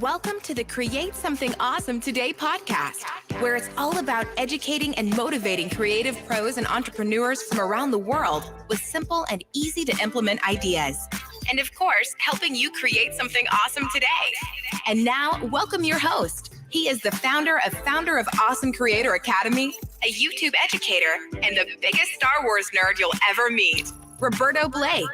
Welcome to the Create Something Awesome Today podcast, where it's all about educating and motivating creative pros and entrepreneurs from around the world with simple and easy to implement ideas. And of course, helping you create something awesome today. And now, welcome your host. He is the founder of Awesome Creator Academy, a YouTube educator, and the biggest Star Wars nerd you'll ever meet, Roberto Blake.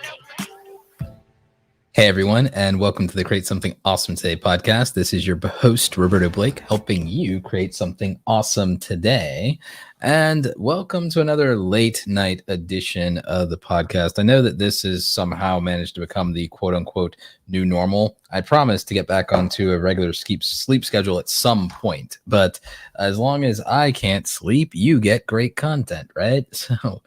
Hey everyone, and welcome to the Create Something Awesome Today podcast. This is your host, Roberto Blake, helping you create something awesome today. And welcome to another late night edition of the podcast. I know that this has somehow managed to become the quote unquote new normal. I promise to get back onto a regular sleep schedule at some point, but as long as I can't sleep, you get great content, right? So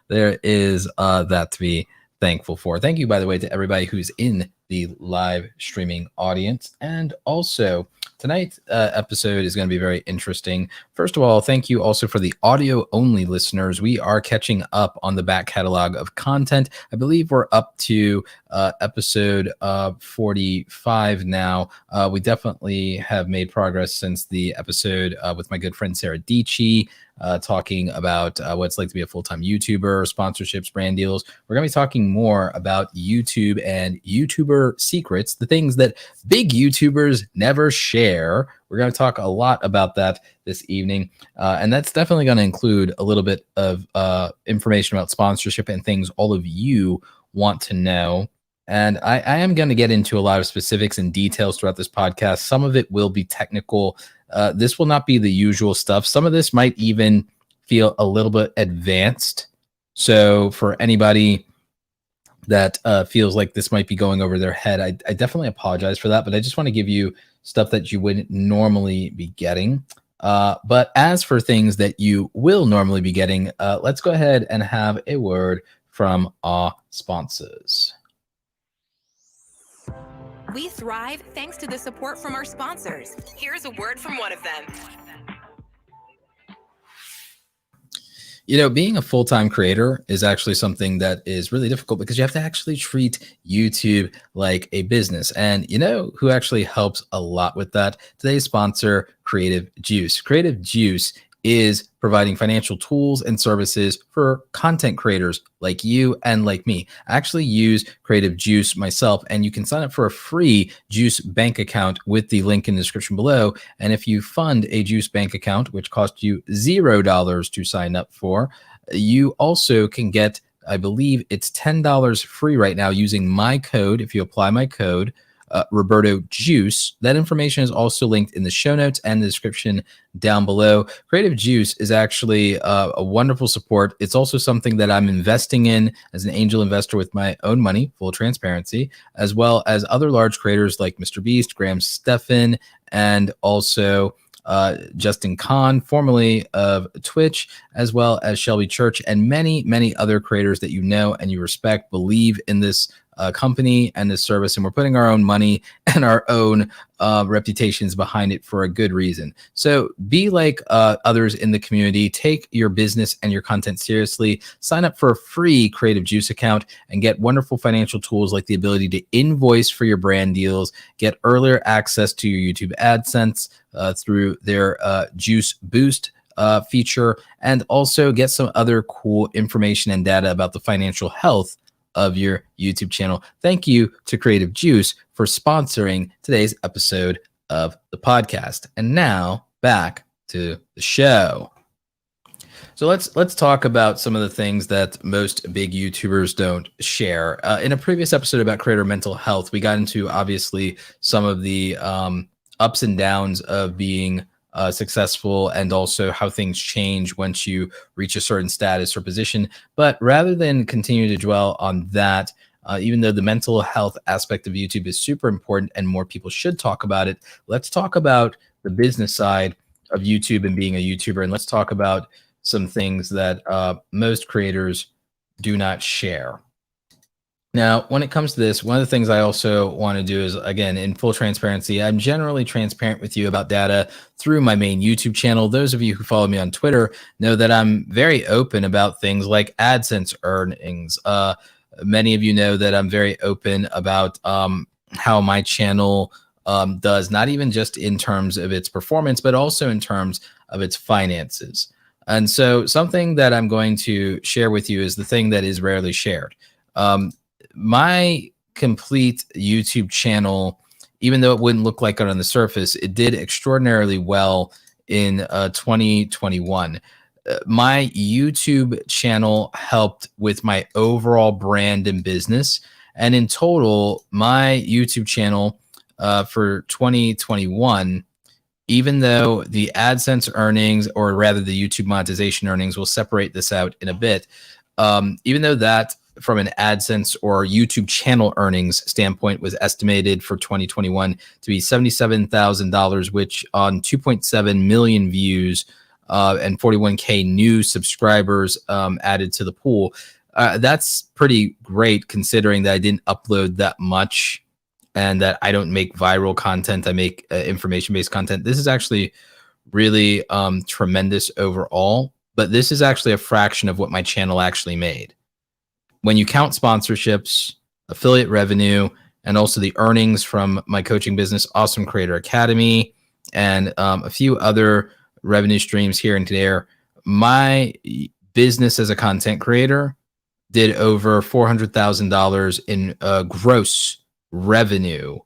there is that to be thankful for. Thank you, by the way, to everybody who's in the live streaming audience. And also, tonight's episode is going to be very interesting. First of all, thank you also for the audio-only listeners. We are catching up on the back catalog of content. I believe we're up to episode 45 now. We definitely have made progress since the episode with my good friend Sarah Dici, talking about what it's like to be a full-time YouTuber, sponsorships, brand deals. We're going to be talking more about YouTube and YouTuber secrets, the things that big YouTubers never share. We're going to talk a lot about that this evening, and that's definitely going to include a little bit of information about sponsorship and things all of you want to know. And I am going to get into a lot of specifics and details throughout this podcast. Some of it will be technical. This will not be the usual stuff. Some of this might even feel a little bit advanced. So for anybody that feels like this might be going over their head, I definitely apologize for that. But I just want to give you stuff that you wouldn't normally be getting. But as for things that you will normally be getting, let's go ahead and have a word from our sponsors. We thrive thanks to the support from our sponsors. Here's a word from one of them. You know, being a full-time creator is actually something that is really difficult because you have to actually treat YouTube like a business. And you know who actually helps a lot with that? Today's sponsor, Creative Juice. Creative Juice is providing financial tools and services for content creators like you and like me. I actually use Creative Juice myself, and you can sign up for a free Juice bank account with the link in the description below. And if you fund a Juice bank account, which costs you $0 to sign up for, you also can get, I believe it's $10 free right now using my code. If you apply my code, Roberto Juice. That information is also linked in the show notes and the description down below. Creative Juice is actually a wonderful support. It's also something that I'm investing in as an angel investor with my own money, full transparency, as well as other large creators like Mr. Beast, Graham Stephan, and also Justin Kahn, formerly of Twitch, as well as Shelby Church, and many, many other creators that you know and you respect, believe in this company and this service, and we're putting our own money and our own reputations behind it for a good reason. So be like others in the community. Take your business and your content seriously. Sign up for a free Creative Juice account and get wonderful financial tools like the ability to invoice for your brand deals, get earlier access to your YouTube AdSense through their Juice Boost feature, and also get some other cool information and data about the financial health of your YouTube channel. Thank you to Creative Juice for sponsoring today's episode of the podcast. And now back to the show. So let's talk about some of the things that most big YouTubers don't share. In a previous episode about creator mental health, we got into obviously some of the ups and downs of being successful, and also how things change once you reach a certain status or position. But rather than continue to dwell on that, even though the mental health aspect of YouTube is super important and more people should talk about it, let's talk about the business side of YouTube and being a YouTuber. And let's talk about some things that most creators do not share. Now, when it comes to this, one of the things I also want to do is, again, in full transparency, I'm generally transparent with you about data through my main YouTube channel. Those of you who follow me on Twitter know that I'm very open about things like AdSense earnings. Many of you know that I'm very open about how my channel does, not even just in terms of its performance, but also in terms of its finances. And so something that I'm going to share with you is the thing that is rarely shared. My complete YouTube channel, even though it wouldn't look like it on the surface, it did extraordinarily well in 2021. My YouTube channel helped with my overall brand and business. And in total, my YouTube channel for 2021, even though the AdSense earnings, or rather the YouTube monetization earnings, we'll separate this out in a bit. Even though that from an AdSense or YouTube channel earnings standpoint was estimated for 2021 to be $77,000, which on 2.7 million views and 41K new subscribers added to the pool. That's pretty great considering that I didn't upload that much and that I don't make viral content. I make information-based content. This is actually really tremendous overall, but this is actually a fraction of what my channel actually made. When you count sponsorships, affiliate revenue, and also the earnings from my coaching business, Awesome Creator Academy, and a few other revenue streams here and there, my business as a content creator did over $400,000 in gross revenue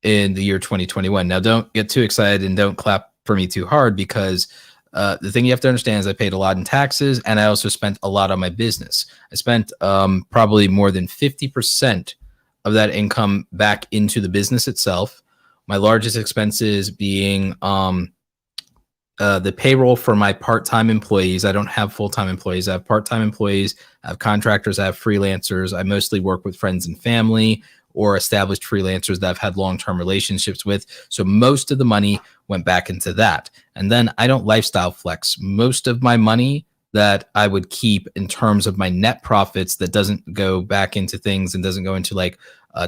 in the year 2021. Now, don't get too excited and don't clap for me too hard, because the thing you have to understand is I paid a lot in taxes, and I also spent a lot on my business. I spent probably more than 50% of that income back into the business itself. My largest expenses being the payroll for my part-time employees. I don't have full-time employees. I have part-time employees. I have contractors. I have freelancers. I mostly work with friends and family or established freelancers that I've had long-term relationships with. So most of the money went back into that. And then I don't lifestyle flex. Most of my money that I would keep in terms of my net profits that doesn't go back into things and doesn't go into like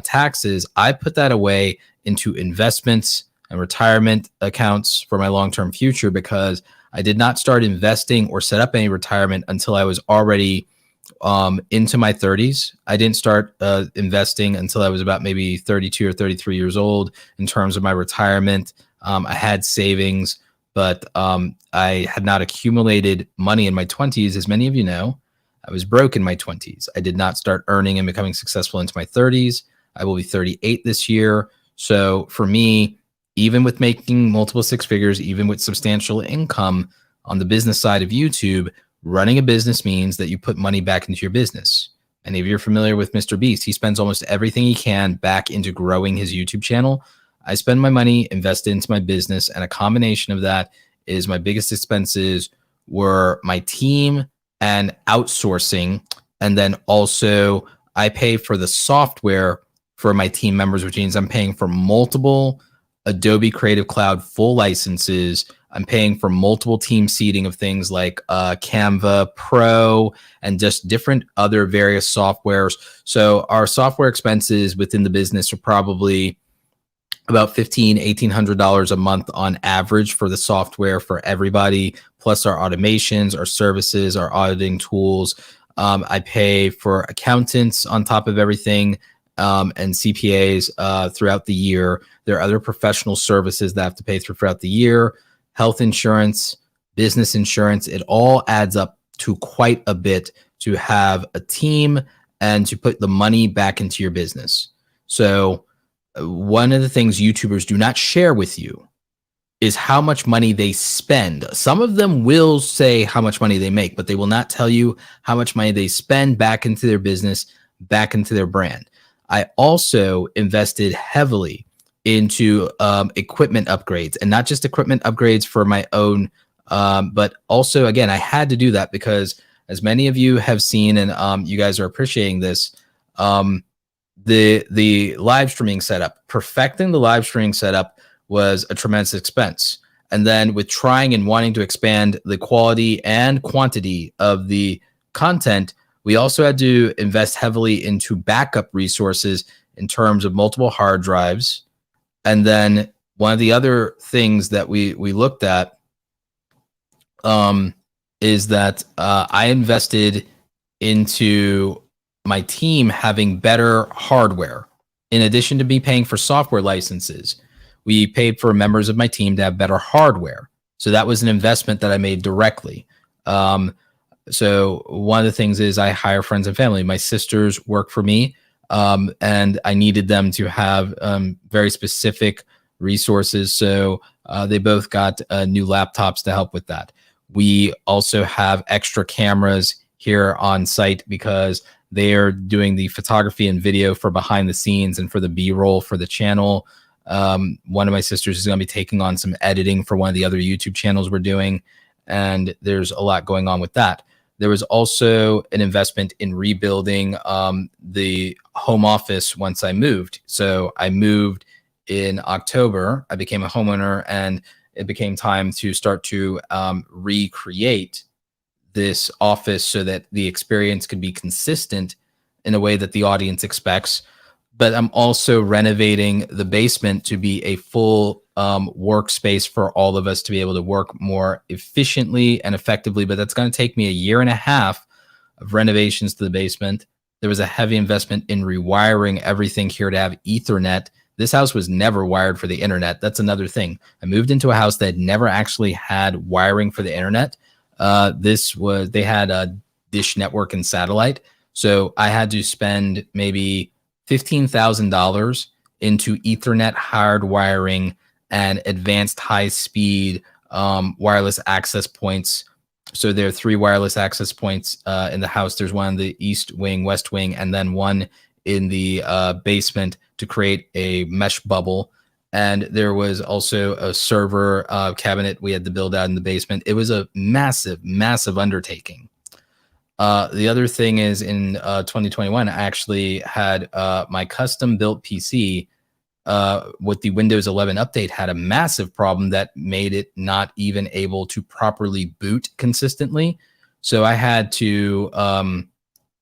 taxes, I put that away into investments and retirement accounts for my long-term future, because I did not start investing or set up any retirement until I was already into my 30s. I didn't start investing until I was about maybe 32 or 33 years old in terms of my retirement. I had savings, but I had not accumulated money in my 20s. As many of you know, I was broke in my 20s. I did not start earning and becoming successful into my 30s. I will be 38 this year. So for me, even with making multiple six figures, even with substantial income on the business side of YouTube, running a business means that you put money back into your business. And if you're familiar with Mr. Beast, he spends almost everything he can back into growing his YouTube channel. I spend my money invested into my business, and a combination of that is my biggest expenses were my team and outsourcing. And then also I pay for the software for my team members, which means I'm paying for multiple Adobe Creative Cloud full licenses. I'm paying for multiple team seating of things like Canva Pro and just different other various softwares. So our software expenses within the business are probably about $1,800 a month on average for the software for everybody, plus our automations, our services, our auditing tools. I pay for accountants on top of everything, and CPAs throughout the year. There are other professional services that I have to pay throughout the year, health insurance, business insurance. It all adds up to quite a bit to have a team and to put the money back into your business. So one of the things YouTubers do not share with you is how much money they spend. Some of them will say how much money they make, but they will not tell you how much money they spend back into their business, back into their brand. I also invested heavily into equipment upgrades, and not just equipment upgrades for my own, but also, again, I had to do that because, as many of you have seen, and you guys are appreciating this, the live streaming setup, perfecting the live streaming setup was a tremendous expense. And then with trying and wanting to expand the quality and quantity of the content, we also had to invest heavily into backup resources in terms of multiple hard drives. And then one of the other things that we looked at is that I invested into my team having better hardware, in addition to me paying for software licenses. we paid for members of my team to have better hardware. So that was an investment that I made directly. So one of the things is I hire friends and family. My sisters work for me, and I needed them to have very specific resources. So they both got new laptops to help with that. We also have extra cameras here on site because they are doing the photography and video for behind the scenes and for the B-roll for the channel. One of my sisters is going to be taking on some editing for one of the other YouTube channels we're doing. And there's a lot going on with that. There was also an investment in rebuilding the home office once I moved. So I moved in October. I became a homeowner, and it became time to start to recreate this office so that the experience could be consistent in a way that the audience expects. But I'm also renovating the basement to be a full workspace for all of us to be able to work more efficiently and effectively. But that's going to take me 1.5 years of renovations to the basement. There was a heavy investment in rewiring everything here to have Ethernet. This house was never wired for the internet. That's another thing. I moved into a house that never actually had wiring for the internet. They had a dish network and satellite. So I had to spend maybe $15,000 into Ethernet hard wiring and advanced high-speed wireless access points. So there are 3 wireless access points in the house. There's one in the east wing, west wing, and then one in the basement to create a mesh bubble. And there was also a server cabinet we had to build out in the basement. It was a massive, massive undertaking. The other thing is in 2021, I actually had my custom built PC with the Windows 11 update had a massive problem that made it not even able to properly boot consistently. So I had to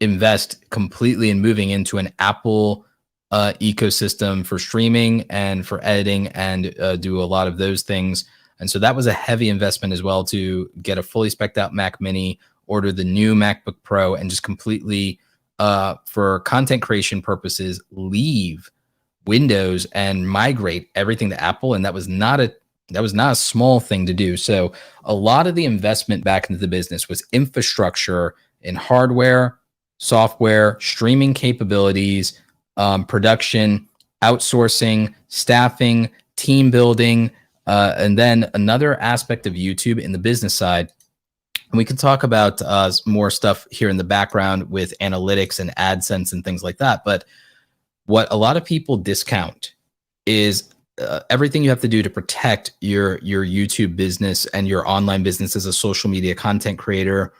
invest completely in moving into an Apple ecosystem for streaming and for editing and do a lot of those things. And so that was a heavy investment as well to get a fully spec'd out Mac Mini, order the new MacBook Pro, and just completely, for content creation purposes, leave Windows and migrate everything to Apple. And that was not a small thing to do. So a lot of the investment back into the business was infrastructure in hardware, software, streaming capabilities, production, outsourcing, staffing, team building, and then another aspect of YouTube in the business side. And we can talk about more stuff here in the background with analytics and AdSense and things like that. But what a lot of people discount is everything you have to do to protect your YouTube business and your online business as a social media content creator.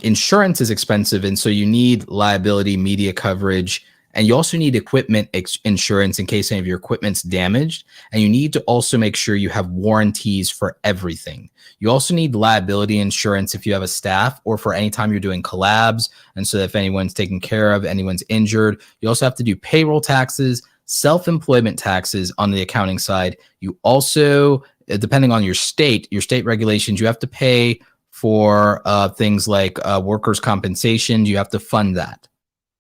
Insurance is expensive, and so you need liability, media coverage, and you also need equipment insurance in case any of your equipment's damaged. And you need to also make sure you have warranties for everything. You also need liability insurance if you have a staff or for any time you're doing collabs. And so if anyone's taken care of, anyone's injured, you also have to do payroll taxes, self-employment taxes on the accounting side. You also, depending on your state regulations, you have to pay for things like workers' compensation. You have to fund that.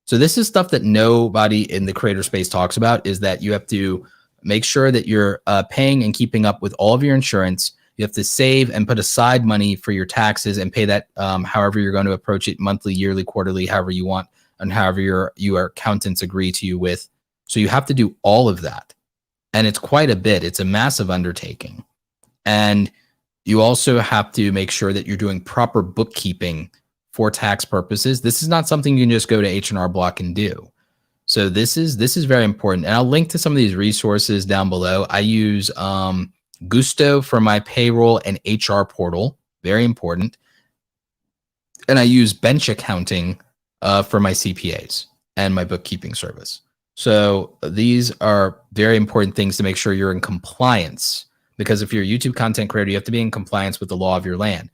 So this is stuff that nobody in the creator space talks about, is that you have to make sure that you're paying and keeping up with all of your insurance. You have to save and put aside money for your taxes and pay that however you're going to approach it, monthly, yearly, quarterly, however you want, and however your accountants agree to you with. So you have to do all of that. And it's quite a bit. It's a massive undertaking. And you also have to make sure that you're doing proper bookkeeping for tax purposes. This is not something you can just go to H&R Block and do. So this is very important. And I'll link to some of these resources down below. I use Gusto for my payroll and HR portal, very important. And I use Bench Accounting for my CPAs and my bookkeeping service. So these are very important things to make sure you're in compliance, because if you're a YouTube content creator, you have to be in compliance with the law of your land.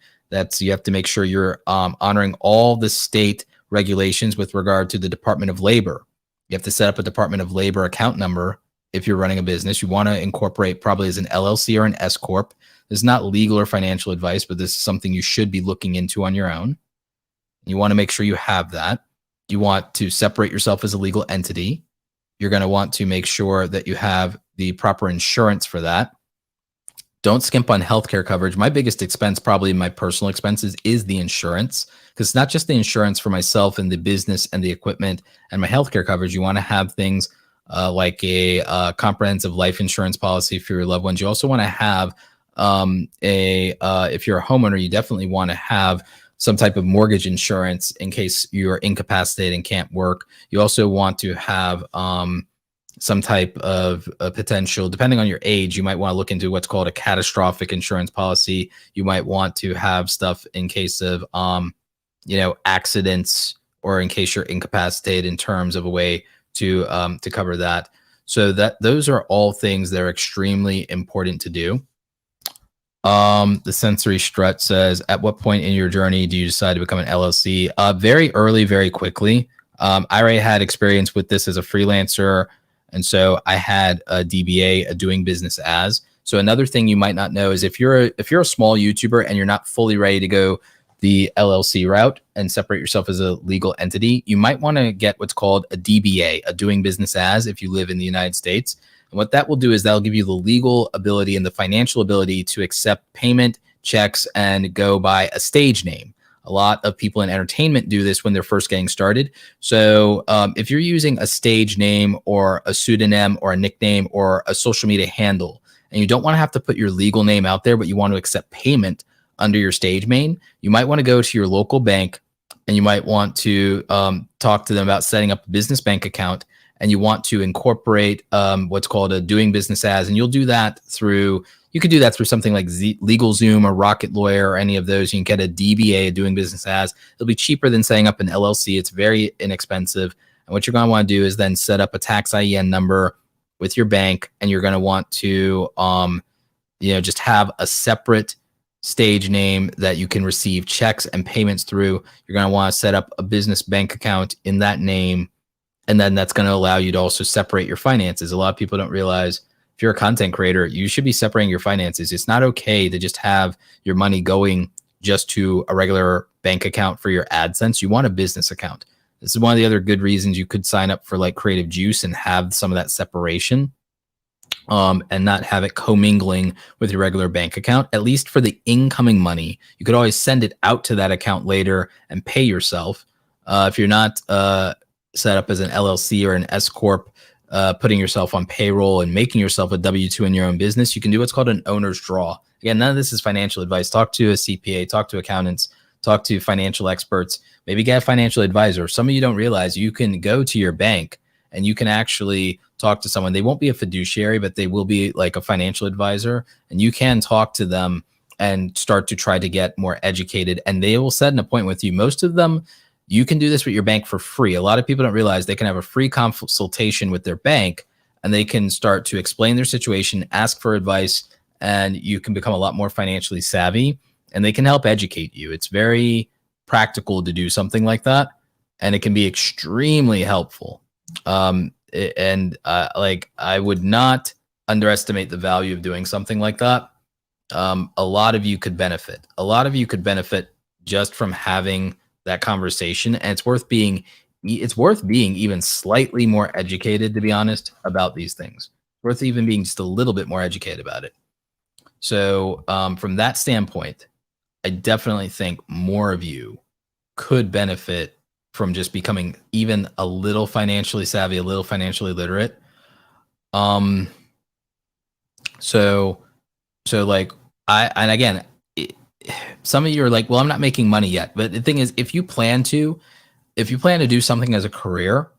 You have to make sure you're honoring all the state regulations with regard to the Department of Labor. You have to set up a Department of Labor account number if you're running a business. You want to incorporate probably as an LLC or an S Corp. This is not legal or financial advice, but this is something you should be looking into on your own. You want to make sure you have that. You want to separate yourself as a legal entity. you're going to want to make sure that you have the proper insurance for that. Don't skimp on healthcare coverage. My biggest expense, probably my personal expenses, is the insurance, because it's not just the insurance for myself and the business and the equipment and my healthcare coverage. You want to have things like a comprehensive life insurance policy for your loved ones. You also want to have if you're a homeowner, you definitely want to have some type of mortgage insurance in case you're incapacitated and can't work. You also want to have some type of potential, depending on your age, you might want to look into what's called a catastrophic insurance policy. You might want to have stuff in case of, accidents, or in case you're incapacitated, in terms of a way to cover that. So those are all things that are extremely important to do. The sensory strut says, at what point in your journey do you decide to become an LLC? Very early, very quickly. I already had experience with this as a freelancer. And so I had a DBA, a doing business as. So another thing you might not know is if you're a small YouTuber and you're not fully ready to go the LLC route and separate yourself as a legal entity, you might want to get what's called a DBA, a doing business as, if you live in the United States. And what that will do is that'll give you the legal ability and the financial ability to accept payment, checks, and go by a stage name. A lot of people in entertainment do this when they're first getting started. So if you're using a stage name or a pseudonym or a nickname or a social media handle, and you don't want to have to put your legal name out there, but you want to accept payment under your stage name, you might want to go to your local bank, and you might want to talk to them about setting up a business bank account, and you want to incorporate what's called a doing business as, and you'll do that through, you could do that through something like LegalZoom or Rocket Lawyer or any of those. You can get a DBA, a doing business as. It'll be cheaper than setting up an LLC. It's very inexpensive. And what you're going to want to do is then set up a tax IEN number with your bank, and you're going to want to, just have a separate stage name that you can receive checks and payments through. You're going to want to set up a business bank account in that name, and then that's going to allow you to also separate your finances. A lot of people don't realize, if you're a content creator, you should be separating your finances. It's not okay to just have your money going just to a regular bank account for your AdSense. You want a business account. This is one of the other good reasons you could sign up for like Creative Juice and have some of that separation, and not have it commingling with your regular bank account. At least for the incoming money, you could always send it out to that account later and pay yourself. If you're not set up as an LLC or an S Corp, putting yourself on payroll and making yourself a W-2 in your own business, you can do what's called an owner's draw. Again, none of this is financial advice. Talk to a CPA, talk to accountants, talk to financial experts, maybe get a financial advisor. Some of you don't realize you can go to your bank and you can actually talk to someone. They won't be a fiduciary, but they will be like a financial advisor, and you can talk to them and start to try to get more educated, and they will set an appointment with you. Most of them, you can do this with your bank for free. A lot of people don't realize they can have a free consultation with their bank, and they can start to explain their situation, ask for advice, and you can become a lot more financially savvy, and they can help educate you. It's very practical to do something like that, and it can be extremely helpful. I would not underestimate the value of doing something like that. A lot of you could benefit. A lot of you could benefit just from having that conversation, and it's worth being even slightly more educated, to be honest, about these things. Worth even being just a little bit more educated about it. So from that standpoint, I definitely think more of you could benefit from just becoming even a little financially savvy, a little financially literate. So again, some of you are like, well, I'm not making money yet. But the thing is, if you plan to do something as a career,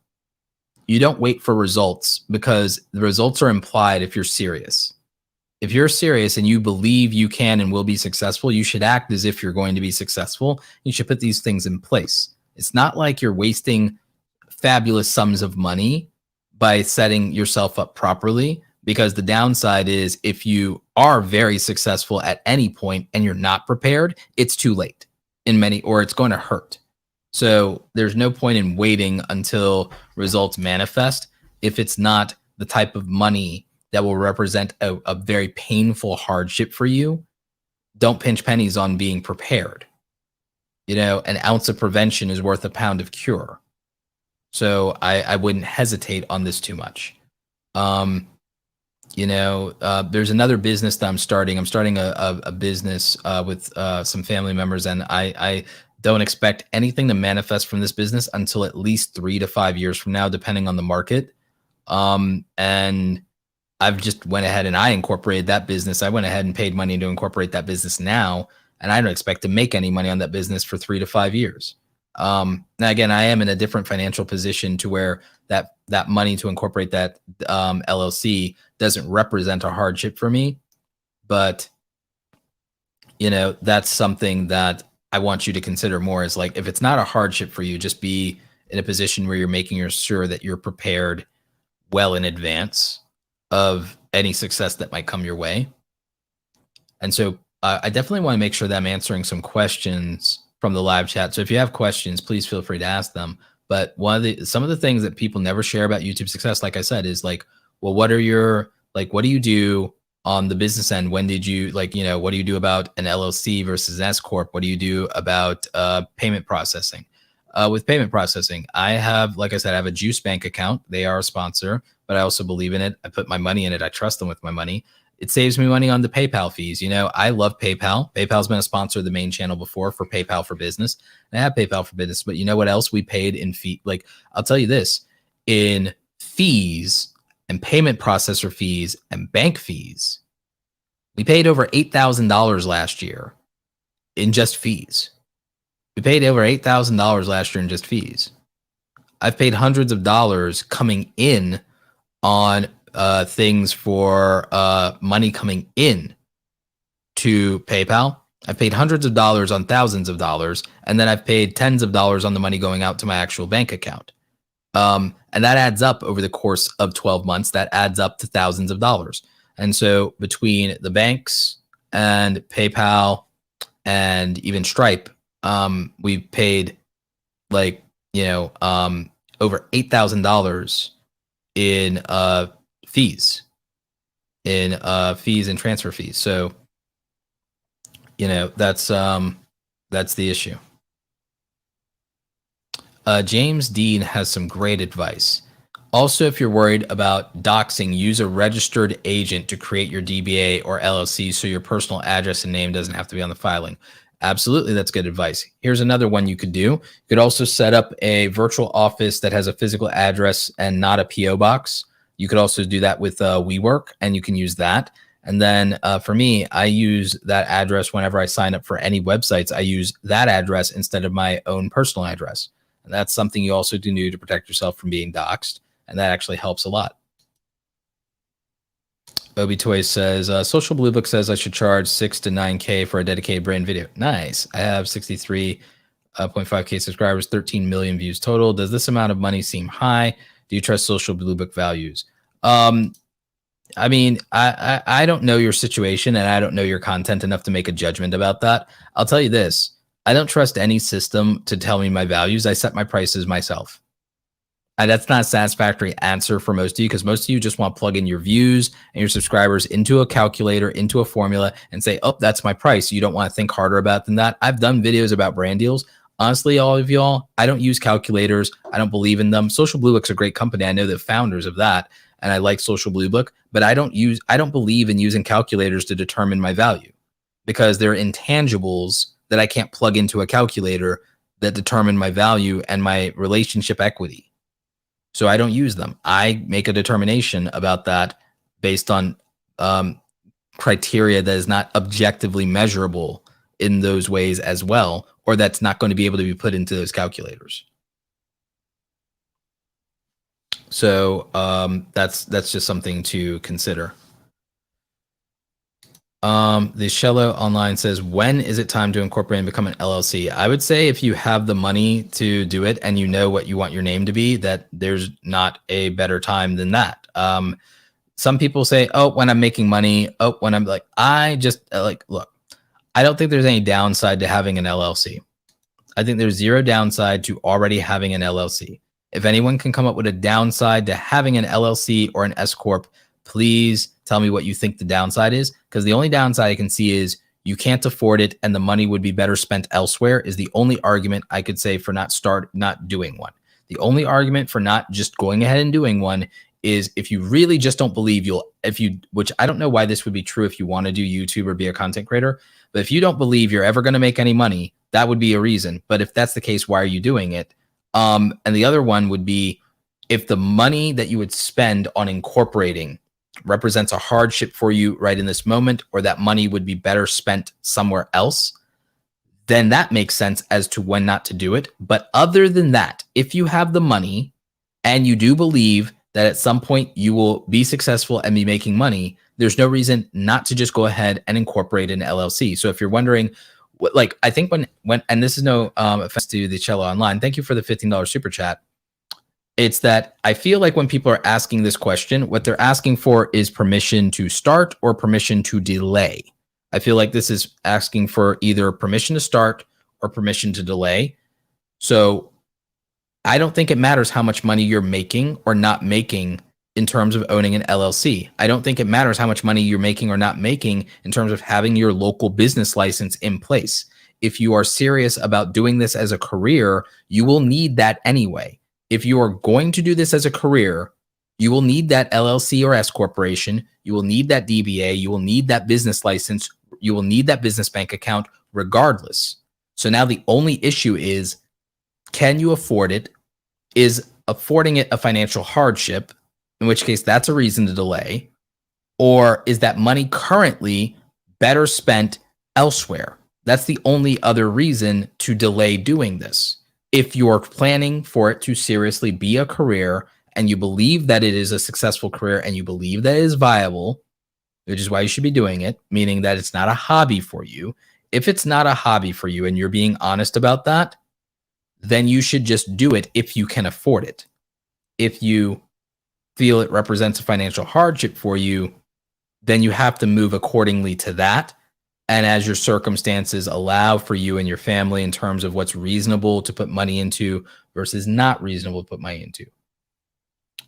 you don't wait for results, because the results are implied if you're serious. If you're serious and you believe you can and will be successful, you should act as if you're going to be successful. You should put these things in place. It's not like you're wasting fabulous sums of money by setting yourself up properly, because the downside is if you are very successful at any point and you're not prepared, it's too late or it's going to hurt. So there's no point in waiting until results manifest if it's not the type of money that will represent a very painful hardship for you. Don't pinch pennies on being prepared. An ounce of prevention is worth a pound of cure. So I wouldn't hesitate on this too much. There's another business that I'm starting. I'm starting a business with some family members, and I don't expect anything to manifest from this business until at least 3 to 5 years from now, depending on the market. And I've just went ahead and I incorporated that business. I went ahead and paid money to incorporate that business now, and I don't expect to make any money on that business for 3 to 5 years. Now again, I am in a different financial position to where that money to incorporate that LLC doesn't represent a hardship for me, but that's something that I want you to consider more, is like, if it's not a hardship for you, just be in a position where you're making sure that you're prepared well in advance of any success that might come your way. And so I definitely want to make sure that I'm answering some questions from the live chat. So if you have questions, please feel free to ask them. But some of the things that people never share about YouTube success, like I said, is like, well, what do you do on the business end? When did you what do you do about an LLC versus an S Corp? What do you do about payment processing? With payment processing, I have a Juice Bank account. They are a sponsor, but I also believe in it. I put my money in it. I trust them with my money. It saves me money on the PayPal fees. I love PayPal. PayPal's been a sponsor of the main channel before for PayPal for Business. And I have PayPal for Business, but you know what else we paid in fee? Like, I'll tell you this, in fees and payment processor fees and bank fees, we paid over $8,000 last year in just fees. We paid over $8,000 last year in just fees. I've paid hundreds of dollars coming in on things for money coming in to PayPal. I paid hundreds of dollars on thousands of dollars, and then I've paid tens of dollars on the money going out to my actual bank account. And that adds up over the course of 12 months. That adds up to thousands of dollars. And so between the banks and PayPal and even Stripe, we've paid over $8,000 in fees and transfer fees. So, that's the issue. James Dean has some great advice. Also, if you're worried about doxing, use a registered agent to create your DBA or LLC so your personal address and name doesn't have to be on the filing. Absolutely, that's good advice. Here's another one you could do. You could also set up a virtual office that has a physical address and not a PO box. You could also do that with WeWork, and you can use that. And then for me, I use that address whenever I sign up for any websites. I use that address instead of my own personal address. And that's something you also do to protect yourself from being doxxed. And that actually helps a lot. Obi Toys says, Social Blue Book says I should charge 6 to 9K for a dedicated brand video. Nice. I have 63.5K subscribers, 13 million views total. Does this amount of money seem high? Do you trust Social Blue Book values? I don't know your situation, and I don't know your content enough to make a judgment about that. I'll tell you this. I don't trust any system to tell me my values. I set my prices myself. And that's not a satisfactory answer for most of you, because most of you just want to plug in your views and your subscribers into a calculator, into a formula, and say, oh, that's my price. You don't want to think harder about than that. I've done videos about brand deals. Honestly, all of y'all, I don't use calculators. I don't believe in them. Social Blue Book's a great company. I know the founders of that, and I like Social Blue Book, but I don't believe in using calculators to determine my value, because they're intangibles that I can't plug into a calculator that determine my value and my relationship equity. So I don't use them. I make a determination about that based on criteria that is not objectively measurable in those ways as well, or that's not going to be able to be put into those calculators. So that's just something to consider. The Shello Online says, when is it time to incorporate and become an LLC? I would say if you have the money to do it and you know what you want your name to be, that there's not a better time than that. Some people say, oh, when I'm making money, oh, when I'm look, I don't think there's any downside to having an LLC. I think there's zero downside to already having an LLC. If anyone can come up with a downside to having an LLC or an S Corp, please tell me what you think the downside is, because the only downside I can see is you can't afford it and the money would be better spent elsewhere is the only argument I could say for not doing one. The only argument for not just going ahead and doing one is if you really just don't believe which I don't know why this would be true if you want to do YouTube or be a content creator, but if you don't believe you're ever going to make any money, that would be a reason. But if that's the case, why are you doing it? And the other one would be if the money that you would spend on incorporating represents a hardship for you right in this moment, or that money would be better spent somewhere else, then that makes sense as to when not to do it. But other than that, if you have the money and you do believe that at some point you will be successful and be making money, there's no reason not to just go ahead and incorporate an LLC. So if you're wondering, like, I think when and this is no offense to the Cello Online, thank you for the $15 super chat. It's that I feel like when people are asking this question, what they're asking for is permission to start or permission to delay. I feel like this is asking for either permission to start or permission to delay. So I don't think it matters how much money you're making or not making in terms of owning an LLC. I don't think it matters how much money you're making or not making in terms of having your local business license in place. If you are serious about doing this as a career, you will need that anyway. If you are going to do this as a career, you will need that LLC or S corporation. You will need that DBA. You will need that business license. You will need that business bank account regardless. So now the only issue is, can you afford it? Is affording it a financial hardship, in which case that's a reason to delay? Or is that money currently better spent elsewhere? That's the only other reason to delay doing this. If you're planning for it to seriously be a career and you believe that it is a successful career and you believe that it is viable, which is why you should be doing it, meaning that it's not a hobby for you. If it's not a hobby for you and you're being honest about that, then you should just do it if you can afford it. If you feel it represents a financial hardship for you, then you have to move accordingly to that. And as your circumstances allow for you and your family in terms of what's reasonable to put money into versus not reasonable to put money into.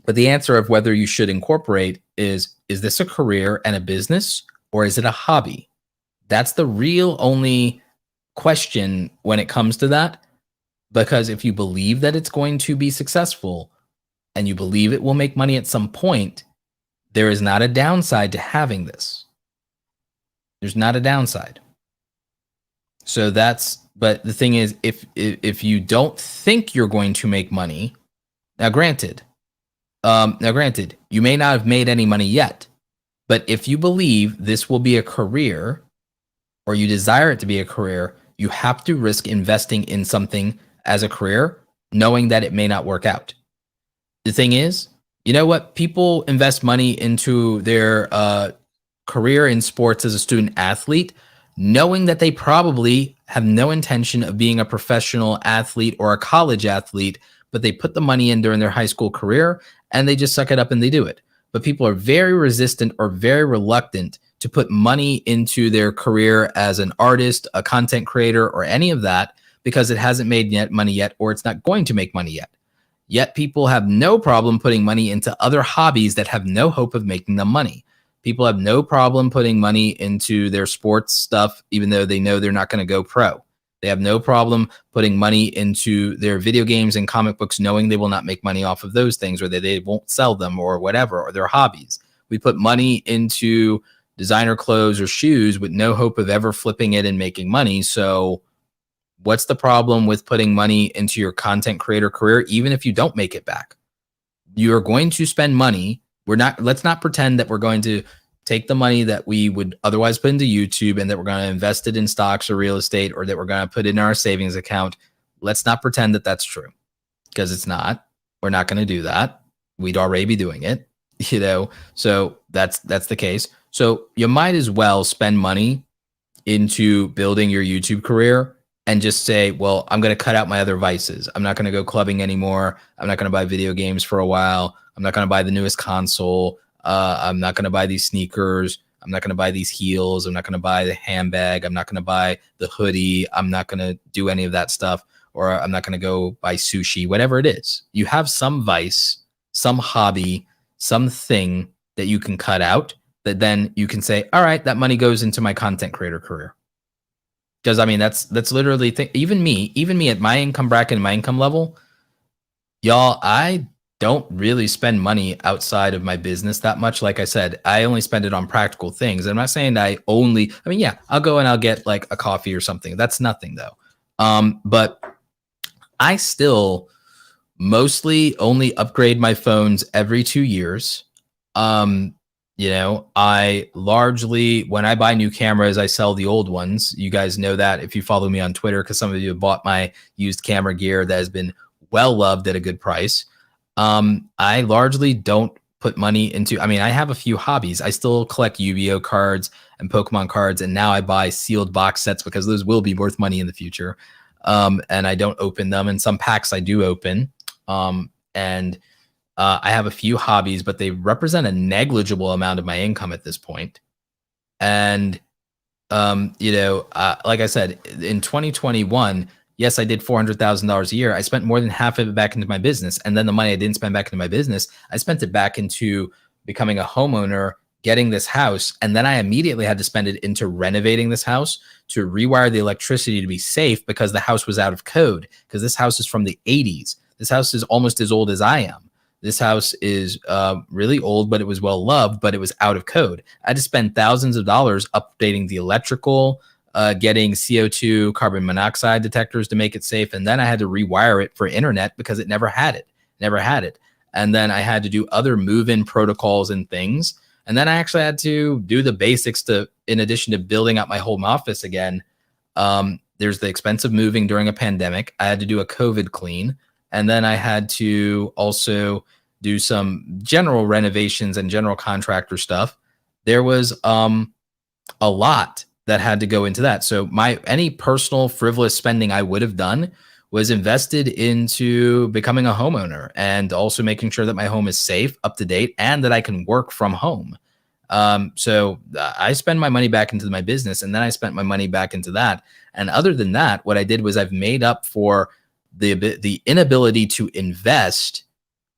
But the answer of whether you should incorporate is this a career and a business, or is it a hobby? That's the real only question when it comes to that. Because if you believe that it's going to be successful and you believe it will make money at some point, there is not a downside to having this. There's not a downside. So but the thing is, if you don't think you're going to make money, now granted, you may not have made any money yet, but if you believe this will be a career or you desire it to be a career, you have to risk investing in something as a career, knowing that it may not work out. The thing is, you know what? People invest money into their career in sports as a student athlete, knowing that they probably have no intention of being a professional athlete or a college athlete, but they put the money in during their high school career and they just suck it up and they do it. But people are very resistant or very reluctant to put money into their career as an artist, a content creator, or any of that, because it hasn't made money yet, or it's not going to make money yet. Yet people have no problem putting money into other hobbies that have no hope of making them money. People have no problem putting money into their sports stuff, even though they know they're not going to go pro. They have no problem putting money into their video games and comic books, knowing they will not make money off of those things, or that they won't sell them or whatever, or their hobbies. We put money into designer clothes or shoes with no hope of ever flipping it and making money. So what's the problem with putting money into your content creator career, even if you don't make it back? You're going to spend money. Let's not pretend that we're going to take the money that we would otherwise put into YouTube and that we're going to invest it in stocks or real estate, or that we're going to put it in our savings account. Let's not pretend that that's true, because it's not. We're not going to do that. We'd already be doing it, so that's the case. So you might as well spend money into building your YouTube career and just say, well, I'm going to cut out my other vices. I'm not going to go clubbing anymore. I'm not going to buy video games for a while. I'm not going to buy the newest console. I'm not going to buy these sneakers. I'm not going to buy these heels. I'm not going to buy the handbag. I'm not going to buy the hoodie. I'm not going to do any of that stuff. Or I'm not going to go buy sushi, whatever it is. You have some vice, some hobby, something that you can cut out, that then you can say, all right, that money goes into my content creator career. Because I mean, that's literally even me at my income bracket and my income level, Y'all, I don't really spend money outside of my business that much. Like I said, I only spend it on practical things. I'm not saying that I mean, yeah, I'll go and I'll get like a coffee or something. That's nothing though. But I still mostly only upgrade my phones every 2 years. Um, I largely, when I buy new cameras, I sell the old ones. You guys know that if you follow me on Twitter, because some of you have bought my used camera gear that has been well loved at a good price. I largely don't put money into, I mean, I have a few hobbies. I still collect Yu-Gi-Oh cards and Pokemon cards, and now I buy sealed box sets because those will be worth money in the future. And I don't open them. And some packs I do open. And I have a few hobbies, but they represent a negligible amount of my income at this point. And like I said, in 2021, yes, I did $400,000 a year. I spent more than half of it back into my business, and then the money I didn't spend back into my business, I spent it back into becoming a homeowner, getting this house, and then I immediately had to spend it into renovating this house to rewire the electricity to be safe because the house was out of code. Because this house is from the 80s. This house is almost as old as I am. This house is really old, but it was well loved, but it was out of code. I had to spend thousands of dollars updating the electrical, getting CO2 carbon monoxide detectors to make it safe. And then I had to rewire it for internet because it never had it. And then I had to do other move-in protocols and things. And then I actually had to do the basics in addition to building out my home office again. There's the expense of moving during a pandemic. I had to do a COVID clean. And then I had to also do some general renovations and general contractor stuff. There was a lot that had to go into that. So any personal frivolous spending I would have done was invested into becoming a homeowner and also making sure that my home is safe, up to date, and that I can work from home. So I spend my money back into my business, and then I spent my money back into that. And other than that, what I did was I've made up for the inability to invest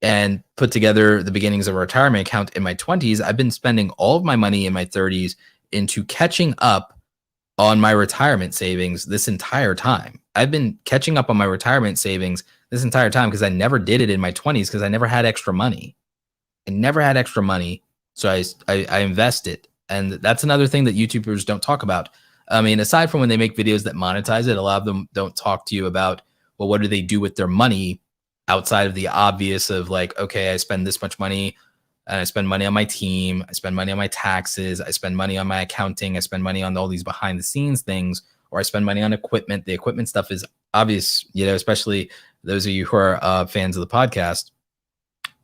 and put together the beginnings of a retirement account in my 20s. I've been spending all of my money in my 30s into catching up on my retirement savings this entire time. I've been catching up on my retirement savings this entire time because I never did it in my 20s because I never had extra money. So I invested. And that's another thing that YouTubers don't talk about. I mean, aside from when they make videos that monetize it, a lot of them don't talk to you about, well, what do they do with their money outside of the obvious of like, okay, I spend this much money and I spend money on my team. I spend money on my taxes. I spend money on my accounting. I spend money on all these behind the scenes things, or I spend money on equipment. The equipment stuff is obvious, especially those of you who are fans of the podcast.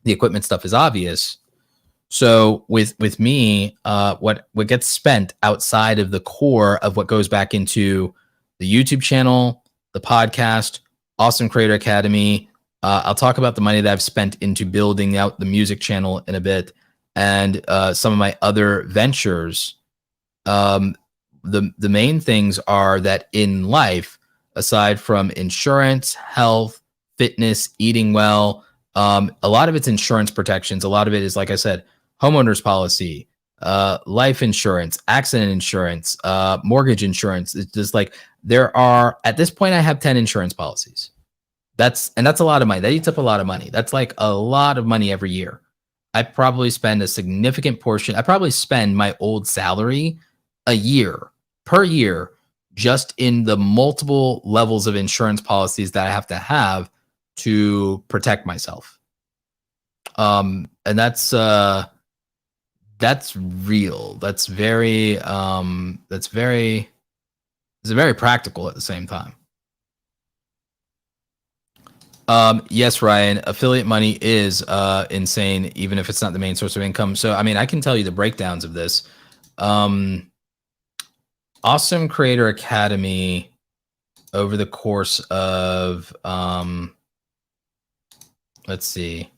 The equipment stuff is obvious. So with me, what gets spent outside of the core of what goes back into the YouTube channel, the podcast, Awesome Creator Academy. I'll talk about the money that I've spent into building out the music channel in a bit, and some of my other ventures. The main things are that in life, aside from insurance, health, fitness, eating well, a lot of it's insurance protections. A lot of it is, like I said, homeowners policy, life insurance, accident insurance, mortgage insurance. It's just like at this point, I have 10 insurance policies. That's a lot of money. That eats up a lot of money. That's like a lot of money every year. I probably spend a significant portion. I probably spend my old salary per year just in the multiple levels of insurance policies that I have to have to protect myself. And that's real. It's very practical at the same time. Yes, Ryan, affiliate money is insane, even if it's not the main source of income. So, I mean, I can tell you the breakdowns of this. Awesome Creator Academy over the course of, let's see.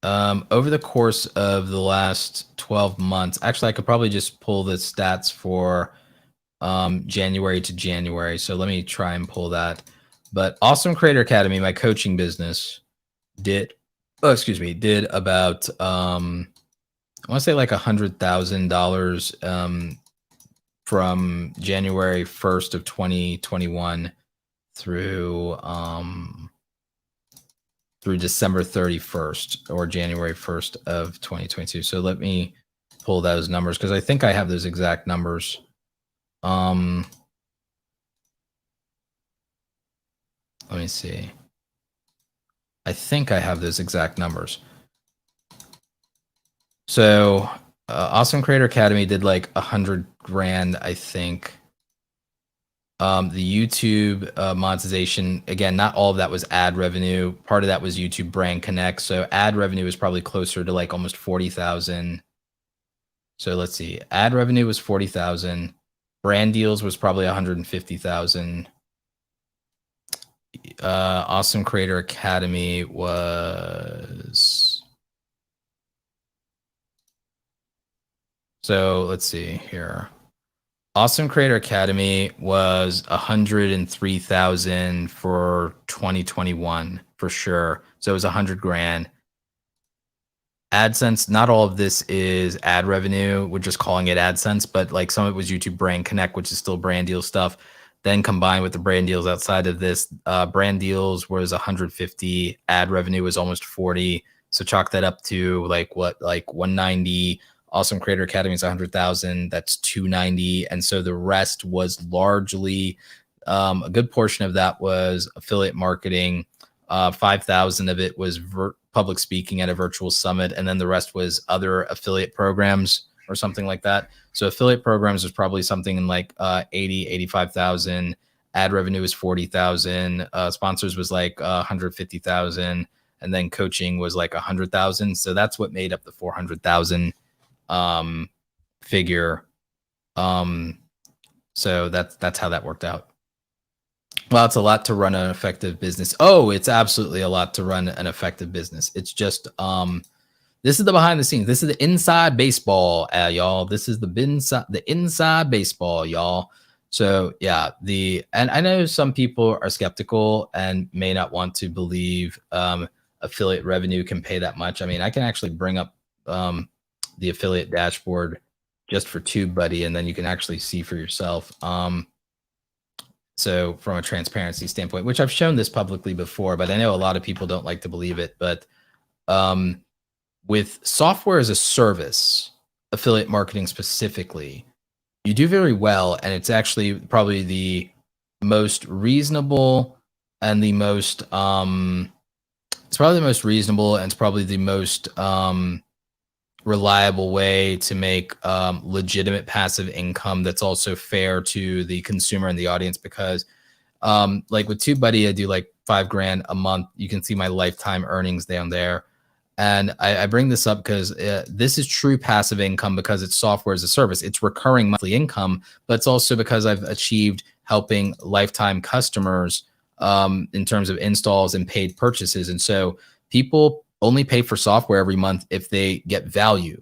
Over the course of the last 12 months, actually, I could probably just pull the stats for January to January. So let me try and pull that. But Awesome Creator Academy, my coaching business, did about I want to say like $100,000 from January 1st of 2021 through through December 31st or January 1st of 2022. So let me pull those numbers because I think I have those exact numbers. Let me see. I think I have those exact numbers. So Awesome Creator Academy did like 100 grand, I think. The YouTube monetization, again, not all of that was ad revenue. Part of that was YouTube Brand Connect. So ad revenue is probably closer to like almost 40,000. So let's see. Ad revenue was 40,000. Brand deals was probably 150,000. Awesome Creator Academy was. So let's see here. Awesome Creator Academy was 103,000 for 2021 for sure. So it was 100 grand. AdSense, not all of this is ad revenue. We're just calling it AdSense, but like some of it was YouTube Brand Connect, which is still brand deal stuff. Then combined with the brand deals outside of this, brand deals was 150. Ad revenue was almost 40. So chalk that up to like what, like 190. Awesome Creator Academy is 100,000. That's 290. And so the rest was largely a good portion of that was affiliate marketing. 5,000 of it was public speaking at a virtual summit. And then the rest was other affiliate programs or something like that. So affiliate programs was probably something in like 85,000. Ad revenue was 40,000. Sponsors was like 150,000. And then coaching was like 100,000. So that's what made up the 400,000 figure. So that's how that worked out. Well, it's a lot to run an effective business. Oh, it's absolutely a lot to run an effective business. It's just this is the behind the scenes. This is the inside baseball, y'all. This is the inside baseball, y'all. So yeah, and I know some people are skeptical and may not want to believe affiliate revenue can pay that much. I mean, I can actually bring up the affiliate dashboard just for TubeBuddy, and then you can actually see for yourself. So from a transparency standpoint, which I've shown this publicly before, but I know a lot of people don't like to believe it. But with software as a service, affiliate marketing specifically, you do very well. And it's actually probably the most reasonable and the most, it's probably the most reasonable and it's probably the most reliable way to make legitimate passive income that's also fair to the consumer and the audience. Because like with TubeBuddy, I do like $5 grand a month. You can see my lifetime earnings down there. And I bring this up because this is true passive income because it's software as a service. It's recurring monthly income, but it's also because I've achieved helping lifetime customers in terms of installs and paid purchases. And so people only pay for software every month if they get value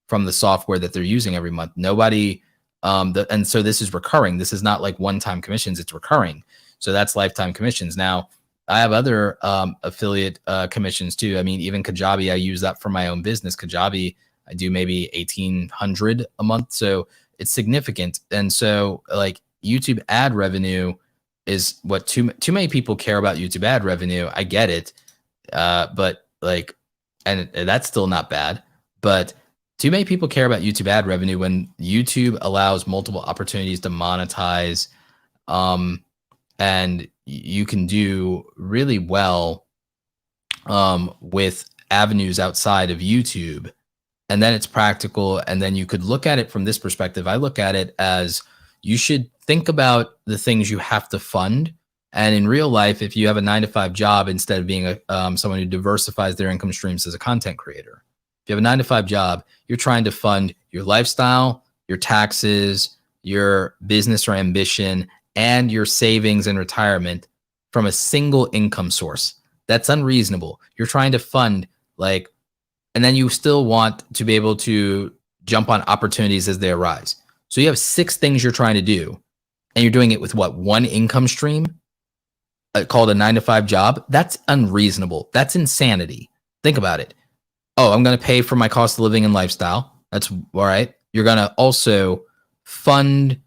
from the software that they're using every month. Nobody, and so this is recurring. This is not like one-time commissions, it's recurring. So that's lifetime commissions. Now, I have other affiliate commissions too. I mean, even Kajabi, I use that for my own business. Kajabi, I do maybe 1,800 a month. So it's significant. And so like YouTube ad revenue is what too many people care about YouTube ad revenue. I get it. But like, and that's still not bad, but too many people care about YouTube ad revenue when YouTube allows multiple opportunities to monetize. And you can do really well with avenues outside of YouTube. And then it's practical. And then you could look at it from this perspective. I look at it as you should think about the things you have to fund. And in real life, if you have a 9-to-5 job, instead of being someone who diversifies their income streams as a content creator, if you have a 9-to-5 job, you're trying to fund your lifestyle, your taxes, your business or ambition, and your savings and retirement from a single income source. That's unreasonable. You're trying to fund and then you still want to be able to jump on opportunities as they arise. So you have 6 things you're trying to do, and you're doing it with what? One income stream called a 9-to-5 job? That's unreasonable. That's insanity. Think about it. Oh, I'm going to pay for my cost of living and lifestyle. That's all right. You're going to also fund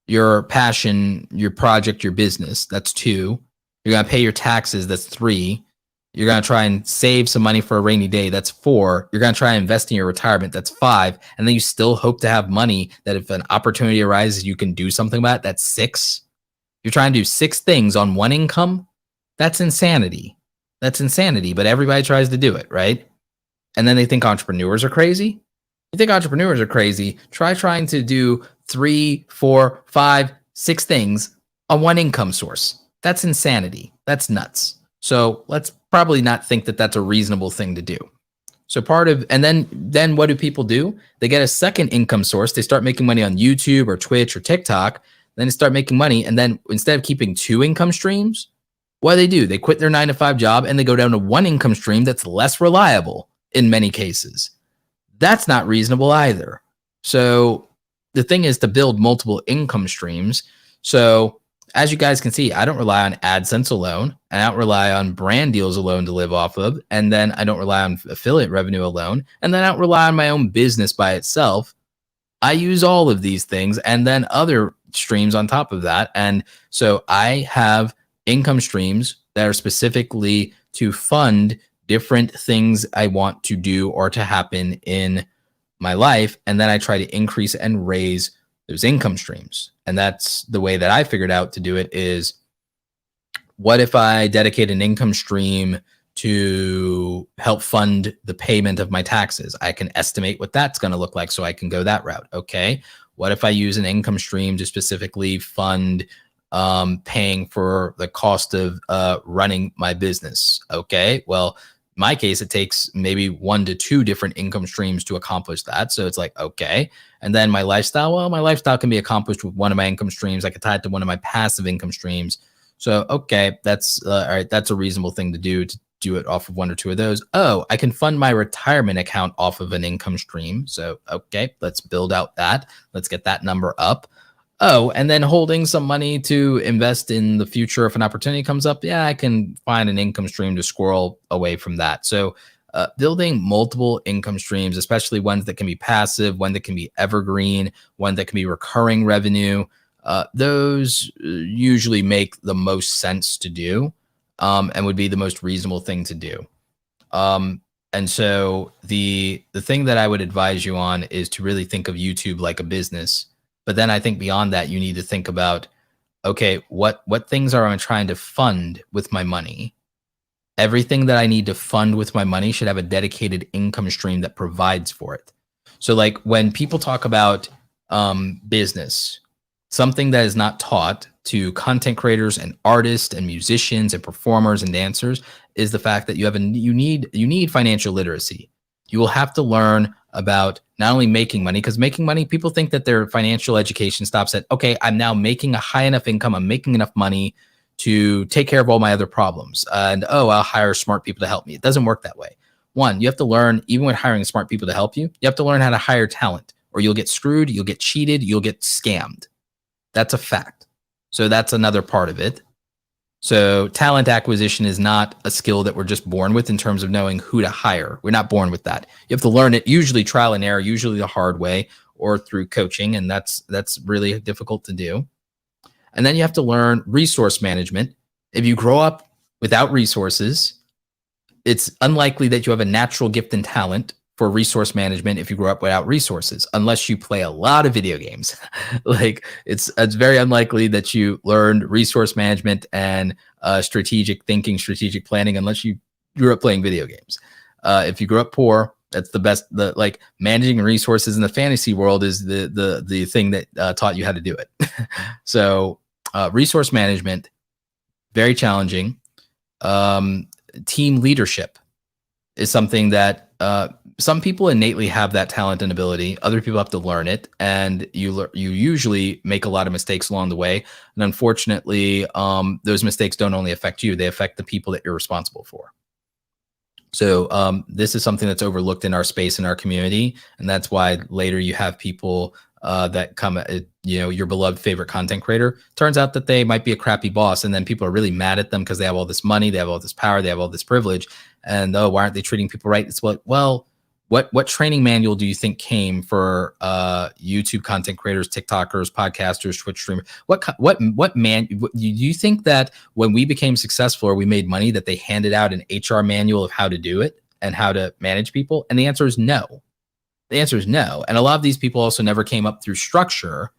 your passion, your project, your business. That's 2. You're going to pay your taxes. That's 3. You're going to try and save some money for a rainy day. That's 4. You're going to try and invest in your retirement. That's 5. And then you still hope to have money that if an opportunity arises, you can do something about it. That's 6. You're trying to do 6 things on one income. That's insanity. That's insanity. But everybody tries to do it, right? And then they think entrepreneurs are crazy. You think entrepreneurs are crazy? Try trying to do 3, 4, 5, 6 things on one income source. That's insanity. That's nuts. So let's probably not think that that's a reasonable thing to do. So and then what do people do? They get a second income source. They start making money on YouTube or Twitch or TikTok. Then they start making money. And then instead of keeping 2 income streams, what do? They quit their 9-to-5 job and they go down to 1 income stream that's less reliable in many cases. That's not reasonable either. So the thing is to build multiple income streams. So as you guys can see, I don't rely on AdSense alone. I don't rely on brand deals alone to live off of. And then I don't rely on affiliate revenue alone. And then I don't rely on my own business by itself. I use all of these things and then other streams on top of that. And so I have income streams that are specifically to fund different things I want to do or to happen in my life. And then I try to increase and raise those income streams. And that's the way that I figured out to do it is, what if I dedicate an income stream to help fund the payment of my taxes? I can estimate what that's going to look like so I can go that route. Okay. What if I use an income stream to specifically fund paying for the cost of running my business? Okay. Well, in my case, it takes maybe 1 to 2 different income streams to accomplish that. So it's like, okay. And then my lifestyle, well, my lifestyle can be accomplished with one of my income streams. I can tie it to one of my passive income streams. So, okay, that's all right. That's a reasonable thing to do it off of 1 or 2 of those. Oh, I can fund my retirement account off of an income stream. So, okay, let's build out that. Let's get that number up. Oh, and then holding some money to invest in the future if an opportunity comes up. Yeah, I can find an income stream to squirrel away from that. So building multiple income streams, especially ones that can be passive, one that can be evergreen, one that can be recurring revenue, those usually make the most sense to do and would be the most reasonable thing to do. And so the thing that I would advise you on is to really think of YouTube like a business. But then I think beyond that, you need to think about, okay, what things are I trying to fund with my money? Everything that I need to fund with my money should have a dedicated income stream that provides for it. So like when people talk about business, something that is not taught to content creators and artists and musicians and performers and dancers is the fact that you need financial literacy. You will have to learn about not only making money, because making money, people think that their financial education stops at, okay, I'm now making a high enough income, I'm making enough money to take care of all my other problems. And, oh, I'll hire smart people to help me. It doesn't work that way. One, you have to learn, even when hiring smart people to help you, you have to learn how to hire talent, or you'll get screwed, you'll get cheated, you'll get scammed. That's a fact. So that's another part of it. So talent acquisition is not a skill that we're just born with in terms of knowing who to hire. We're not born with that. You have to learn it, usually trial and error, usually the hard way or through coaching. And that's really difficult to do. And then you have to learn resource management. If you grow up without resources, it's unlikely that you have a natural gift and talent for resource management if you grow up without resources, unless you play a lot of video games. Like it's very unlikely that you learned resource management and strategic thinking, strategic planning, unless you grew up playing video games. If you grew up poor, that's the best. Like managing resources in the fantasy world is the thing that taught you how to do it. So resource management, very challenging. Team leadership is something that some people innately have that talent and ability. Other people have to learn it, and you usually make a lot of mistakes along the way. And unfortunately, those mistakes don't only affect you; they affect the people that you're responsible for. So this is something that's overlooked in our space, in our community, and that's why later you have people that come, your beloved favorite content creator. Turns out that they might be a crappy boss, and then people are really mad at them because they have all this money, they have all this power, they have all this privilege, and oh, why aren't they treating people right? It's well, What training manual do you think came for YouTube content creators, TikTokers, podcasters, Twitch streamers? Do you think that when we became successful or we made money that they handed out an HR manual of how to do it and how to manage people? And the answer is no. The answer is no. And a lot of these people also never came up through structure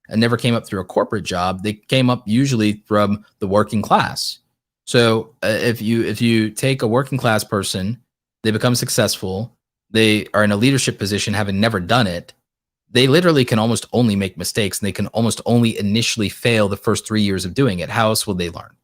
and never came up through a corporate job. They came up usually from the working class. So if you take a working class person, they become successful, they are in a leadership position having never done it, they literally can almost only make mistakes, and they can almost only initially fail the first 3 years of doing it. How else will they learn?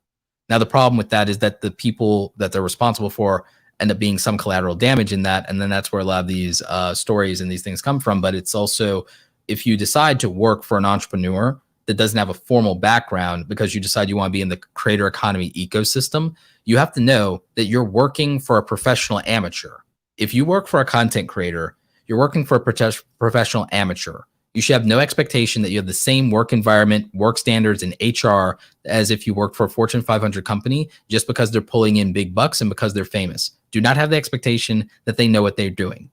Now, the problem with that is that the people that they're responsible for end up being some collateral damage in that. And then that's where a lot of these stories and these things come from. But it's also, if you decide to work for an entrepreneur that doesn't have a formal background because you decide you want to be in the creator economy ecosystem, you have to know that you're working for a professional amateur. If you work for a content creator, you're working for a professional amateur. You should have no expectation that you have the same work environment, work standards, and HR as if you work for a Fortune 500 company just because they're pulling in big bucks and because they're famous. Do not have the expectation that they know what they're doing.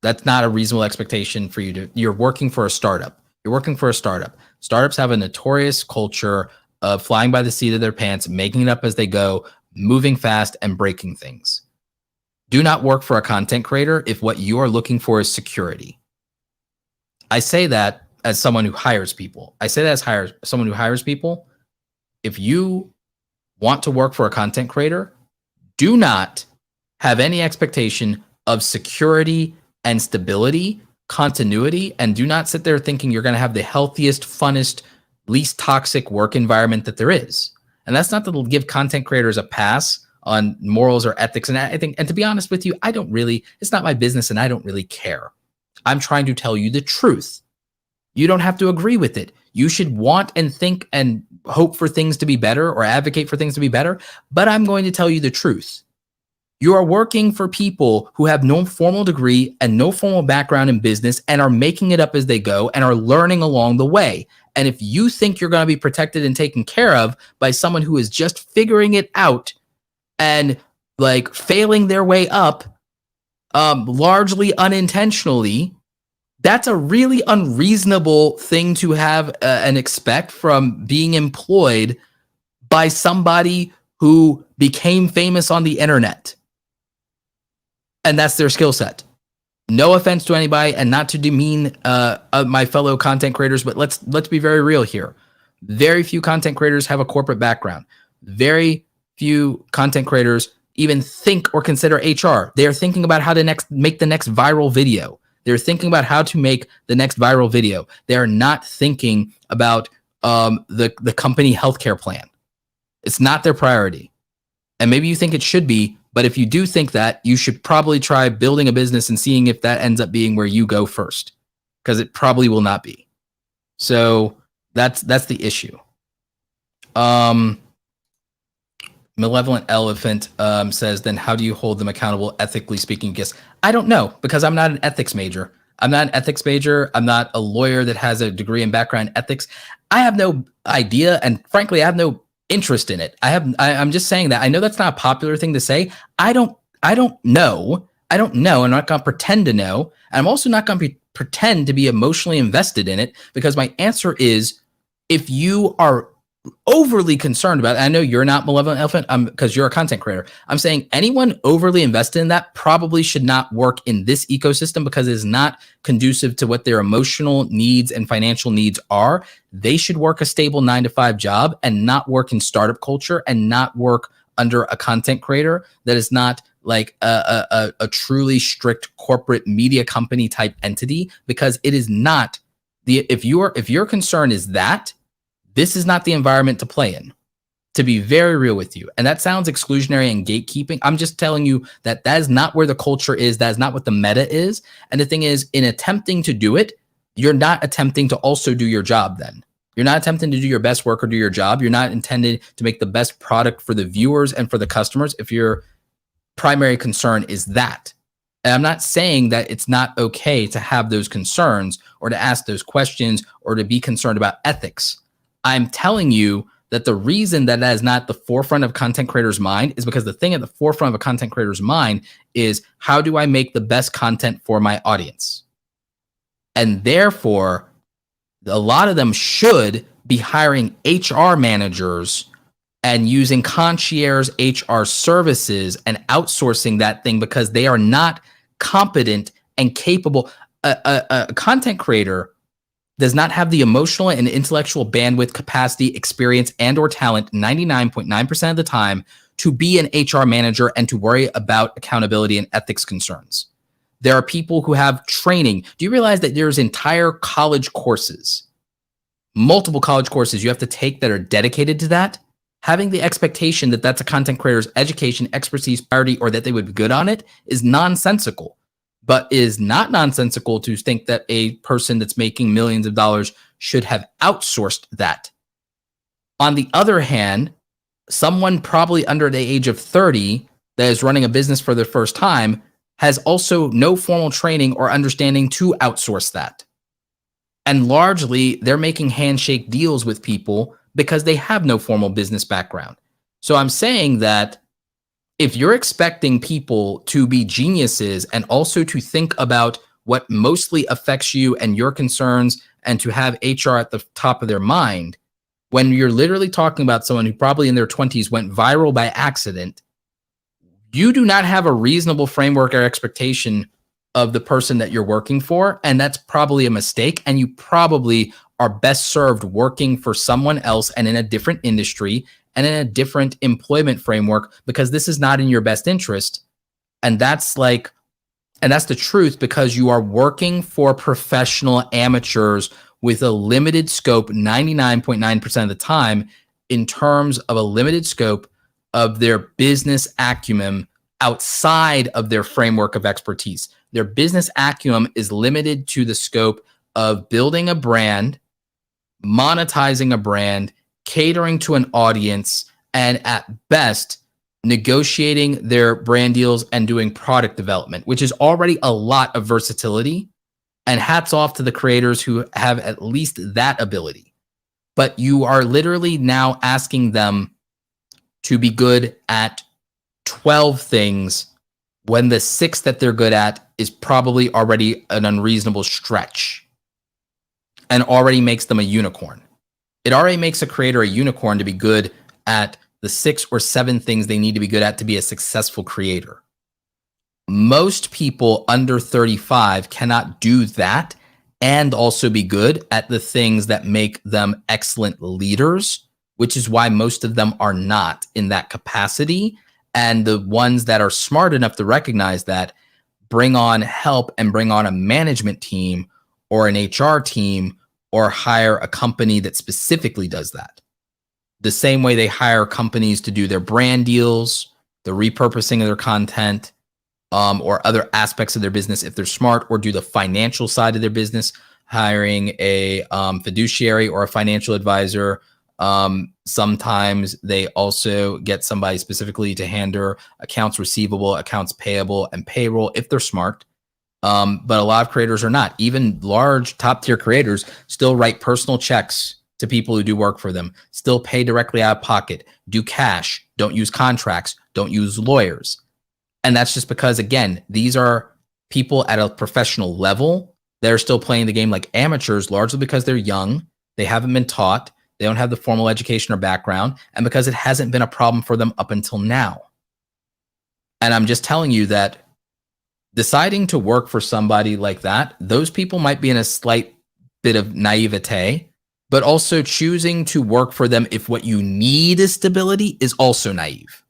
That's not a reasonable expectation for you to. You're working for a startup. You're working for a startup. Startups have a notorious culture of flying by the seat of their pants, making it up as they go, moving fast, and breaking things. Do not work for a content creator if what you are looking for is security. I say that as someone who hires people. I say that as someone who hires people. If you want to work for a content creator, do not have any expectation of security and stability, continuity, and do not sit there thinking you're going to have the healthiest, funnest, least toxic work environment that there is. And that's not to give content creators a pass on morals or ethics. And I think, and to be honest with you, it's not my business and I don't really care. I'm trying to tell you the truth. You don't have to agree with it. You should want and think and hope for things to be better or advocate for things to be better. But I'm going to tell you the truth. You are working for people who have no formal degree and no formal background in business and are making it up as they go and are learning along the way. And if you think you're going to be protected and taken care of by someone who is just figuring it out and like failing their way up, largely unintentionally, that's a really unreasonable thing to have and expect from being employed by somebody who became famous on the internet. And that's their skill set. No offense to anybody, and not to demean my fellow content creators, but let's be very real here. Very few content creators have a corporate background. Very few content creators even think or consider HR. They are thinking about how to make the next viral video. They're thinking about how to make the next viral video. They are not thinking about the company healthcare plan. It's not their priority. And maybe you think it should be, but if you do think that, you should probably try building a business and seeing if that ends up being where you go first, because it probably will not be. So that's the issue. Malevolent Elephant says, then how do you hold them accountable, ethically speaking? Guess I don't know, because I'm not an ethics major. I'm not an ethics major. I'm not a lawyer that has a degree in background in ethics. I have no idea, and frankly, I have no interest in it. I'm just saying that. I know that's not a popular thing to say. I don't know. I'm not going to pretend to know. And I'm also not going to pretend to be emotionally invested in it, because my answer is, if you are overly concerned about it, I know you're not Malevolent Elephant because you're a content creator. I'm saying anyone overly invested in that probably should not work in this ecosystem, because it is not conducive to what their emotional needs and financial needs are. They should work a stable 9-to-5 job and not work in startup culture and not work under a content creator that is not like a truly strict corporate media company type entity, because it is not if your concern is that, this is not the environment to play in, to be very real with you. And that sounds exclusionary and gatekeeping. I'm just telling you that is not where the culture is. That is not what the meta is. And the thing is, in attempting to do it, you're not attempting to also do your job then. You're not attempting to do your best work or do your job. You're not intended to make the best product for the viewers and for the customers if your primary concern is that. And I'm not saying that it's not okay to have those concerns or to ask those questions or to be concerned about ethics. I'm telling you that the reason that that is not the forefront of content creators' mind is because the thing at the forefront of a content creator's mind is, how do I make the best content for my audience? And therefore, a lot of them should be hiring HR managers and using concierge HR services and outsourcing that thing because they are not competent and capable. A content creator does not have the emotional and intellectual bandwidth, capacity, experience, and or talent 99.9% of the time to be an HR manager and to worry about accountability and ethics concerns. There are people who have training. Do you realize that there's entire college courses, multiple college courses you have to take that are dedicated to that? Having the expectation that that's a content creator's education, expertise, priority, or that they would be good on it is nonsensical. But is not nonsensical to think that a person that's making millions of dollars should have outsourced that. On the other hand, someone probably under the age of 30 that is running a business for their first time has also no formal training or understanding to outsource that. And largely, they're making handshake deals with people because they have no formal business background. So I'm saying that if you're expecting people to be geniuses and also to think about what mostly affects you and your concerns and to have HR at the top of their mind, when you're literally talking about someone who probably in their 20s went viral by accident, you do not have a reasonable framework or expectation of the person that you're working for. And that's probably a mistake. And you probably are best served working for someone else and in a different industry and in a different employment framework, because this is not in your best interest. And that's the truth, because you are working for professional amateurs with a limited scope 99.9% of the time in terms of a limited scope of their business acumen outside of their framework of expertise. Their business acumen is limited to the scope of building a brand, monetizing a brand, catering to an audience, and at best, negotiating their brand deals and doing product development, which is already a lot of versatility. And hats off to the creators who have at least that ability. But you are literally now asking them to be good at 12 things when the 6 that they're good at is probably already an unreasonable stretch and already makes them a unicorn. It already makes a creator a unicorn to be good at the 6 or 7 things they need to be good at to be a successful creator. Most people under 35 cannot do that and also be good at the things that make them excellent leaders, which is why most of them are not in that capacity. And the ones that are smart enough to recognize that bring on help and bring on a management team or an HR team or hire a company that specifically does that. The same way they hire companies to do their brand deals, the repurposing of their content, or other aspects of their business if they're smart, or do the financial side of their business, hiring a fiduciary or a financial advisor. Sometimes they also get somebody specifically to handle accounts receivable, accounts payable, and payroll if they're smart. But a lot of creators are not. Even large top tier creators still write personal checks to people who do work for them, still pay directly out of pocket, do cash, don't use contracts, don't use lawyers. And that's just because, again, these are people at a professional level. They're still playing the game like amateurs, largely because they're young. They haven't been taught. They don't have the formal education or background, and because it hasn't been a problem for them up until now. And I'm just telling you that deciding to work for somebody like that, those people might be in a slight bit of naivete, but also choosing to work for them if what you need is stability is also naive.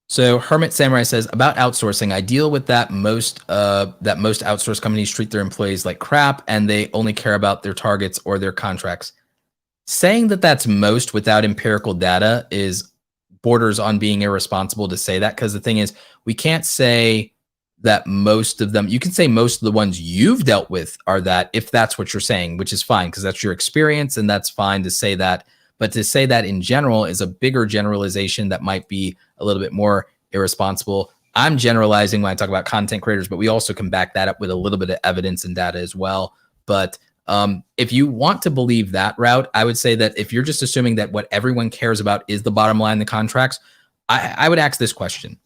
So Hermit Samurai says, about outsourcing, I deal with that most outsourced companies treat their employees like crap and they only care about their targets or their contracts. Saying that that's most without empirical data is borders on being irresponsible to say that, because the thing is, we can't say that most of them, you can say most of the ones you've dealt with are that, if that's what you're saying, which is fine because that's your experience and that's fine to say that. But to say that in general is a bigger generalization that might be a little bit more irresponsible. I'm generalizing when I talk about content creators, but we also can back that up with a little bit of evidence and data as well. But If you want to believe that route, I would say that if you're just assuming that what everyone cares about is the bottom line, the contracts, I would ask this question.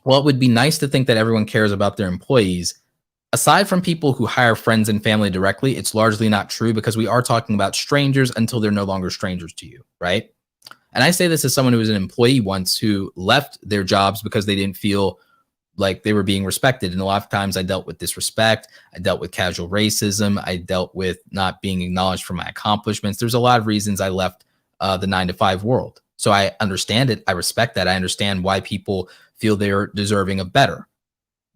Well, it would be nice to think that everyone cares about their employees. Aside from people who hire friends and family directly, it's largely not true because we are talking about strangers until they're no longer strangers to you, right? And I say this as someone who was an employee once who left their jobs because they didn't feel like they were being respected. And a lot of times I dealt with disrespect. I dealt with casual racism. I dealt with not being acknowledged for my accomplishments. There's a lot of reasons I left the 9-to-5 world. So I understand it. I respect that. I understand why people feel they're deserving of better.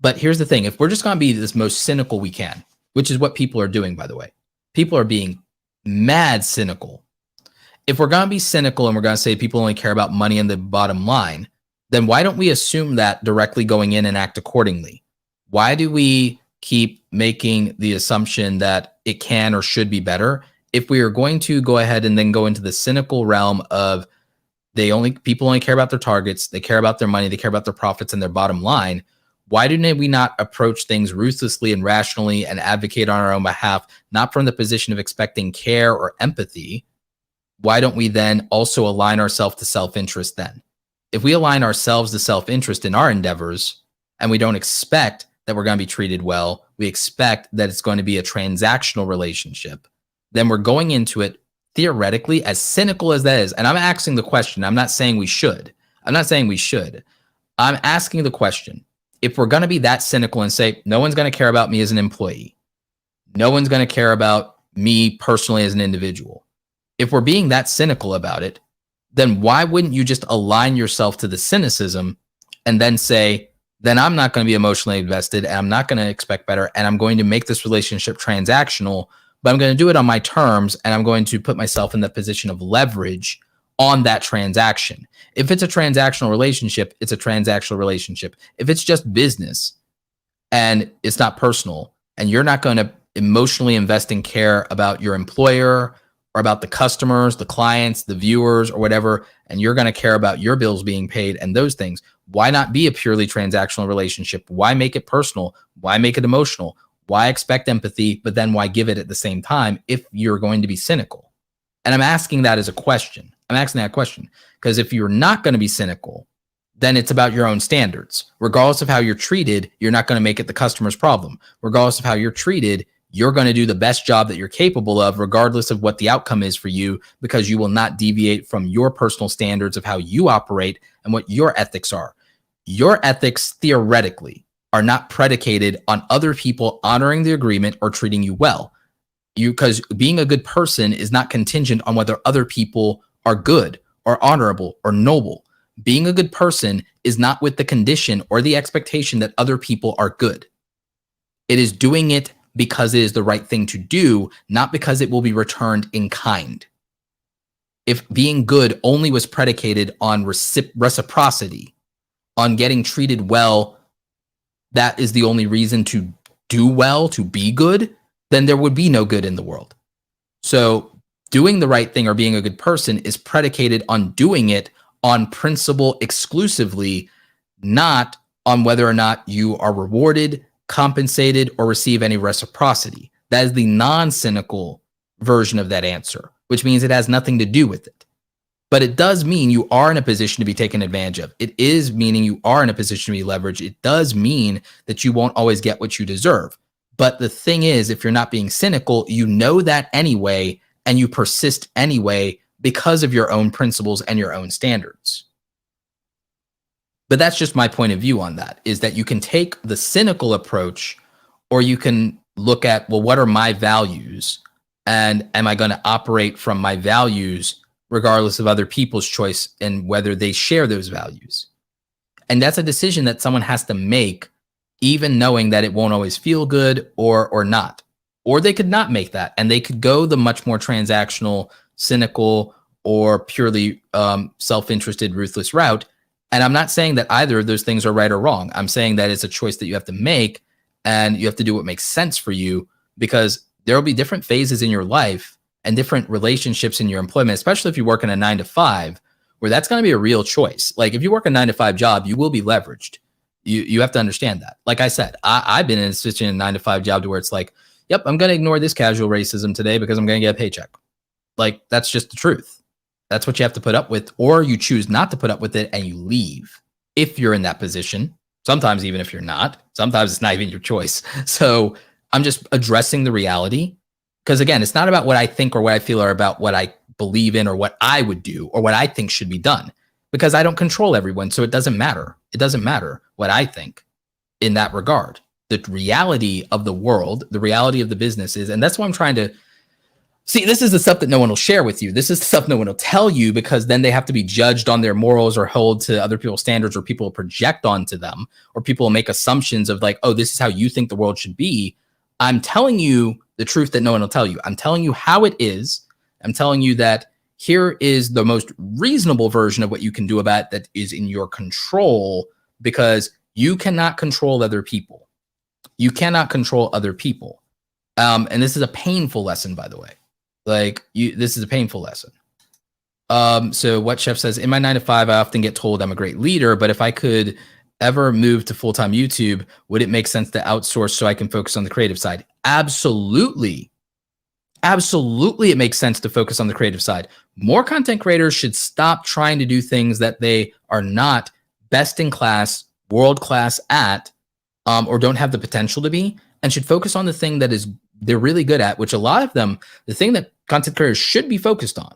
But here's the thing. If we're just going to be this most cynical we can, which is what people are doing, by the way, people are being mad cynical. If we're going to be cynical and we're going to say people only care about money and the bottom line, then why don't we assume that directly going in and act accordingly? Why do we keep making the assumption that it can or should be better? If we are going to go ahead and then go into the cynical realm of people only care about their targets, they care about their money, they care about their profits and their bottom line, why do we not approach things ruthlessly and rationally and advocate on our own behalf, not from the position of expecting care or empathy? Why don't we then also align ourselves to self-interest then? If we align ourselves to self-interest in our endeavors and we don't expect that we're going to be treated well, we expect that it's going to be a transactional relationship, then we're going into it theoretically, as cynical as that is. And I'm asking the question. I'm not saying we should. I'm asking the question. If we're going to be that cynical and say, no one's going to care about me as an employee, no one's going to care about me personally as an individual. If we're being that cynical about it, then why wouldn't you just align yourself to the cynicism and then say, then I'm not going to be emotionally invested and I'm not going to expect better and I'm going to make this relationship transactional, but I'm going to do it on my terms and I'm going to put myself in the position of leverage on that transaction. If it's a transactional relationship, it's a transactional relationship. If it's just business and it's not personal and you're not going to emotionally invest in care about your employer or about the customers, the clients, the viewers, or whatever, and you're going to care about your bills being paid and those things, why not be a purely transactional relationship? Why make it personal? Why make it emotional? Why expect empathy, but then why give it at the same time if you're going to be cynical? And I'm asking that as a question. I'm asking that question because if you're not going to be cynical, then it's about your own standards. Regardless of how you're treated, you're not going to make it the customer's problem. Regardless of how you're treated, you're going to do the best job that you're capable of, regardless of what the outcome is for you, because you will not deviate from your personal standards of how you operate and what your ethics are. Your ethics, theoretically, are not predicated on other people honoring the agreement or treating you well. Because being a good person is not contingent on whether other people are good or honorable or noble. Being a good person is not with the condition or the expectation that other people are good. It is doing it because it is the right thing to do, not because it will be returned in kind. If being good only was predicated on reciprocity, on getting treated well, that is the only reason to do well, to be good, then there would be no good in the world. So doing the right thing or being a good person is predicated on doing it on principle exclusively, not on whether or not you are rewarded, compensated, or receive any reciprocity. That is the non-cynical version of that answer, which means it has nothing to do with it. But it does mean you are in a position to be taken advantage of. It is meaning you are in a position to be leveraged. It does mean that you won't always get what you deserve. But the thing is, if you're not being cynical, you know that anyway, and you persist anyway because of your own principles and your own standards. But that's just my point of view on that, is that you can take the cynical approach, or you can look at, well, what are my values? And am I going to operate from my values regardless of other people's choice and whether they share those values? And that's a decision that someone has to make, even knowing that it won't always feel good or not. Or they could not make that, and they could go the much more transactional, cynical, or purely self-interested, ruthless route. And I'm not saying that either of those things are right or wrong. I'm saying that it's a choice that you have to make, and you have to do what makes sense for you, because there will be different phases in your life and different relationships in your employment, especially if you work in a 9-to-5, where that's going to be a real choice. Like if you work a 9-to-5 job, you will be leveraged. You have to understand that. Like I said, I've been in a 9-to-5 job to where it's like, yep, I'm going to ignore this casual racism today because I'm going to get a paycheck. Like, that's just the truth. That's what you have to put up with, or you choose not to put up with it and you leave if you're in that position. Sometimes even if you're not, sometimes it's not even your choice. So I'm just addressing the reality, because again, it's not about what I think or what I feel, or about what I believe in or what I would do or what I think should be done, because I don't control everyone. So it doesn't matter. It doesn't matter what I think in that regard. The reality of the world, the reality of the business is, and that's why I'm trying to see, this is the stuff that no one will share with you. This is the stuff no one will tell you, because then they have to be judged on their morals or hold to other people's standards, or people will project onto them, or people will make assumptions of like, oh, this is how you think the world should be. I'm telling you the truth that no one will tell you. I'm telling you how it is. I'm telling you that here is the most reasonable version of what you can do about it that is in your control, because you cannot control other people. You cannot control other people. And this is a painful lesson, by the way. This is a painful lesson. So what Chef says, in my 9-to-5, I often get told I'm a great leader, but if I could ever move to full-time YouTube, would it make sense to outsource so I can focus on the creative side? Absolutely. Absolutely, it makes sense to focus on the creative side. More content creators should stop trying to do things that they are not best in class, world class at, or don't have the potential to be, and should focus on the thing that is they're really good at, which a lot of them, the thing that content creators should be focused on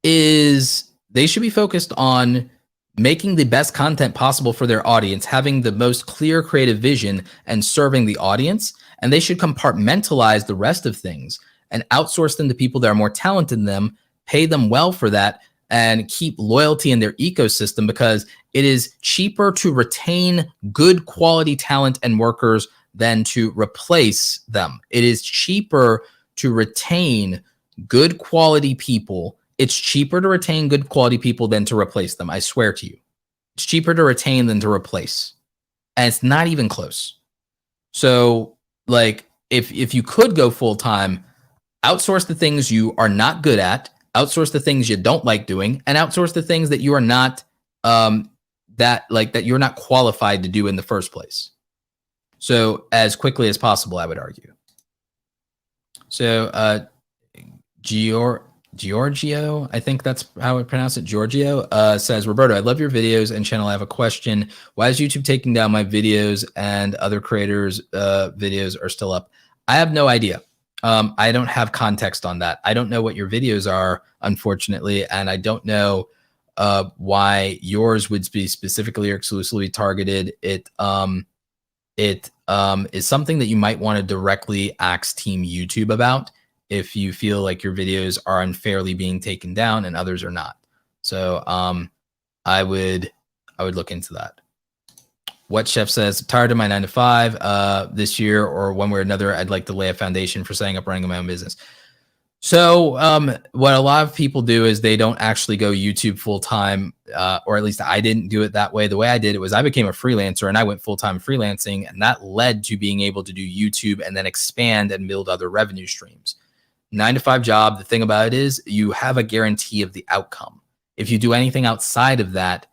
is they should be focused on making the best content possible for their audience, having the most clear creative vision, and serving the audience. And they should compartmentalize the rest of things and outsource them to people that are more talented than them, pay them well for that, and keep loyalty in their ecosystem, because it is cheaper to retain good quality talent and workers than to replace them. It is cheaper to retain good quality people. It's cheaper to retain good quality people than to replace them. I swear to you. It's cheaper to retain than to replace. And it's not even close. So, like, if you could go full time, outsource the things you are not good at, outsource the things you don't like doing, and outsource the things that you are not that you're not qualified to do in the first place. So as quickly as possible, I would argue. So Giorgio, I think that's how I pronounce it. Giorgio says, Roberto, I love your videos and channel. I have a question. Why is YouTube taking down my videos and other creators' videos are still up? I have no idea. I don't have context on that. I don't know what your videos are, unfortunately, and I don't know why yours would be specifically or exclusively targeted. It is something that you might want to directly ask Team YouTube about if you feel like your videos are unfairly being taken down and others are not. So I would look into that. What Chef says, tired of my 9-to-5 this year, or one way or another, I'd like to lay a foundation for setting up running my own business. So what a lot of people do is they don't actually go YouTube full time, or at least I didn't do it that way. The way I did it was I became a freelancer and I went full time freelancing, and that led to being able to do YouTube and then expand and build other revenue streams. 9-to-5 job, the thing about it is you have a guarantee of the outcome. If you do anything outside of that,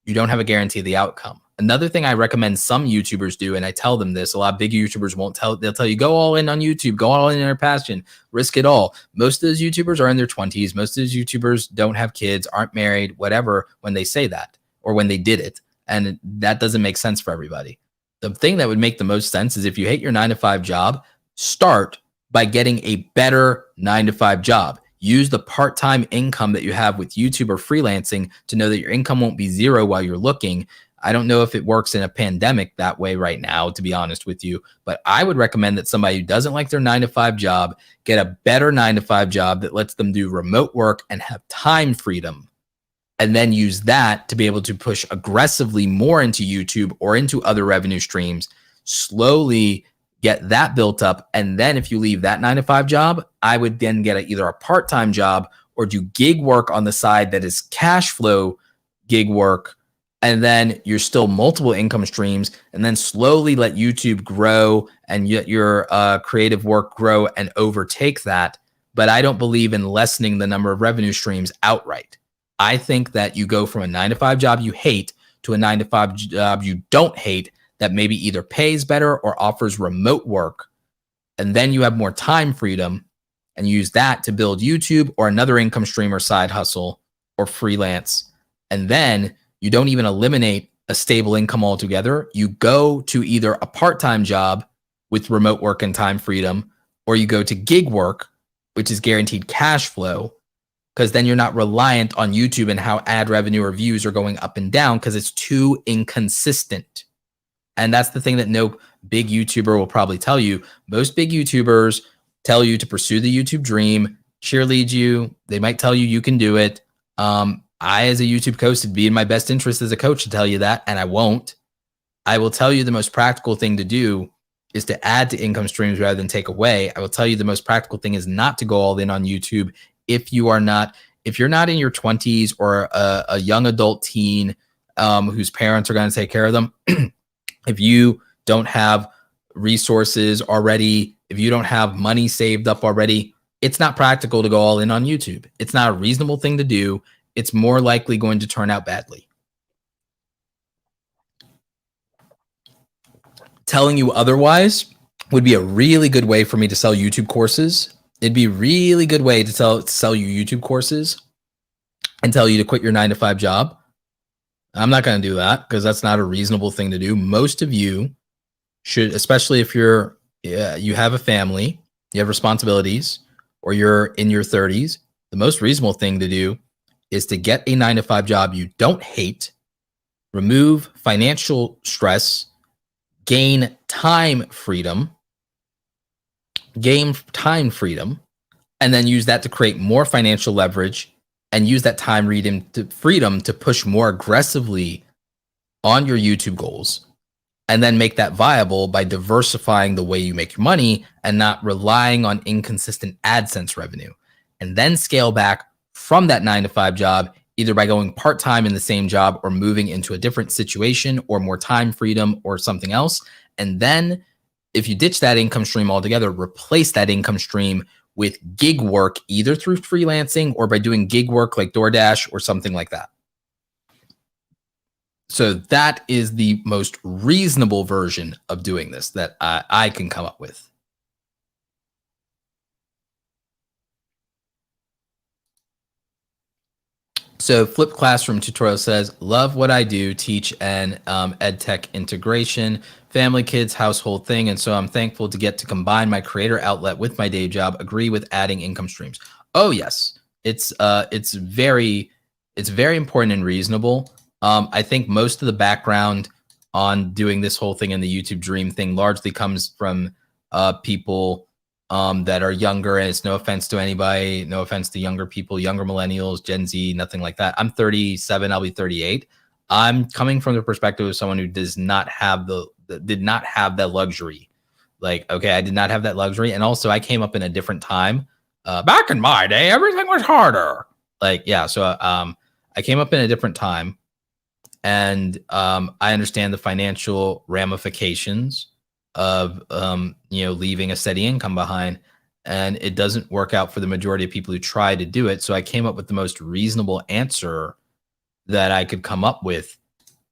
you don't have a guarantee of the outcome. Another thing I recommend some YouTubers do, and I tell them this, a lot of big YouTubers won't tell, they'll tell you, go all in on YouTube, go all in your passion, risk it all. Most of those YouTubers are in their 20s. Most of those YouTubers don't have kids, aren't married, whatever, when they say that, or when they did it. And that doesn't make sense for everybody. The thing that would make the most sense is if you hate your 9-to-5 job, start by getting a better 9-to-5 job. Use the part-time income that you have with YouTube or freelancing to know that your income won't be zero while you're looking. I don't know if it works in a pandemic that way right now, to be honest with you, but I would recommend that somebody who doesn't like their 9-to-5 job get a better 9-to-5 job that lets them do remote work and have time freedom, and then use that to be able to push aggressively more into YouTube or into other revenue streams, slowly get that built up. And then if you leave that 9-to-5 job, I would then get either a part-time job or do gig work on the side that is cash flow gig work. And then you're still multiple income streams, and then slowly let YouTube grow and your creative work grow and overtake that. But I don't believe in lessening the number of revenue streams outright. I think that you go from a 9-to-5 job you hate to a 9-to-5 job you don't hate, that maybe either pays better or offers remote work, and then you have more time freedom and use that to build YouTube or another income stream or side hustle or freelance. And then you don't even eliminate a stable income altogether. You go to either a part-time job with remote work and time freedom, or you go to gig work, which is guaranteed cash flow, because then you're not reliant on YouTube and how ad revenue or views are going up and down because it's too inconsistent. And that's the thing that no big YouTuber will probably tell you. Most big YouTubers tell you to pursue the YouTube dream, cheerlead you. They might tell you you can do it. I, as a YouTube coach, it'd be in my best interest as a coach to tell you that, and I won't. I will tell you the most practical thing to do is to add to income streams rather than take away. I will tell you the most practical thing is not to go all in on YouTube if you're not in your 20s or a young adult teen whose parents are going to take care of them. If you don't have resources already, if you don't have money saved up already, it's not practical to go all in on YouTube. It's not a reasonable thing to do. It's more likely going to turn out badly. Telling you otherwise would be a really good way for me to sell YouTube courses. It'd be a really good way to sell you YouTube courses and tell you to quit your 9-to-5 job. I'm not going to do that because that's not a reasonable thing to do. Most of you should, especially if you have a family, you have responsibilities, or you're in your 30s, the most reasonable thing to do is to get a 9-to-5 job you don't hate, remove financial stress, gain time freedom, and then use that to create more financial leverage and use that time freedom to push more aggressively on your YouTube goals, and then make that viable by diversifying the way you make your money and not relying on inconsistent AdSense revenue, and then scale back from that 9-to-5 job, either by going part-time in the same job or moving into a different situation or more time freedom or something else. And then if you ditch that income stream altogether, replace that income stream with gig work, either through freelancing or by doing gig work like DoorDash or something like that. So that is the most reasonable version of doing this that I can come up with. So Flip Classroom Tutorial says, love what I do, teach and ed tech integration, family, kids, household thing. And so I'm thankful to get to combine my creator outlet with my day job, agree with adding income streams. Oh yes, it's very important and reasonable. I think most of the background on doing this whole thing in the YouTube dream thing largely comes from people that are younger, and it's no offense to anybody, no offense to younger people, younger millennials, Gen Z, nothing like that. I'm 37, I'll be 38. I'm coming from the perspective of someone who did not have that luxury. Like, okay, I did not have that luxury. And also I came up in a different time. Back in my day, everything was harder. Like, yeah. So I came up in a different time, and I understand the financial ramifications of leaving a steady income behind, and it doesn't work out for the majority of people who try to do it. So I came up with the most reasonable answer that I could come up with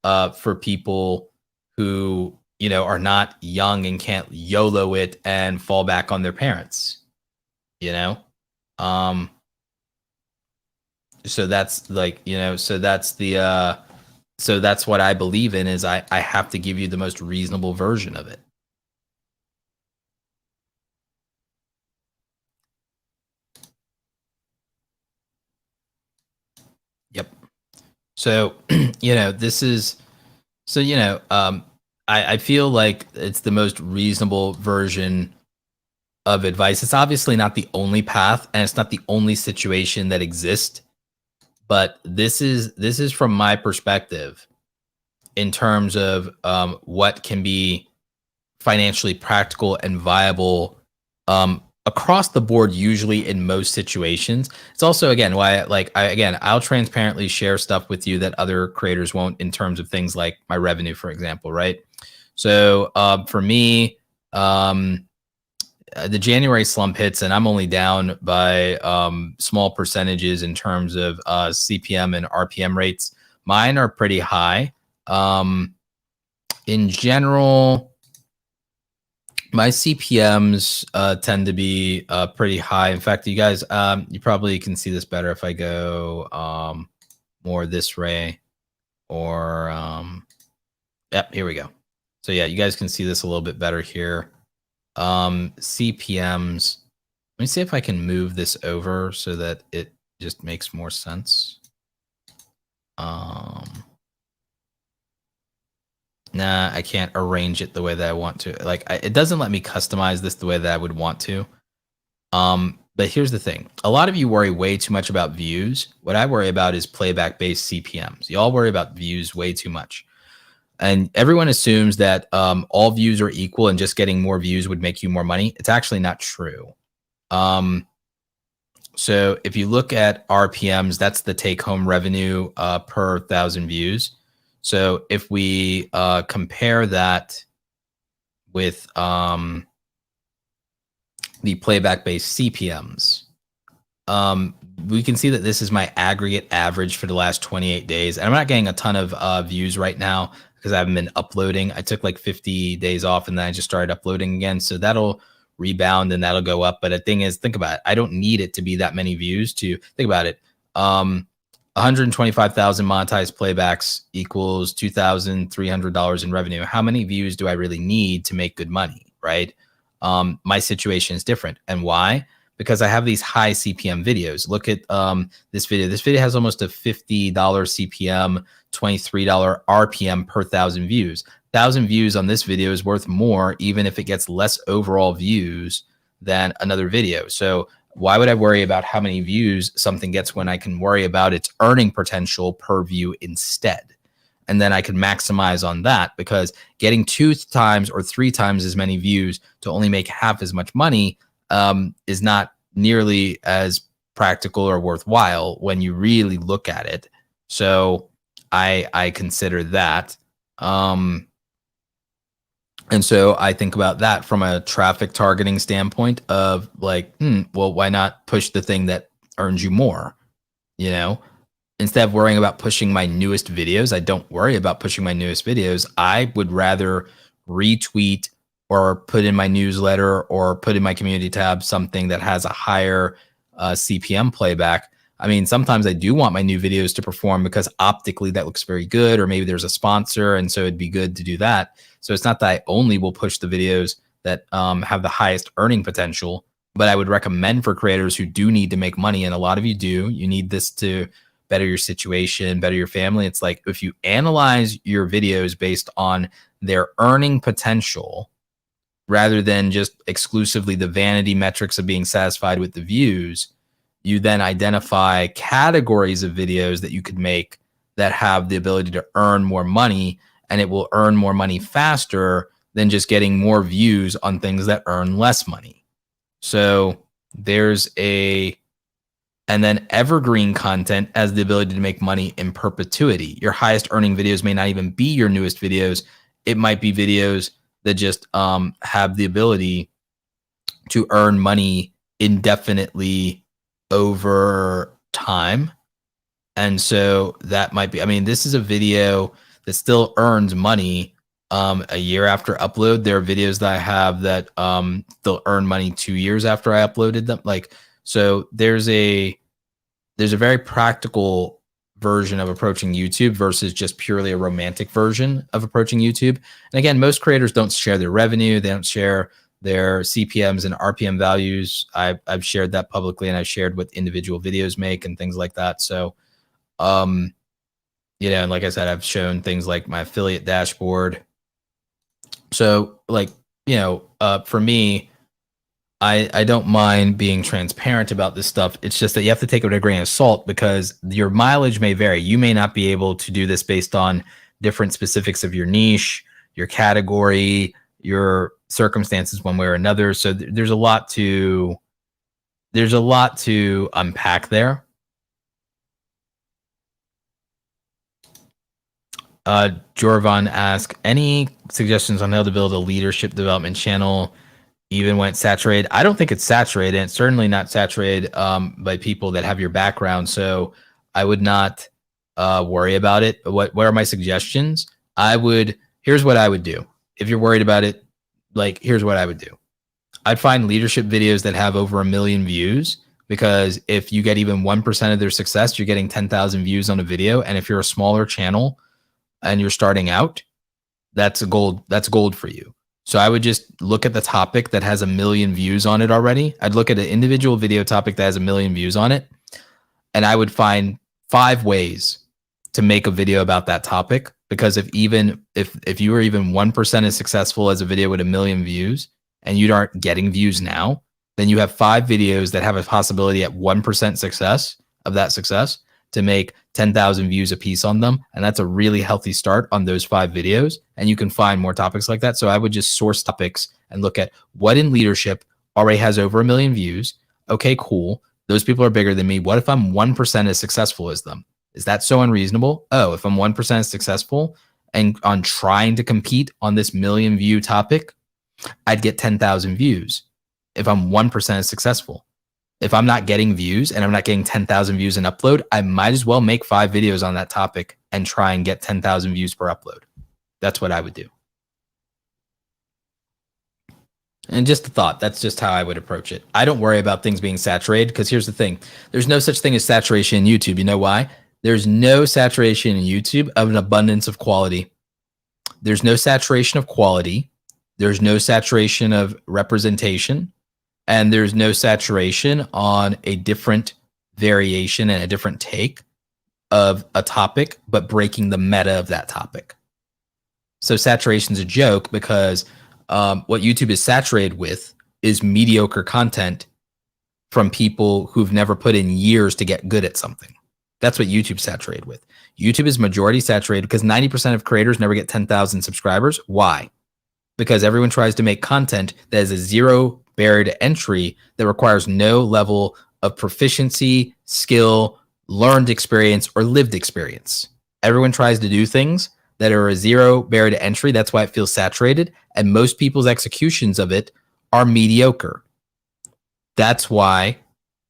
for people who are not young and can't YOLO it and fall back on their parents. So that's like, so that's what I believe in, is I have to give you the most reasonable version of it. Yep. So, I feel like it's the most reasonable version of advice. It's obviously not the only path, and it's not the only situation that exists, but this is from my perspective in terms of what can be financially practical and viable across the board, usually in most situations. It's also, again, why I'll transparently share stuff with you that other creators won't, in terms of things like my revenue, for example, right? So for me, the January slump hits, and I'm only down by small percentages in terms of CPM and RPM rates. Mine are pretty high. In general, My CPMs tend to be pretty high. In fact, you guys, you probably can see this better if I go more this way, or yep, here we go. So yeah, you guys can see this a little bit better here. CPMs. Let me see if I can move this over so that it just makes more sense. Nah, I can't arrange it the way that I want to. Like, it doesn't let me customize this the way that I would want to. But here's the thing. A lot of you worry way too much about views. What I worry about is playback-based CPMs. Y'all worry about views way too much. And everyone assumes that all views are equal and just getting more views would make you more money. It's actually not true. So if you look at RPMs, that's the take-home revenue per 1,000 views. So if we compare that with the playback-based CPMs, we can see that this is my aggregate average for the last 28 days. And I'm not getting a ton of views right now because I haven't been uploading. I took like 50 days off and then I just started uploading again. So that'll rebound and that'll go up. But the thing is, think about it. I don't need it to be that many views to think about it. 125,000 monetized playbacks equals $2,300 in revenue. How many views do I really need to make good money, right? My situation is different. And why? Because I have these high CPM videos. Look at this video. This video has almost a $50 CPM, $23 RPM per 1,000 views. 1,000 views on this video is worth more, even if it gets less overall views than another video. So why would I worry about how many views something gets when I can worry about its earning potential per view instead? And then I can maximize on that, because getting 2 times or 3 times as many views to only make half as much money is not nearly as practical or worthwhile when you really look at it. So I consider that. And so I think about that from a traffic targeting standpoint of like, well, why not push the thing that earns you more? You know, instead of worrying about pushing my newest videos, I don't worry about pushing my newest videos. I would rather retweet or put in my newsletter or put in my community tab something that has a higher CPM playback. I mean, sometimes I do want my new videos to perform because optically that looks very good, or maybe there's a sponsor, and so it'd be good to do that. So it's not that I only will push the videos that have the highest earning potential, but I would recommend for creators who do need to make money, and a lot of you do, you need this to better your situation, better your family. It's like, if you analyze your videos based on their earning potential, rather than just exclusively the vanity metrics of being satisfied with the views, you then identify categories of videos that you could make that have the ability to earn more money, and it will earn more money faster than just getting more views on things that earn less money. So there's and then evergreen content has the ability to make money in perpetuity. Your highest earning videos may not even be your newest videos. It might be videos that just have the ability to earn money indefinitely over time. And so that might be, I mean, this is a video that still earns money a year after upload. There are videos that I have that still earn money 2 years after I uploaded them. Like, so there's a very practical version of approaching YouTube versus just purely a romantic version of approaching YouTube. And again, most creators don't share their revenue. They don't share their CPMs and RPM values. I've shared that publicly, and I've shared what individual videos make and things like that. So, you know, and like I said, I've shown things like my affiliate dashboard. So like, you know, for me, I don't mind being transparent about this stuff. It's just that you have to take it with a grain of salt, because your mileage may vary. You may not be able to do this based on different specifics of your niche, your category, your circumstances one way or another. So there's a lot to unpack there. Jorvan asked, any suggestions on how to build a leadership development channel even when it's saturated? I don't think it's saturated. It's certainly not saturated by people that have your background. So I would not worry about it. What are my suggestions? Here's what I would do. If you're worried about it, like, here's what I would do. I'd find leadership videos that have over 1 million views, because if you get even 1% of their success, you're getting 10,000 views on a video. And if you're a smaller channel and you're starting out, that's gold for you. So I would just look at the topic that has 1 million views on it already. I'd look at an individual video topic that has 1 million views on it, and I would find 5 ways to make a video about that topic. Because if you were even 1% as successful as a video with 1 million views, and you aren't getting views now, then you have 5 videos that have a possibility at 1% success of that success to make 10,000 views a piece on them. And that's a really healthy start on those 5 videos. And you can find more topics like that. So I would just source topics and look at what in leadership already has over 1 million views. Okay, cool. Those people are bigger than me. What if I'm 1% as successful as them? Is that so unreasonable? Oh, if I'm 1% as successful and on trying to compete on this 1 million view topic, I'd get 10,000 views if I'm 1% as successful. If I'm not getting views and I'm not getting 10,000 views and upload, I might as well make 5 videos on that topic and try and get 10,000 views per upload. That's what I would do. And just a thought, that's just how I would approach it. I don't worry about things being saturated, because here's the thing. There's no such thing as saturation in YouTube. You know why? There's no saturation in YouTube of an abundance of quality. There's no saturation of quality. There's no saturation of representation, and there's no saturation on a different variation and a different take of a topic, but breaking the meta of that topic. So saturation is a joke, because what YouTube is saturated with is mediocre content from people who've never put in years to get good at something. That's what YouTube's saturated with. YouTube is majority saturated because 90% of creators never get 10,000 subscribers. Why? Because everyone tries to make content that is a 0 barrier to entry that requires no level of proficiency, skill, learned experience, or lived experience. Everyone tries to do things that are a 0 barrier to entry. That's why it feels saturated. And most people's executions of it are mediocre. That's why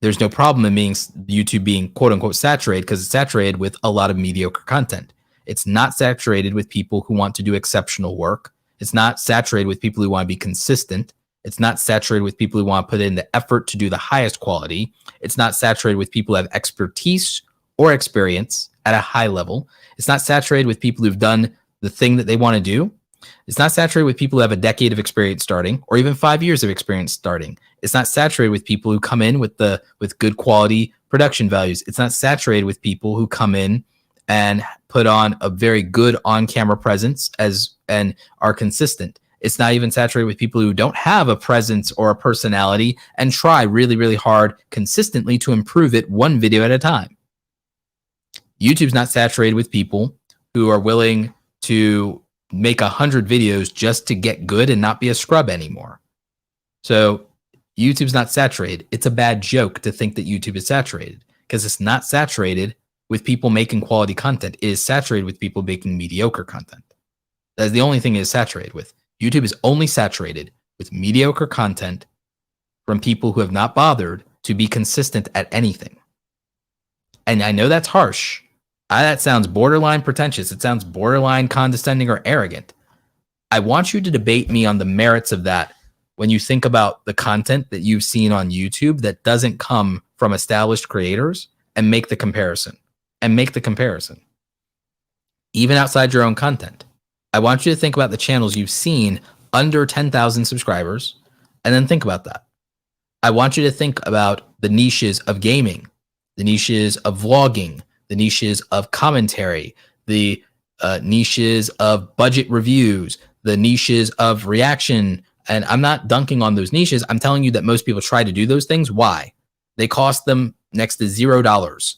there's no problem in YouTube being quote unquote saturated, because it's saturated with a lot of mediocre content. It's not saturated with people who want to do exceptional work. It's not saturated with people who want to be consistent. It's not saturated with people who want to put in the effort to do the highest quality. It's not saturated with people who have expertise or experience at a high level. It's not saturated with people who've done the thing that they want to do. It's not saturated with people who have a decade of experience starting, or even 5 years of experience starting. It's not saturated with people who come in with good quality production values. It's not saturated with people who come in and put on a very good on-camera presence and are consistent. It's not even saturated with people who don't have a presence or a personality and try really, really hard consistently to improve it 1 video at a time. YouTube's not saturated with people who are willing to make 100 videos just to get good and not be a scrub anymore. So YouTube's not saturated. It's a bad joke to think that YouTube is saturated, because it's not saturated with people making quality content. It is saturated with people making mediocre content. That's the only thing it is saturated with. YouTube is only saturated with mediocre content from people who have not bothered to be consistent at anything. And I know that's harsh. That sounds borderline pretentious. It sounds borderline condescending or arrogant. I want you to debate me on the merits of that when you think about the content that you've seen on YouTube that doesn't come from established creators, and make the comparison. Even outside your own content. I want you to think about the channels you've seen under 10,000 subscribers, and then think about that. I want you to think about the niches of gaming, the niches of vlogging, the niches of commentary, the niches of budget reviews, the niches of reaction. And I'm not dunking on those niches. I'm telling you that most people try to do those things. Why? They cost them next to $0.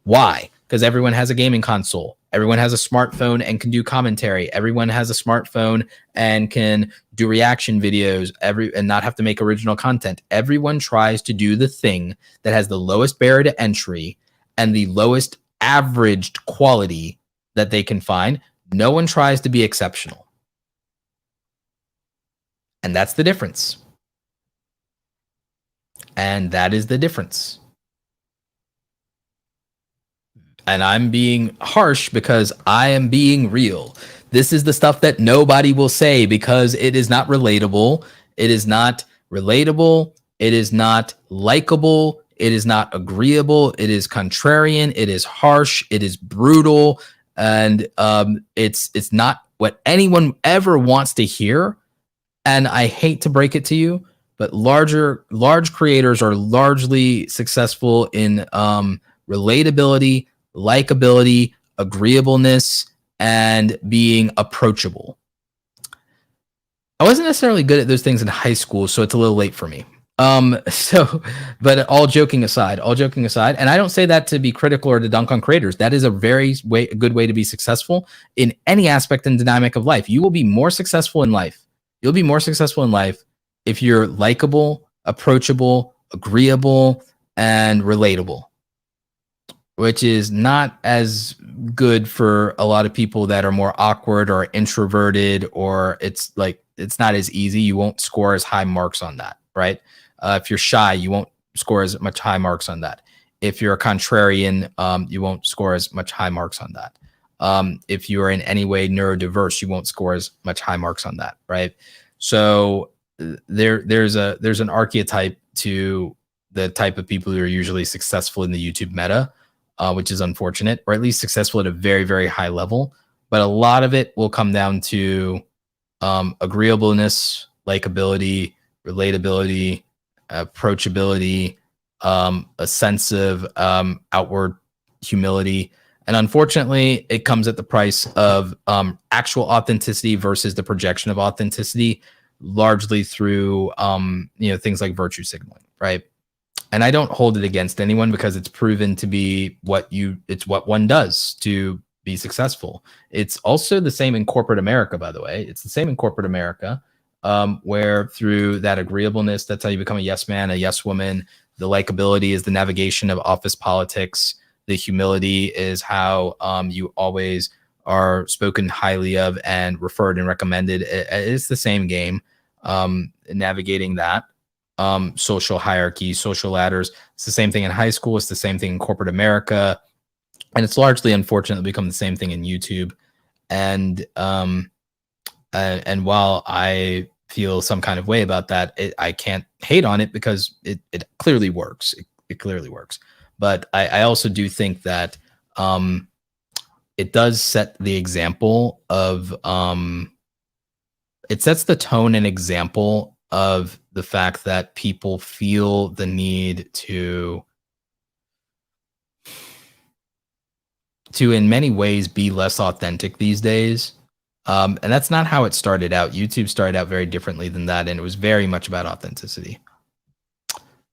Why? Because everyone has a gaming console. Everyone has a smartphone and can do commentary. Everyone has a smartphone and can do reaction videos and not have to make original content. Everyone tries to do the thing that has the lowest barrier to entry and the lowest averaged quality that they can find. No one tries to be exceptional. And that's the difference. And that is the difference. And I'm being harsh because I am being real. This is the stuff that nobody will say because it is not relatable. It is not relatable. It is not likable. It is not agreeable. It is contrarian. It is harsh. It is brutal, and it's not what anyone ever wants to hear. And I hate to break it to you, but large creators are largely successful in relatability, likability, agreeableness, and being approachable. I wasn't necessarily good at those things in high school, so it's a little late for me. But all joking aside, and I don't say that to be critical or to dunk on creators. That is a good way to be successful in any aspect and dynamic of life. You will be more successful in life. You'll be more successful in life if you're likable, approachable, agreeable, and relatable, which is not as good for a lot of people that are more awkward or introverted, or it's not as easy. You won't score as high marks on that, right? If you're shy, you won't score as much high marks on that. If you're a contrarian, you won't score as much high marks on that. If you're in any way neurodiverse, you won't score as much high marks on that, right? So there's an archetype to the type of people who are usually successful in the YouTube meta, which is unfortunate, or at least successful at a very, very high level. But a lot of it will come down to agreeableness, likability, relatability, approachability, a sense of outward humility. And unfortunately, it comes at the price of actual authenticity versus the projection of authenticity, largely through things like virtue signaling, right? And I don't hold it against anyone because it's proven to be it's what one does to be successful. It's also the same in corporate America, by the way. It's the same in corporate America, where through that agreeableness, that's how you become a yes man, a yes woman. The likability is the navigation of office politics. The humility is how you always are spoken highly of and referred and recommended. It's the same game, navigating that. Social hierarchy, social ladders. It's the same thing in high school. It's the same thing in corporate America. And it's largely, unfortunately, become the same thing in YouTube. And while I feel some kind of way about that, I can't hate on it because it clearly works. It clearly works. But I also do think that it does set the example of it sets the tone and example of the fact that people feel the need to in many ways be less authentic these days. And that's not how it started out. YouTube started out very differently than that, and it was very much about authenticity.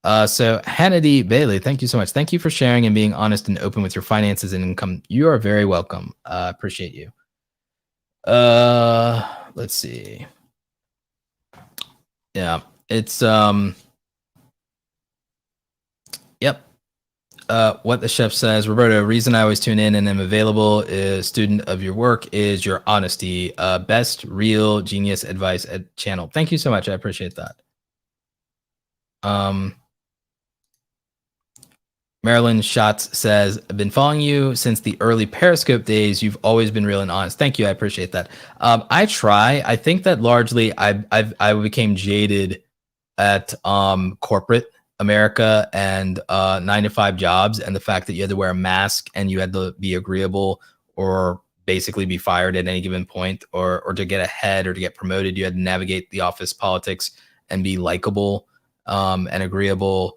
So Hannity Bailey, thank you so much. Thank you for sharing and being honest and open with your finances and income. You are very welcome. Appreciate you. Let's see. Yeah, it's yep. What the chef says, Roberto, reason I always tune in and am available is student of your work is your honesty. Best real genius advice at channel. Thank you so much. I appreciate that. Marilyn Schatz says, I've been following you since the early Periscope days. You've always been real and honest. Thank you. I appreciate that. I try. I think that largely I became jaded at corporate America and 9-to-5 jobs, and the fact that you had to wear a mask and you had to be agreeable or basically be fired at any given point, or to get ahead or to get promoted, you had to navigate the office politics and be likable and agreeable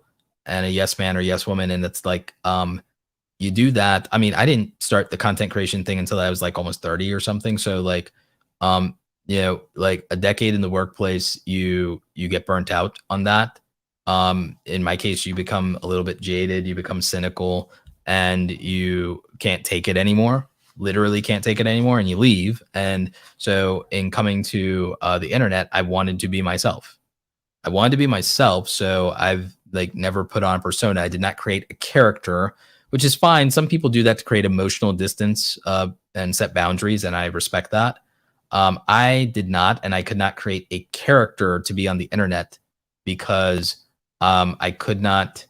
and a yes man or yes woman. And it's like, you do that. I mean, I didn't start the content creation thing until I was like almost 30 or something. So like, like a decade in the workplace, you get burnt out on that. In my case, you become a little bit jaded, you become cynical, and you can't take it anymore, literally can't take it anymore, and you leave. And so in coming to the internet, I wanted to be myself. So I've like never put on a persona. I did not create a character, which is fine. Some people do that to create emotional distance and set boundaries, and I respect that. I did not, and I could not create a character to be on the internet because I could not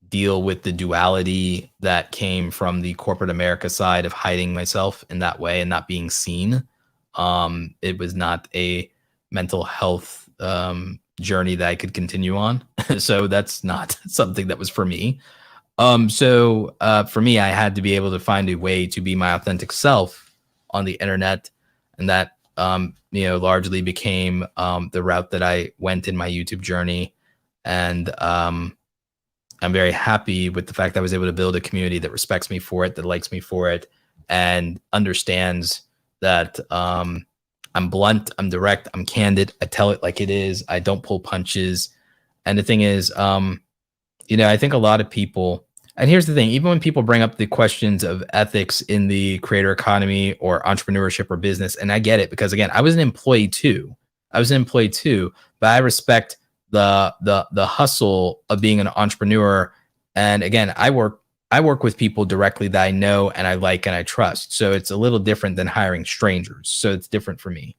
deal with the duality that came from the corporate America side of hiding myself in that way and not being seen. it was not a mental health journey that I could continue on. So that's not something that was for me. So for me, I had to be able to find a way to be my authentic self on the internet, and that largely became the route that I went in my YouTube journey. And I'm very happy with the fact that I was able to build a community that respects me for it, that likes me for it, and understands that I'm blunt, I'm direct, I'm candid. I tell it like it is. I don't pull punches. And the thing is, I think a lot of people, and here's the thing, even when people bring up the questions of ethics in the creator economy or entrepreneurship or business, and I get it, because again, I was an employee too. But I respect the hustle of being an entrepreneur. And again, I work with people directly that I know and I like and I trust. So it's a little different than hiring strangers. So it's different for me.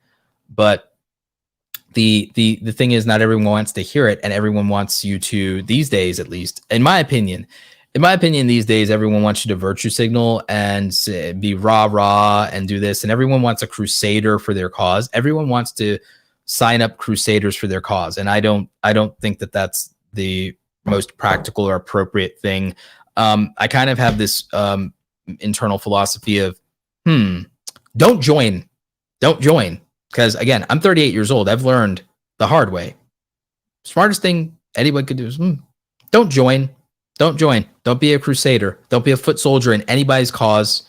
But the thing is, not everyone wants to hear it, and everyone wants you to, these days, at least, in my opinion, these days, everyone wants you to virtue signal and be rah and do this. And everyone wants a crusader for their cause. Everyone wants to sign up crusaders for their cause. And I don't think that that's the most practical or appropriate thing. I kind of have this internal philosophy of, don't join. Because again, I'm 38 years old. I've learned the hard way. Smartest thing anyone could do is don't join. Don't be a crusader. Don't be a foot soldier in anybody's cause.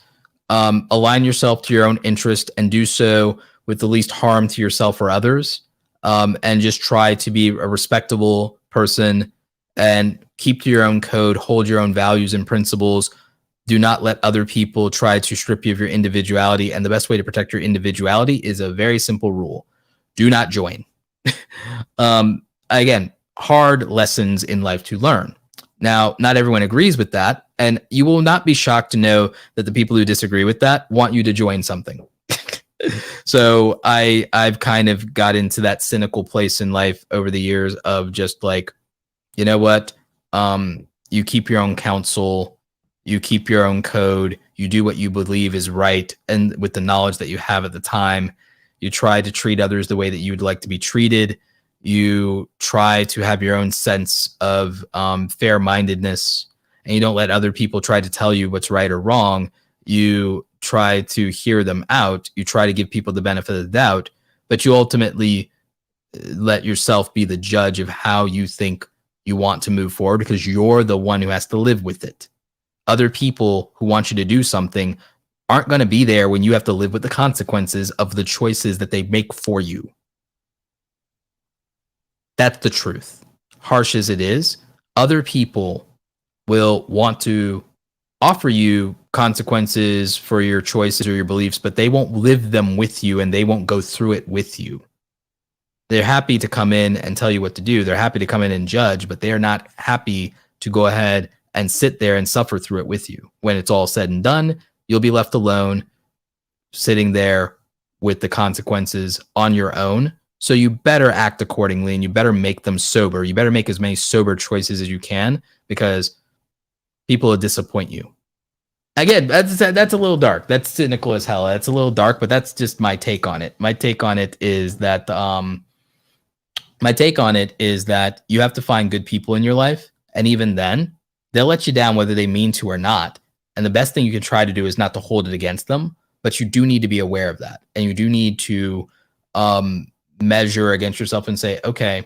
Align yourself to your own interest and do so with the least harm to yourself or others. And just try to be a respectable person and keep to your own code, hold your own values and principles. Do not let other people try to strip you of your individuality. And the best way to protect your individuality is a very simple rule. Do not join. Again, hard lessons in life to learn. Now, not everyone agrees with that, and you will not be shocked to know that the people who disagree with that want you to join something. So I've kind of got into that cynical place in life over the years of just like, you know what? You keep your own counsel, you keep your own code, you do what you believe is right, and with the knowledge that you have at the time, you try to treat others the way that you would like to be treated. You try to have your own sense of fair-mindedness, and you don't let other people try to tell you what's right or wrong. You try to hear them out. You try to give people the benefit of the doubt, but you ultimately let yourself be the judge of how you think you want to move forward, because you're the one who has to live with it. Other people who want you to do something aren't going to be there when you have to live with the consequences of the choices that they make for you. That's the truth. Harsh as it is, other people will want to offer you consequences for your choices or your beliefs, but they won't live them with you and they won't go through it with you. They're happy to come in and tell you what to do. They're happy to come in and judge, but they are not happy to go ahead and sit there and suffer through it with you. When it's all said and done, you'll be left alone, sitting there with the consequences on your own. So you better act accordingly, and you better make them sober. You better make as many sober choices as you can, because people will disappoint you. Again, that's a little dark. That's cynical as hell. That's a little dark, but that's just my take on it. My take on it is that you have to find good people in your life, and even then, they'll let you down whether they mean to or not. And the best thing you can try to do is not to hold it against them, but you do need to be aware of that, and you do need to measure against yourself and say, okay,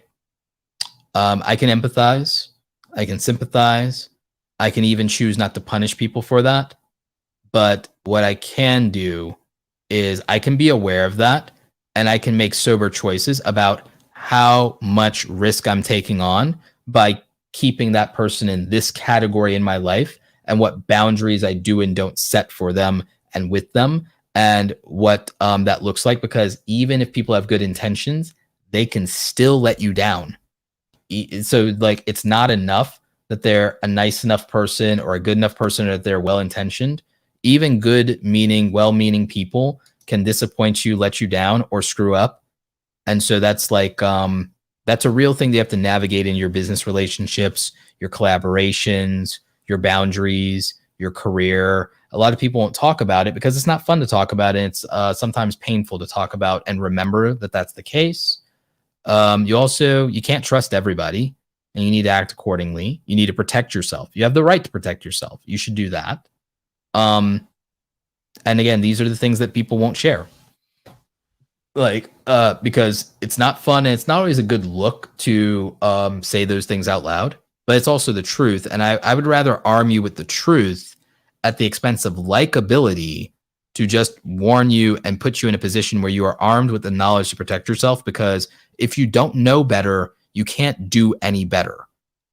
I can empathize, I can sympathize, I can even choose not to punish people for that. But what I can do is I can be aware of that, and I can make sober choices about how much risk I'm taking on by keeping that person in this category in my life, and what boundaries I do and don't set for them and with them, and what that looks like. Because even if people have good intentions, they can still let you down. So like, it's not enough that they're a nice enough person or a good enough person, or that they're well-intentioned. Even good meaning, well-meaning people can disappoint you, let you down, or screw up. And so that's like, that's a real thing that you have to navigate in your business relationships, your collaborations, your boundaries, your career. a lot of people won't talk about it because it's not fun to talk about. And it's sometimes painful to talk about and remember that that's the case. You can't trust everybody, and you need to act accordingly. You need to protect yourself. You have the right to protect yourself. You should do that. And again, these are the things that people won't share. Because it's not fun and it's not always a good look to say those things out loud, but it's also the truth. And I would rather arm you with the truth at the expense of likability to just warn you and put you in a position where you are armed with the knowledge to protect yourself, because if you don't know better, you can't do any better.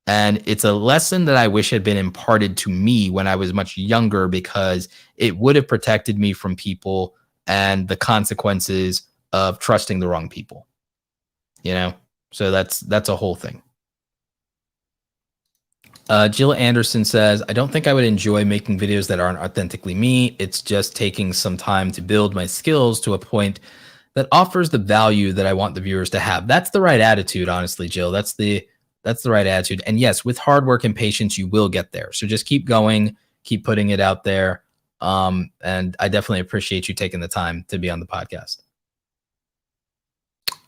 And it's a lesson that I wish had been imparted to me when I was much younger, because it would have protected me from people and the consequences of trusting the wrong people, so that's a whole thing. Jill Anderson says, I don't think I would enjoy making videos that aren't authentically me. It's just taking some time to build my skills to a point that offers the value that I want the viewers to have. That's the right attitude, honestly, Jill. That's the right attitude. And yes, with hard work and patience, you will get there. So just keep going, keep putting it out there. And I definitely appreciate you taking the time to be on the podcast.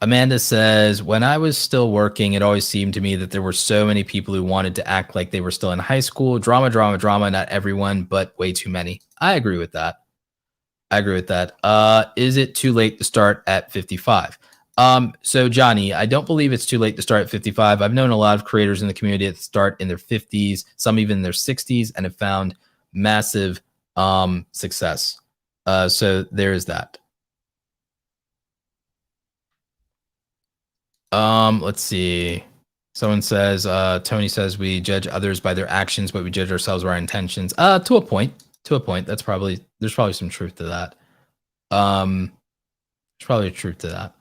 Amanda says, when I was still working, it always seemed to me that there were so many people who wanted to act like they were still in high school. Drama, drama, drama. Not everyone, but way too many. I agree with that. Is it too late to start at 55? So Johnny, I don't believe it's too late to start at 55. I've known a lot of creators in the community that start in their 50s, some even in their 60s, and have found massive success. So there is that. Let's see. Someone says, Tony says, we judge others by their actions, but we judge ourselves by our intentions. To a point. There's probably some truth to that. There's probably a truth to that.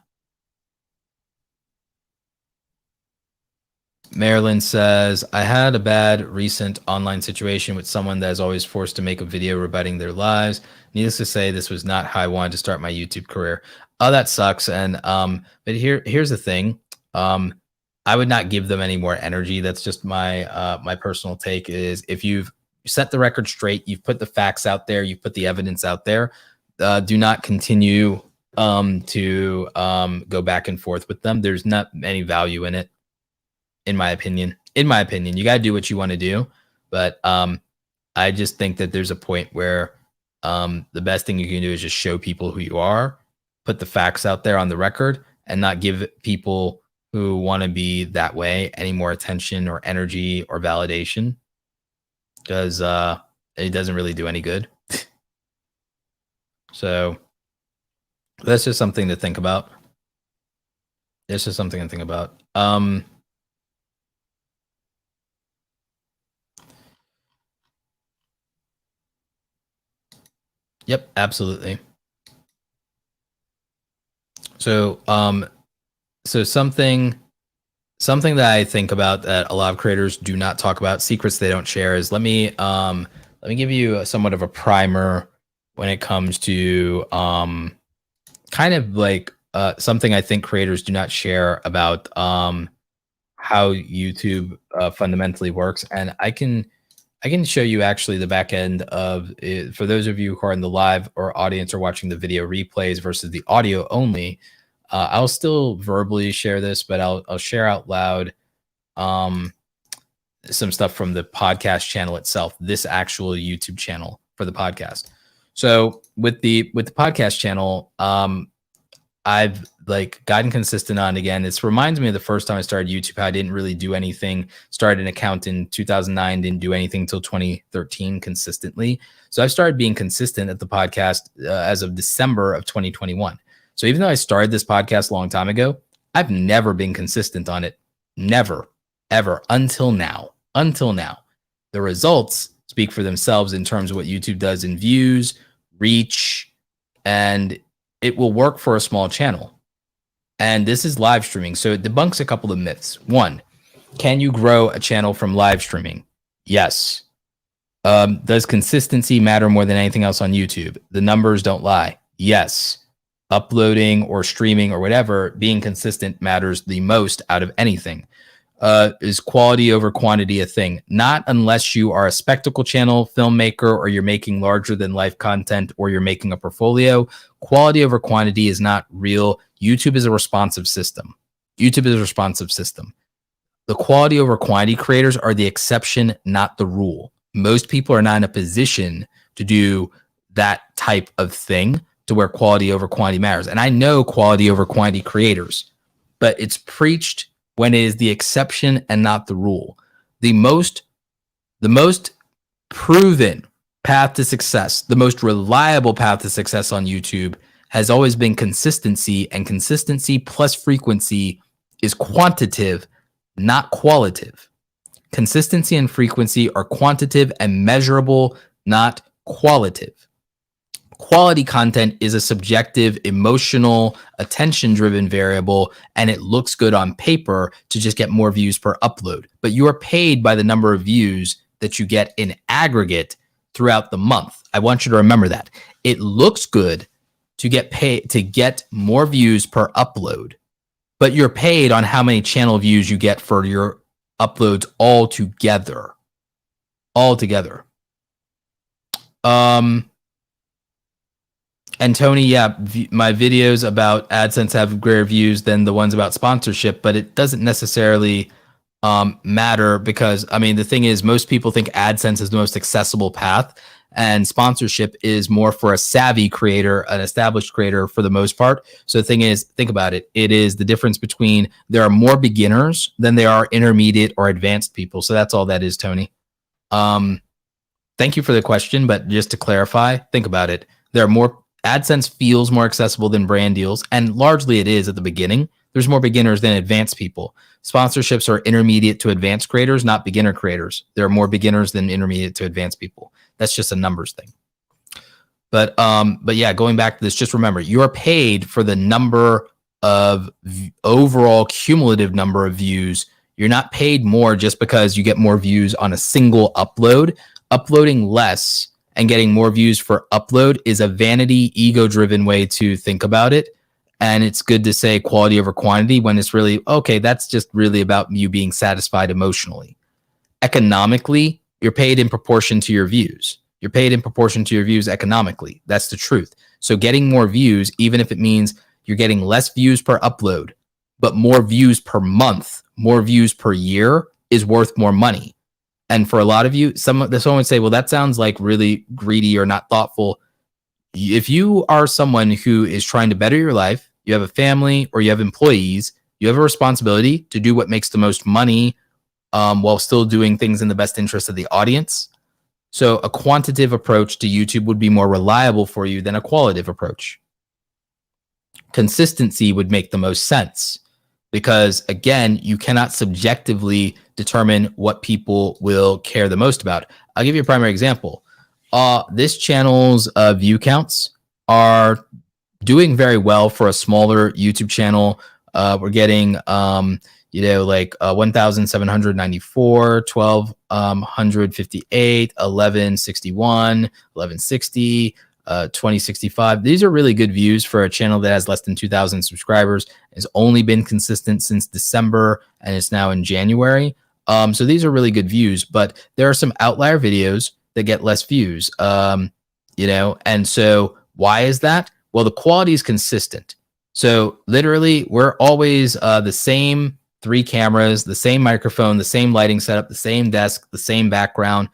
Marilyn says, I had a bad recent online situation with someone that is always forced to make a video rebutting their lies. Needless to say, this was not how I wanted to start my YouTube career. Oh, that sucks. And but here's the thing. I would not give them any more energy. That's just my personal take, is if you've set the record straight, you've put the facts out there, you've put the evidence out there, do not continue to go back and forth with them. There's not any value in it. In my opinion, you got to do what you want to do. But I just think that there's a point where the best thing you can do is just show people who you are, put the facts out there on the record, and not give people who want to be that way any more attention or energy or validation, because it doesn't really do any good. So that's just something to think about. Yep, absolutely. So, something that I think about that a lot of creators do not talk about, secrets they don't share, is let me give you somewhat of a primer when it comes to kind of like something I think creators do not share about how YouTube fundamentally works. And I can show you actually the back end of it for those of you who are in the live or audience or watching the video replays versus the audio only. I'll still verbally share this, but I'll share out loud some stuff from the podcast channel itself, this actual YouTube channel for the podcast. So with the podcast channel, I've gotten consistent on. Again, this reminds me of the first time I started YouTube, how I didn't really do anything. Started an account in 2009, didn't do anything until 2013 consistently. So I've started being consistent at the podcast as of December of 2021. So even though I started this podcast a long time ago, I've never been consistent on it. Never, ever, until now. The results speak for themselves in terms of what YouTube does in views, reach, and it will work for a small channel. And this is live streaming. So it debunks a couple of myths. One, can you grow a channel from live streaming? Yes. Does consistency matter more than anything else on YouTube? The numbers don't lie. Yes. Uploading or streaming or whatever, being consistent matters the most out of anything. is quality over quantity a thing? Not unless you are a spectacle channel filmmaker, or you're making larger than life content, or you're making a portfolio. Quality over quantity is not real. YouTube is a responsive system. YouTube is a responsive system. The quality over quantity creators are the exception, not the rule. Most people are not in a position to do that type of thing to where quality over quantity matters. And I know quality over quantity creators, but it's preached when it is the exception and not the rule. The most proven path to success, the most reliable path to success on YouTube has always been consistency, and consistency plus frequency is quantitative, not qualitative. Consistency and frequency are quantitative and measurable, not qualitative. Quality content is a subjective, emotional, attention-driven variable, and it looks good on paper to just get more views per upload. But you are paid by the number of views that you get in aggregate throughout the month. I want you to remember that. It looks good to get paid to get more views per upload, but you're paid on how many channel views you get for your uploads altogether. And Tony, yeah, my videos about AdSense have greater views than the ones about sponsorship, but it doesn't necessarily matter, because, I mean, the thing is, most people think AdSense is the most accessible path, and sponsorship is more for a savvy creator, an established creator for the most part. So the thing is, think about it. It is the difference between there are more beginners than there are intermediate or advanced people. So that's all that is, Tony. Thank you for the question, but just to clarify, think about it. There are more AdSense feels more accessible than brand deals, and largely it is at the beginning. There's more beginners than advanced people. Sponsorships are intermediate to advanced creators, not beginner creators. There are more beginners than intermediate to advanced people. That's just a numbers thing. But yeah, going back to this, just remember, you're paid for the number of overall cumulative number of views. You're not paid more just because you get more views on a single upload. Uploading less and getting more views for upload is a vanity, ego-driven way to think about it. And it's good to say quality over quantity when it's really, okay, that's just really about you being satisfied emotionally. Economically, you're paid in proportion to your views. You're paid in proportion to your views economically. That's the truth. So getting more views, even if it means you're getting less views per upload, but more views per month, more views per year, is worth more money. And for a lot of you, someone would say, well, that sounds like really greedy or not thoughtful. If you are someone who is trying to better your life, you have a family or you have employees, you have a responsibility to do what makes the most money while still doing things in the best interest of the audience. So a quantitative approach to YouTube would be more reliable for you than a qualitative approach. Consistency would make the most sense, because again, you cannot subjectively determine what people will care the most about. I'll give you a primary example. This channel's view counts are doing very well for a smaller YouTube channel. We're getting, like 1,794, 1,258, 1,161, 1,160, 2065. These are really good views for a channel that has less than 2,000 subscribers. It's only been consistent since December, and it's now in January. So these are really good views, but there are some outlier videos that get less views, and so why is that? Well, the quality is consistent. So literally, we're always the same 3 cameras, the same microphone, the same lighting setup, the same desk, the same background,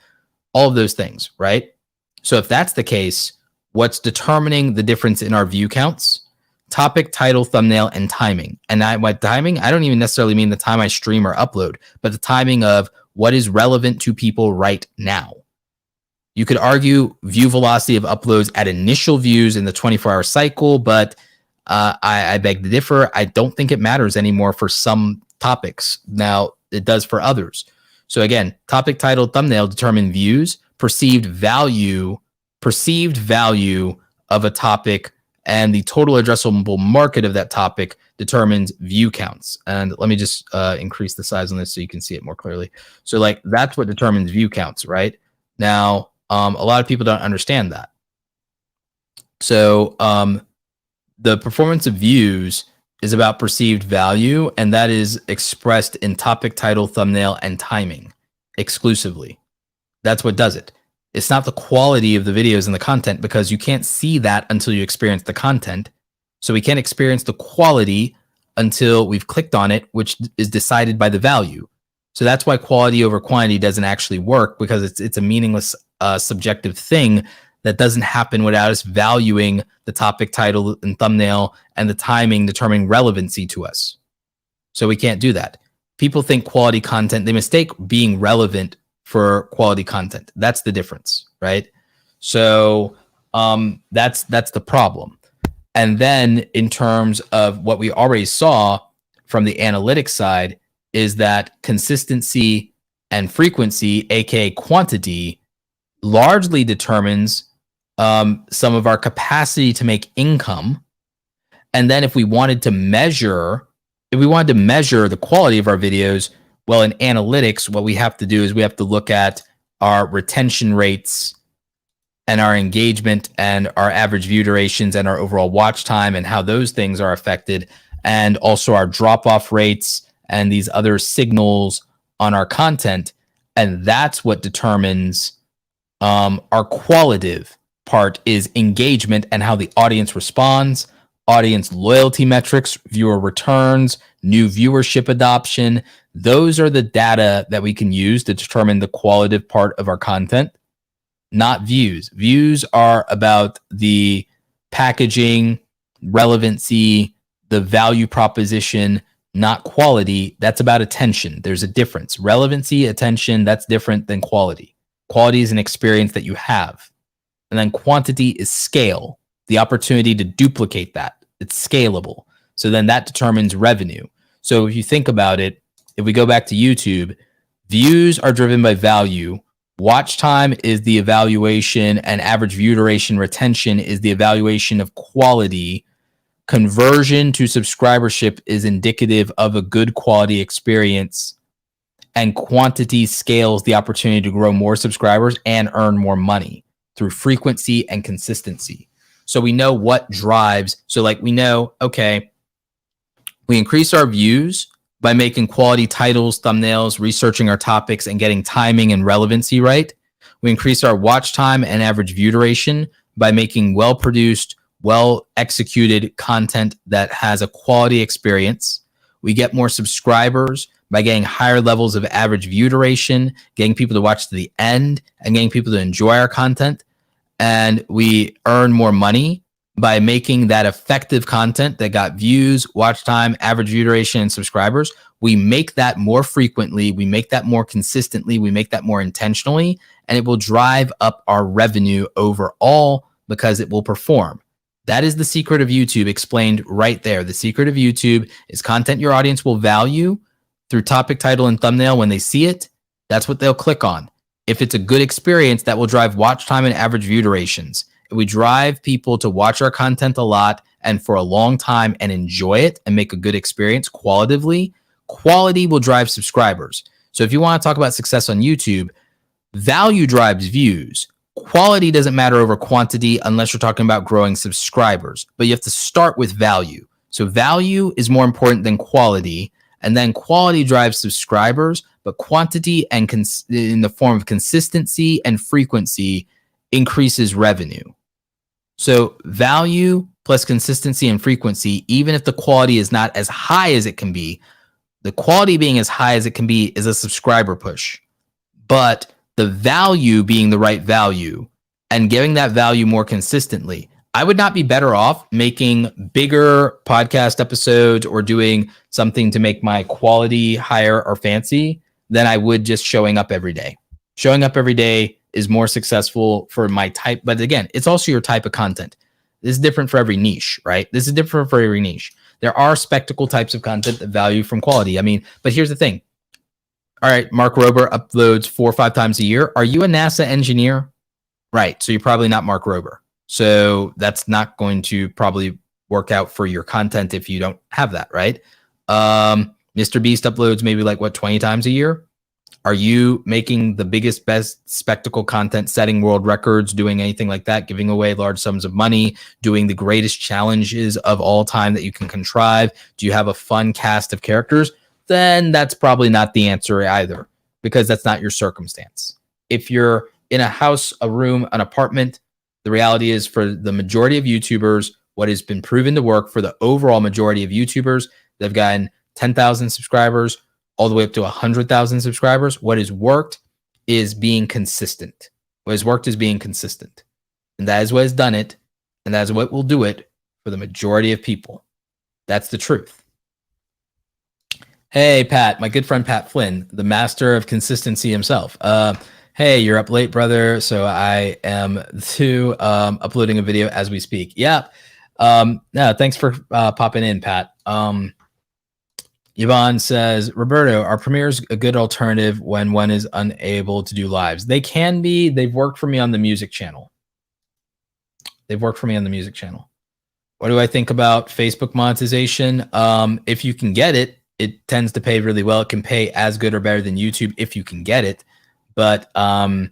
all of those things, right? So if that's the case, what's determining the difference in our view counts? Topic, title, thumbnail, and timing. And by timing, I don't even necessarily mean the time I stream or upload, but the timing of what is relevant to people right now. You could argue view velocity of uploads at initial views in the 24-hour cycle, but I beg to differ. I don't think it matters anymore for some topics. Now, it does for others. So again, topic, title, thumbnail determine views, perceived value of a topic, and the total addressable market of that topic determines view counts. And let me just increase the size on this so you can see it more clearly. So like, that's what determines view counts, right? Now, a lot of people don't understand that. So the performance of views is about perceived value, and that is expressed in topic, title, thumbnail, and timing exclusively. That's what does it. It's not the quality of the videos and the content, because you can't see that until you experience the content. So we can't experience the quality until we've clicked on it, which is decided by the value. So that's why quality over quantity doesn't actually work, because it's a meaningless subjective thing that doesn't happen without us valuing the topic, title, and thumbnail, and the timing determining relevancy to us. So we can't do that. People think quality content, they mistake being relevant for quality content. That's the difference, right? So that's the problem. And then in terms of what we already saw from the analytics side is that consistency and frequency, aka quantity, largely determines some of our capacity to make income. And then if we wanted to measure the quality of our videos, well, in analytics, what we have to do is we have to look at our retention rates and our engagement and our average view durations and our overall watch time and how those things are affected, and also our drop-off rates and these other signals on our content. And that's what determines our qualitative part, is engagement and how the audience responds, audience loyalty metrics, viewer returns, new viewership adoption. Those are the data that we can use to determine the qualitative part of our content, not views. Views are about the packaging, relevancy, the value proposition, not quality. That's about attention. There's a difference. Relevancy, attention, that's different than quality. Quality is an experience that you have. And then quantity is scale, the opportunity to duplicate that. It's scalable. So then that determines revenue. So if you think about it, if we go back to YouTube, views are driven by value. Watch time is the evaluation, and average view duration, retention is the evaluation of quality. Conversion to subscribership is indicative of a good quality experience. And quantity scales the opportunity to grow more subscribers and earn more money through frequency and consistency. So we know what drives. So like we know, okay, we increase our views by making quality titles, thumbnails, researching our topics, and getting timing and relevancy right. We increase our watch time and average view duration by making well-produced, well-executed content that has a quality experience. We get more subscribers by getting higher levels of average view duration, getting people to watch to the end, and getting people to enjoy our content. And we earn more money by making that effective content that got views, watch time, average view duration, and subscribers. We make that more frequently. We make that more consistently. We make that more intentionally, and it will drive up our revenue overall because it will perform. That is the secret of YouTube explained right there. The secret of YouTube is content your audience will value through topic, title, and thumbnail. When they see it, that's what they'll click on. If it's a good experience, that will drive watch time and average view durations. If we drive people to watch our content a lot and for a long time and enjoy it and make a good experience qualitatively, quality will drive subscribers. So if you want to talk about success on YouTube, value drives views. Quality doesn't matter over quantity unless you're talking about growing subscribers, but you have to start with value. So value is more important than quality, and then quality drives subscribers, but quantity and in the form of consistency and frequency increases revenue. So value plus consistency and frequency, even if the quality is not as high as it can be, the quality being as high as it can be is a subscriber push. But the value being the right value and giving that value more consistently. I would not be better off making bigger podcast episodes or doing something to make my quality higher or fancy than I would just showing up every day. Showing up every day is more successful for my type. But again, it's also your type of content. This is different for every niche, right? This is different for every niche. There are spectacle types of content that value from quality. I mean, but here's the thing. All right, Mark Rober uploads 4 or 5 times a year. Are you a NASA engineer? Right. So you're probably not Mark Rober. So that's not going to probably work out for your content if you don't have that, right? Mr. Beast uploads maybe like 20 times a year. Are you making the biggest, best spectacle content, setting world records, doing anything like that, giving away large sums of money, doing the greatest challenges of all time that you can contrive? Do you have a fun cast of characters? Then that's probably not the answer either, because that's not your circumstance. If you're in a house, a room, an apartment, the reality is for the majority of YouTubers, what has been proven to work for the overall majority of YouTubers, they've gotten 10,000 subscribers all the way up to 100,000 subscribers. What has worked is being consistent. What has worked is being consistent. And that is what has done it. And that is what will do it for the majority of people. That's the truth. Hey, Pat, my good friend Pat Flynn, the master of consistency himself. Hey, you're up late, brother. So I am uploading a video as we speak. Yeah. No, thanks for popping in, Pat. Yvonne says, Roberto, are premieres a good alternative when one is unable to do lives? They can be. They've worked for me on the music channel. What do I think about Facebook monetization? If you can get it, it tends to pay really well. It can pay as good or better than YouTube if you can get it. But I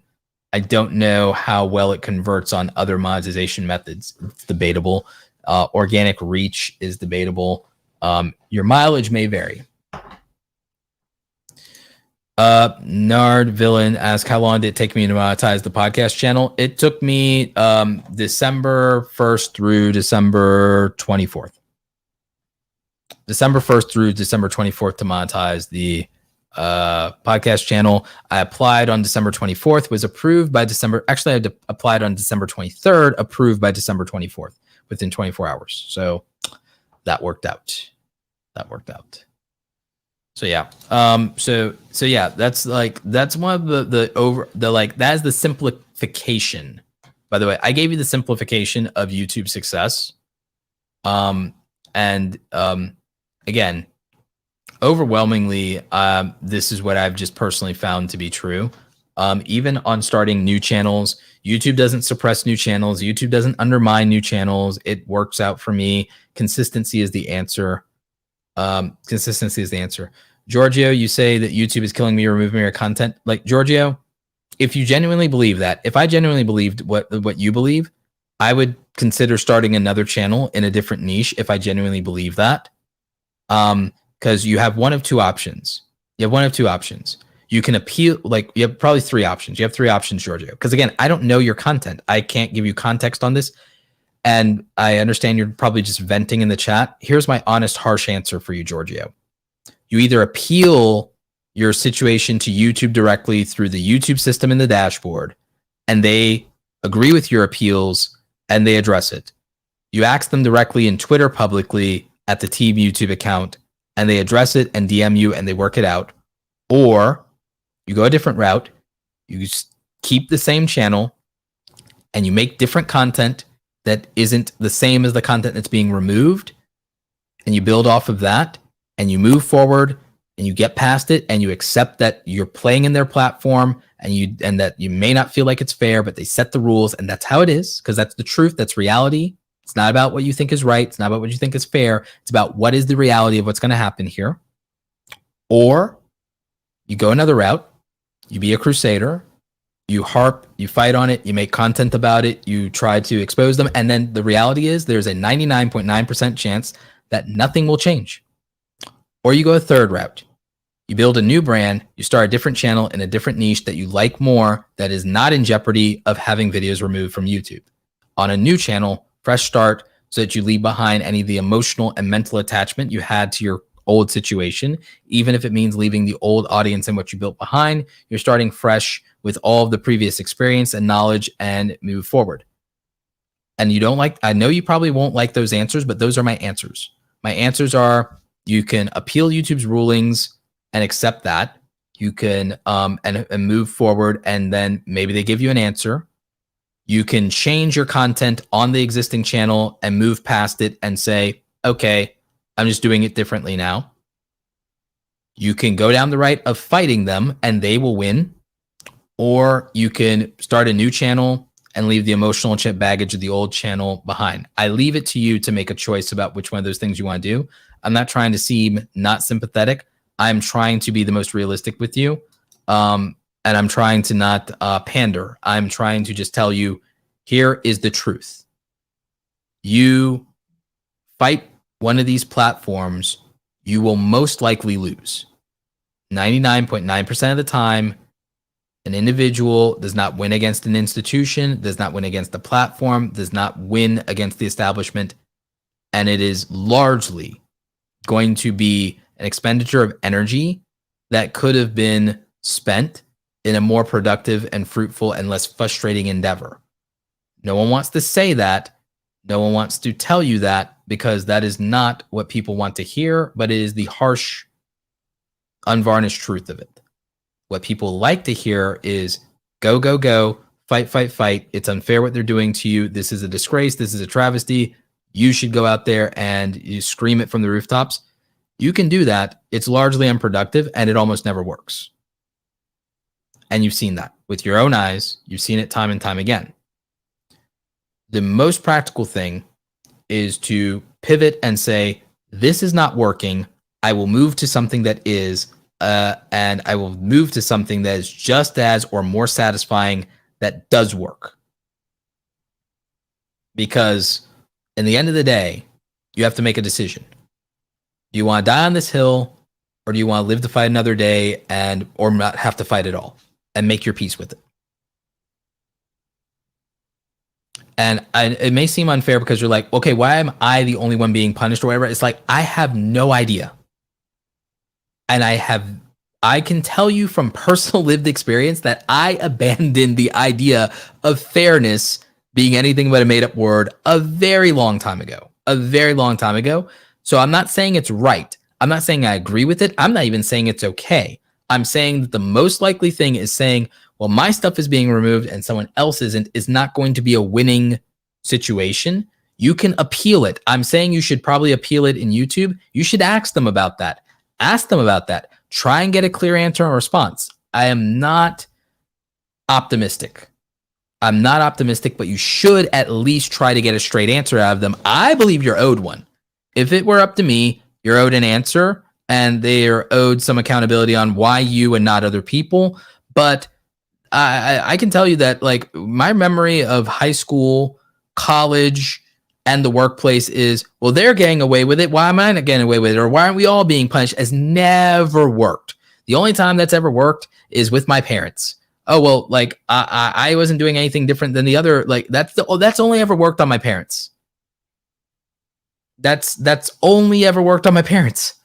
don't know how well it converts on other monetization methods. It's debatable. Organic reach is debatable. Your mileage may vary. Nard Villain asks, how long did it take me to monetize the podcast channel? It took me December 1st through December 24th. December 1st through December 24th to monetize the podcast channel. I applied on December 24th, was approved by December. Actually, I applied on December 23rd, approved by December 24th within 24 hours. So that worked out. So yeah. So yeah, that's one of that is the simplification. By the way, I gave you the simplification of YouTube success. Again, overwhelmingly, this is what I've just personally found to be true. Even on starting new channels, YouTube doesn't suppress new channels. YouTube doesn't undermine new channels. It works out for me. Consistency is the answer. Giorgio, you say that YouTube is killing me or removing your content. Like, Giorgio, if you genuinely believe that, if I genuinely believed what you believe, I would consider starting another channel in a different niche if I genuinely believe that. Because you have one of two options. You can appeal, you have probably three options. You have three options, Giorgio. Because again, I don't know your content. I can't give you context on this. And I understand you're probably just venting in the chat. Here's my honest, harsh answer for you, Giorgio. You either appeal your situation to YouTube directly through the YouTube system in the dashboard, and they agree with your appeals and they address it. You ask them directly in Twitter publicly at the team YouTube account, and they address it and DM you and they work it out. Or you go a different route. You keep the same channel and you make different content that isn't the same as the content that's being removed, and you build off of that and you move forward and you get past it and you accept that you're playing in their platform and that you may not feel like it's fair, but they set the rules and that's how it is, because that's the truth. That's reality. It's not about what you think is right. It's not about what you think is fair. It's about what is the reality of what's going to happen here. Or you go another route. You be a crusader. You harp, you fight on it, you make content about it, you try to expose them, and then the reality is there's a 99.9% chance that nothing will change. Or you go a third route. You build a new brand, you start a different channel in a different niche that you like more, that is not in jeopardy of having videos removed from YouTube. On a new channel, fresh start, so that you leave behind any of the emotional and mental attachment you had to your old situation. Even if it means leaving the old audience and what you built behind, you're starting fresh with all of the previous experience and knowledge and move forward. And I know you probably won't like those answers, but those are my answers. My answers are, you can appeal YouTube's rulings and accept that. You can and move forward, and then maybe they give you an answer. You can change your content on the existing channel and move past it and say, okay, I'm just doing it differently now. You can go down the right of fighting them and they will win. Or you can start a new channel and leave the emotional baggage of the old channel behind. I leave it to you to make a choice about which one of those things you want to do. I'm not trying to seem not sympathetic. I'm trying to be the most realistic with you. And I'm trying to not pander. I'm trying to just tell you, here is the truth. You fight one of these platforms, you will most likely lose. 99.9% of the time, an individual does not win against an institution, does not win against the platform, does not win against the establishment. And it is largely going to be an expenditure of energy that could have been spent in a more productive and fruitful and less frustrating endeavor. No one wants to say that. No one wants to tell you that, because that is not what people want to hear, but it is the harsh, unvarnished truth of it. What people like to hear is go, go, go, fight, fight, fight. It's unfair what they're doing to you. This is a disgrace. This is a travesty. You should go out there and you scream it from the rooftops. You can do that. It's largely unproductive and it almost never works. And you've seen that with your own eyes. You've seen it time and time again. The most practical thing is to pivot and say, this is not working. I will move to something that is, and I will move to something that is just as or more satisfying that does work. Because in the end of the day, you have to make a decision. Do you want to die on this hill, or do you want to live to fight another day and or not have to fight at all and make your peace with it? And it may seem unfair because you're like, okay, why am I the only one being punished or whatever? It's like, I have no idea. And I can tell you from personal lived experience that I abandoned the idea of fairness being anything but a made up word a very long time ago. So I'm not saying it's right. I'm not saying I agree with it. I'm not even saying it's okay. I'm saying that the most likely thing is saying, well, my stuff is being removed and someone else isn't, is not going to be a winning situation. You can appeal it. I'm saying you should probably appeal it in YouTube. You should ask them about that. Try and get a clear answer or response. I am not optimistic. But you should at least try to get a straight answer out of them. I believe you're owed one. If it were up to me, you're owed an answer and they are owed some accountability on why you and not other people. But I can tell you that, like, my memory of high school, college, and the workplace is, well, they're getting away with it. Why am I not getting away with it? Or why aren't we all being punished? Has never worked. The only time that's ever worked is with my parents. Oh, well, like I wasn't doing anything different than the other. Like that's only ever worked on my parents. That's only ever worked on my parents.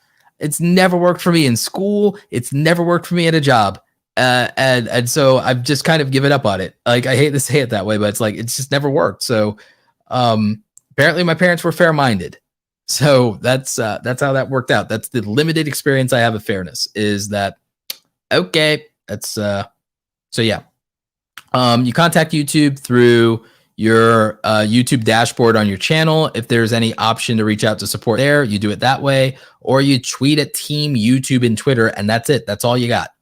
It's never worked for me in school. It's never worked for me at a job. And so I've just kind of given up on it. Like, I hate to say it that way, but it's like, it's just never worked. So, apparently my parents were fair-minded. So that's how that worked out. That's the limited experience I have of fairness, is that, okay, that's, so yeah. You contact YouTube through your YouTube dashboard on your channel. If there's any option to reach out to support there, you do it that way, or you tweet at Team YouTube and Twitter, and that's it. That's all you got.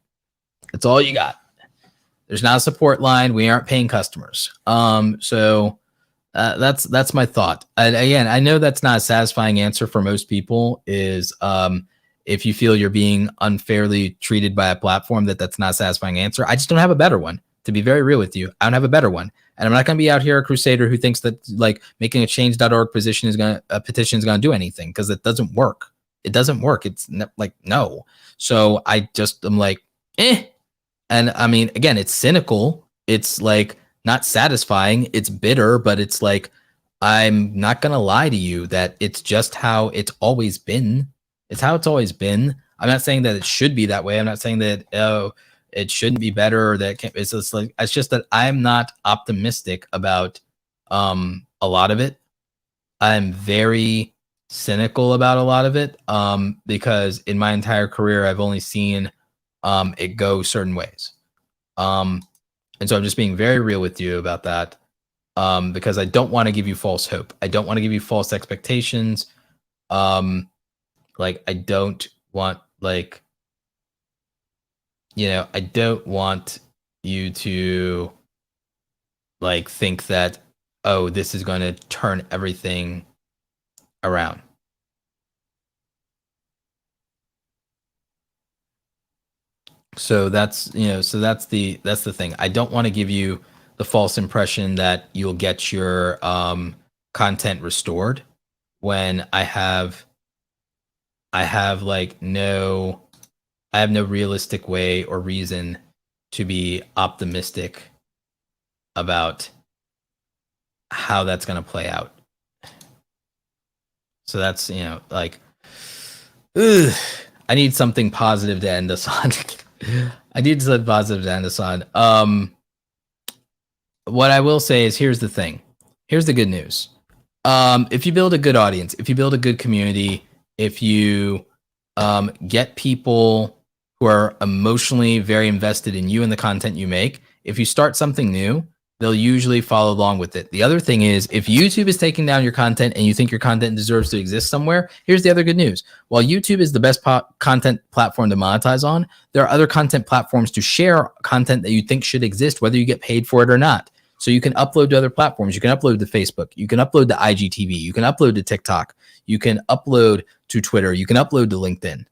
There's not a support line. We aren't paying customers. So that's my thought. And again, I know that's not a satisfying answer for most people, is if you feel you're being unfairly treated by a platform, that's not a satisfying answer. I just don't have a better one. To be very real with you, I don't have a better one. And I'm not going to be out here a crusader who thinks that, like, making a change.org petition is going to do anything, because it doesn't work. It's like, no. So I'm like, eh. And I mean, again, it's cynical. It's like not satisfying. It's bitter, but it's like, I'm not going to lie to you that it's just how it's always been. It's how it's always been. I'm not saying that it should be that way. I'm not saying that, it shouldn't be better, or that it can't. It's just that I'm not optimistic about a lot of it. I'm very cynical about a lot of it, because in my entire career, I've only seen it go certain ways. And so I'm just being very real with you about that, because I don't want to give you false hope. I don't want to give you false expectations. Like, I don't want, like, I don't want you to, like, think that, oh, this is going to turn everything around. So that's, so that's the thing. I don't want to give you the false impression that you'll get your content restored when I have like I have no realistic way or reason to be optimistic about how that's going to play out. So that's, like, ugh, I need something positive to end us on. I need something positive to end us on. What I will say is, here's the thing. Here's the good news. If you build a good audience, if you build a good community, if you get people who are emotionally very invested in you and the content you make, if you start something new, they'll usually follow along with it. The other thing is, if YouTube is taking down your content and you think your content deserves to exist somewhere, here's the other good news. While YouTube is the best content platform to monetize on, there are other content platforms to share content that you think should exist, whether you get paid for it or not. So you can upload to other platforms. You can upload to Facebook. You can upload to IGTV. You can upload to TikTok. You can upload to Twitter. You can upload to LinkedIn.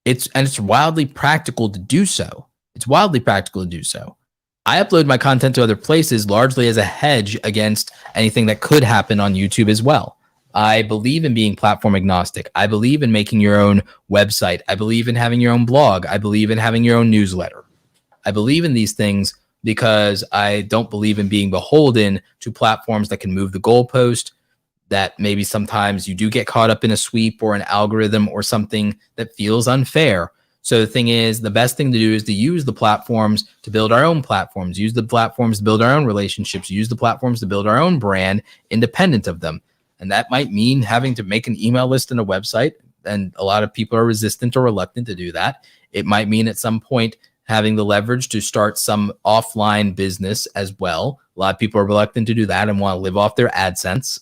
It's wildly practical to do so. It's wildly practical to do so. I upload my content to other places largely as a hedge against anything that could happen on YouTube as well. I believe in being platform agnostic. I believe in making your own website. I believe in having your own blog. I believe in having your own newsletter. I believe in these things because I don't believe in being beholden to platforms that can move the goalpost, that maybe sometimes you do get caught up in a sweep or an algorithm or something that feels unfair. So the thing is, the best thing to do is to use the platforms to build our own platforms, use the platforms to build our own relationships, use the platforms to build our own brand independent of them. And that might mean having to make an email list and a website. And a lot of people are resistant or reluctant to do that. It might mean at some point having the leverage to start some offline business as well. A lot of people are reluctant to do that and want to live off their AdSense.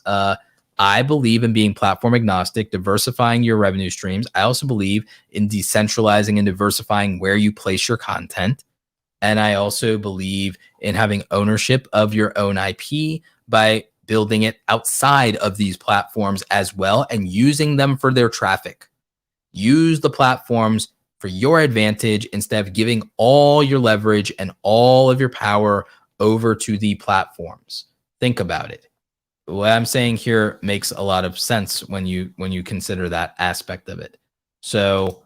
I believe in being platform agnostic, diversifying your revenue streams. I also believe in decentralizing and diversifying where you place your content. And I also believe in having ownership of your own IP by building it outside of these platforms as well and using them for their traffic. Use the platforms for your advantage instead of giving all your leverage and all of your power over to the platforms. Think about it. What I'm saying here makes a lot of sense when you consider that aspect of it. So,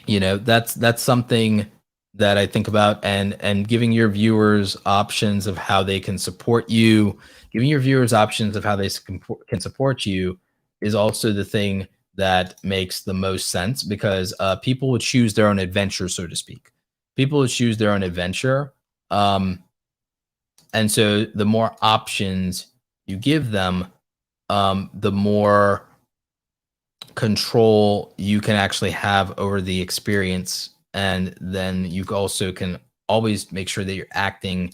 that's something that I think about, and giving your viewers options of how they can support you, giving your viewers options of how they can support you is also the thing that makes the most sense, because people would choose their own adventure, so to speak. People would choose their own adventure. And so the more options you give them, the more control you can actually have over the experience. And then you also can always make sure that you're acting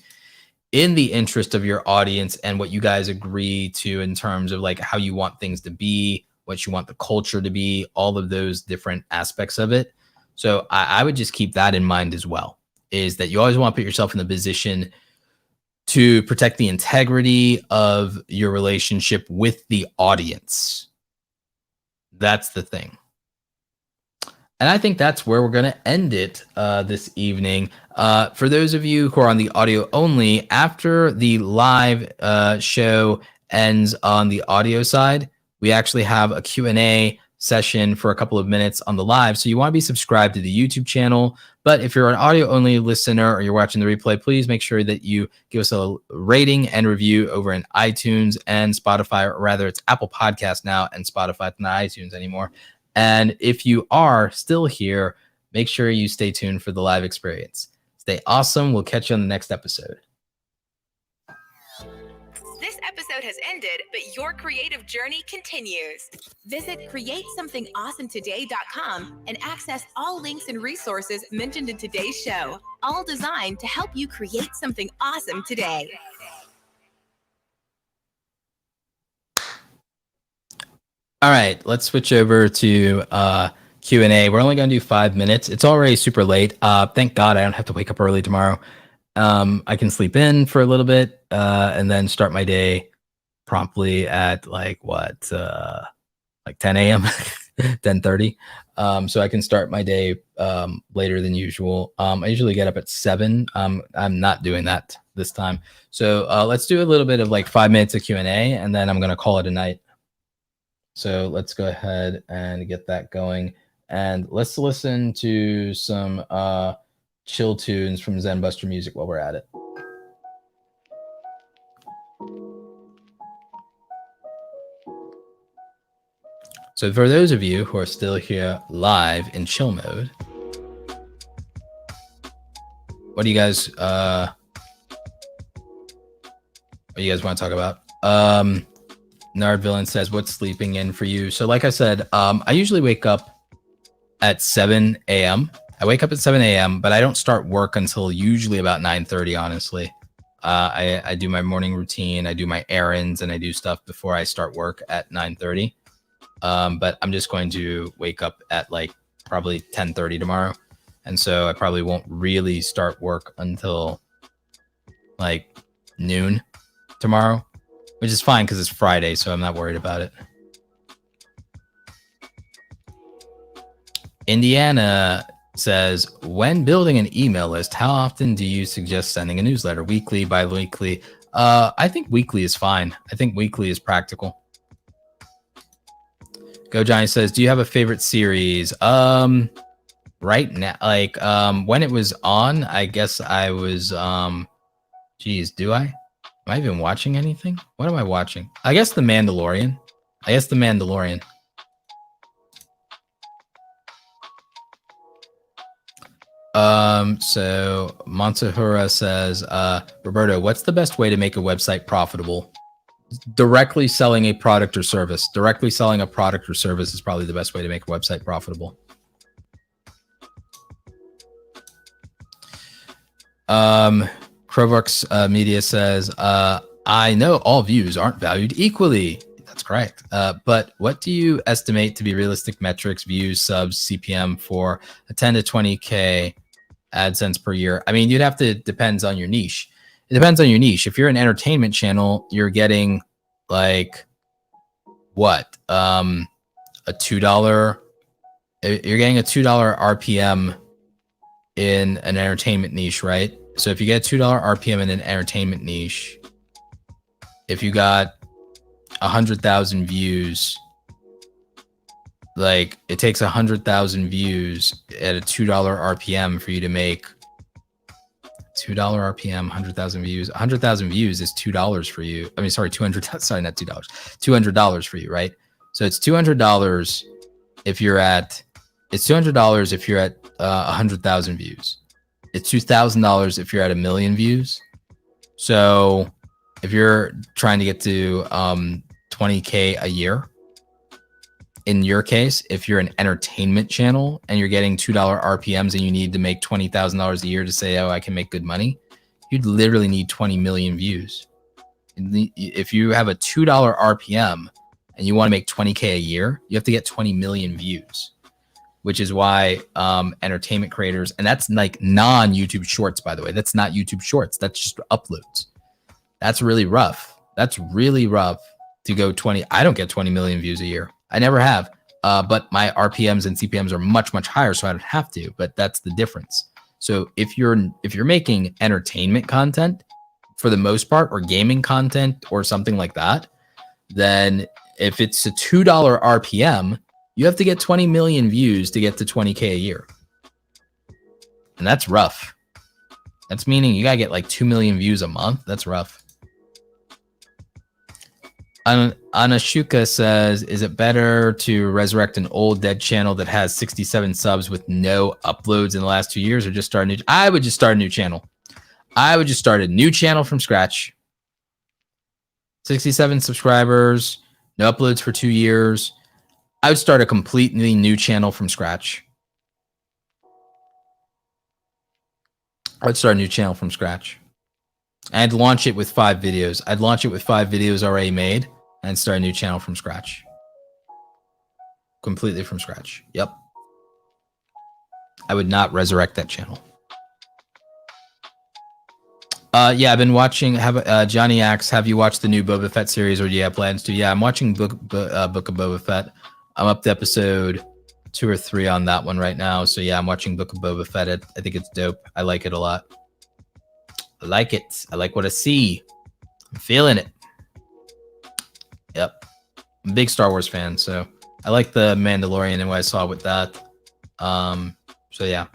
in the interest of your audience and what you guys agree to in terms of like how you want things to be, what you want the culture to be, all of those different aspects of it. So I would just keep that in mind as well, is that you always want to put yourself in the position to protect the integrity of your relationship with the audience. That's the thing. And I think that's where we're going to end it this evening. For those of you who are on the audio only, after the live show ends on the audio side, we actually have a Q&A session for a couple of minutes on the live. So you want to be subscribed to the YouTube channel. But if you're an audio only listener or you're watching the replay, please make sure that you give us a rating and review over in iTunes and Spotify, or rather it's Apple Podcasts now and Spotify, not iTunes anymore. And if you are still here, make sure you stay tuned for the live experience. Stay awesome. We'll catch you on the next episode. This episode has ended, but your creative journey continues. Visit createsomethingawesomeToday.com and access all links and resources mentioned in today's show, all designed to help you create something awesome today. All right, let's switch over to Q&A. We're only going to do 5 minutes. It's already super late. Thank God I don't have to wake up early tomorrow. I can sleep in for a little bit and then start my day promptly at like 10 a.m. 10:30, so I can start my day later than usual. I usually get up at 7. I'm not doing that this time. So let's do a little bit of like 5 minutes of Q&A, and then I'm going to call it a night. So let's go ahead and get that going. And let's listen to some chill tunes from Zen Buster Music while we're at it. So for those of you who are still here live in chill mode, what do you guys want to talk about? Nard Villain says, what's sleeping in for you? So like I said, I usually wake up at 7 a.m. I wake up at 7 a.m., but I don't start work until usually about 9:30, honestly. I do my morning routine, I do my errands, and I do stuff before I start work at 9:30. But I'm just going to wake up at like probably 10:30 tomorrow. And so I probably won't really start work until like noon tomorrow, which is fine because it's Friday, so I'm not worried about it. Indiana says, when building an email list, how often do you suggest sending a newsletter? Weekly, bi-weekly? I think weekly is fine. I think weekly is practical. Go Johnny says, do you have a favorite series? Right now, like when it was on, I guess I was geez, do I? Am I even watching anything? What am I watching? I guess The Mandalorian. So Montahura says, Roberto, what's the best way to make a website profitable? Directly selling a product or service. Directly selling a product or service is probably the best way to make a website profitable. Crowvox Media says, I know all views aren't valued equally. That's correct. But what do you estimate to be realistic metrics, views, subs, CPM for a 10 to 20K AdSense per year? I mean, depends on your niche. It depends on your niche. If you're an entertainment channel, you're getting like what? A $2. You're getting a $2 RPM in an entertainment niche, right? So if you get $2 RPM in an entertainment niche, if you got 100,000 views, like it takes 100,000 views at a $2 RPM for you to make $2 RPM, 100,000 views. 100,000 views is $2 for you. I mean, sorry, 200. Sorry, not $2. $200 for you, right? So it's $200 if you're at. It's $200 if you're at 100,000 views. It's $2,000 if you're at 1 million views. So if you're trying to get to 20K a year, in your case, if you're an entertainment channel and you're getting $2 RPMs and you need to make $20,000 a year to say, oh, I can make good money, you'd literally need 20 million views. If you have a $2 RPM and you want to make 20K a year, you have to get 20 million views, which is why entertainment creators, and that's like non-YouTube shorts, by the way. That's not YouTube shorts. That's just uploads. That's really rough. That's really rough to go 20. I don't get 20 million views a year. I never have, but my RPMs and CPMs are much, much higher, so I don't have to, but that's the difference. So if you're making entertainment content for the most part, or gaming content or something like that, then if it's a $2 RPM, you have to get 20 million views to get to 20K a year. And that's rough. That's meaning you gotta get like 2 million views a month. That's rough. Anashuka says, is it better to resurrect an old dead channel that has 67 subs with no uploads in the last 2 years, or just start a new? I would just start a new channel. I would just start a new channel from scratch. 67 subscribers, no uploads for 2 years. I would start a completely new channel from scratch. I'd start a new channel from scratch. I'd launch it with 5 videos. I'd launch it with 5 videos already made and start a new channel from scratch. Completely from scratch. Yep. I would not resurrect that channel. Yeah, I've been watching. Johnny asks, have you watched the new Boba Fett series, or do you have plans to? Yeah, I'm watching Book of Boba Fett. I'm up to episode 2 or 3 on that one right now. So yeah, I'm watching Book of Boba Fett. I think it's dope. I like it a lot. I like it. I like what I see. I'm feeling it. Yep. I'm a big Star Wars fan, so I like the Mandalorian and what I saw with that. So yeah.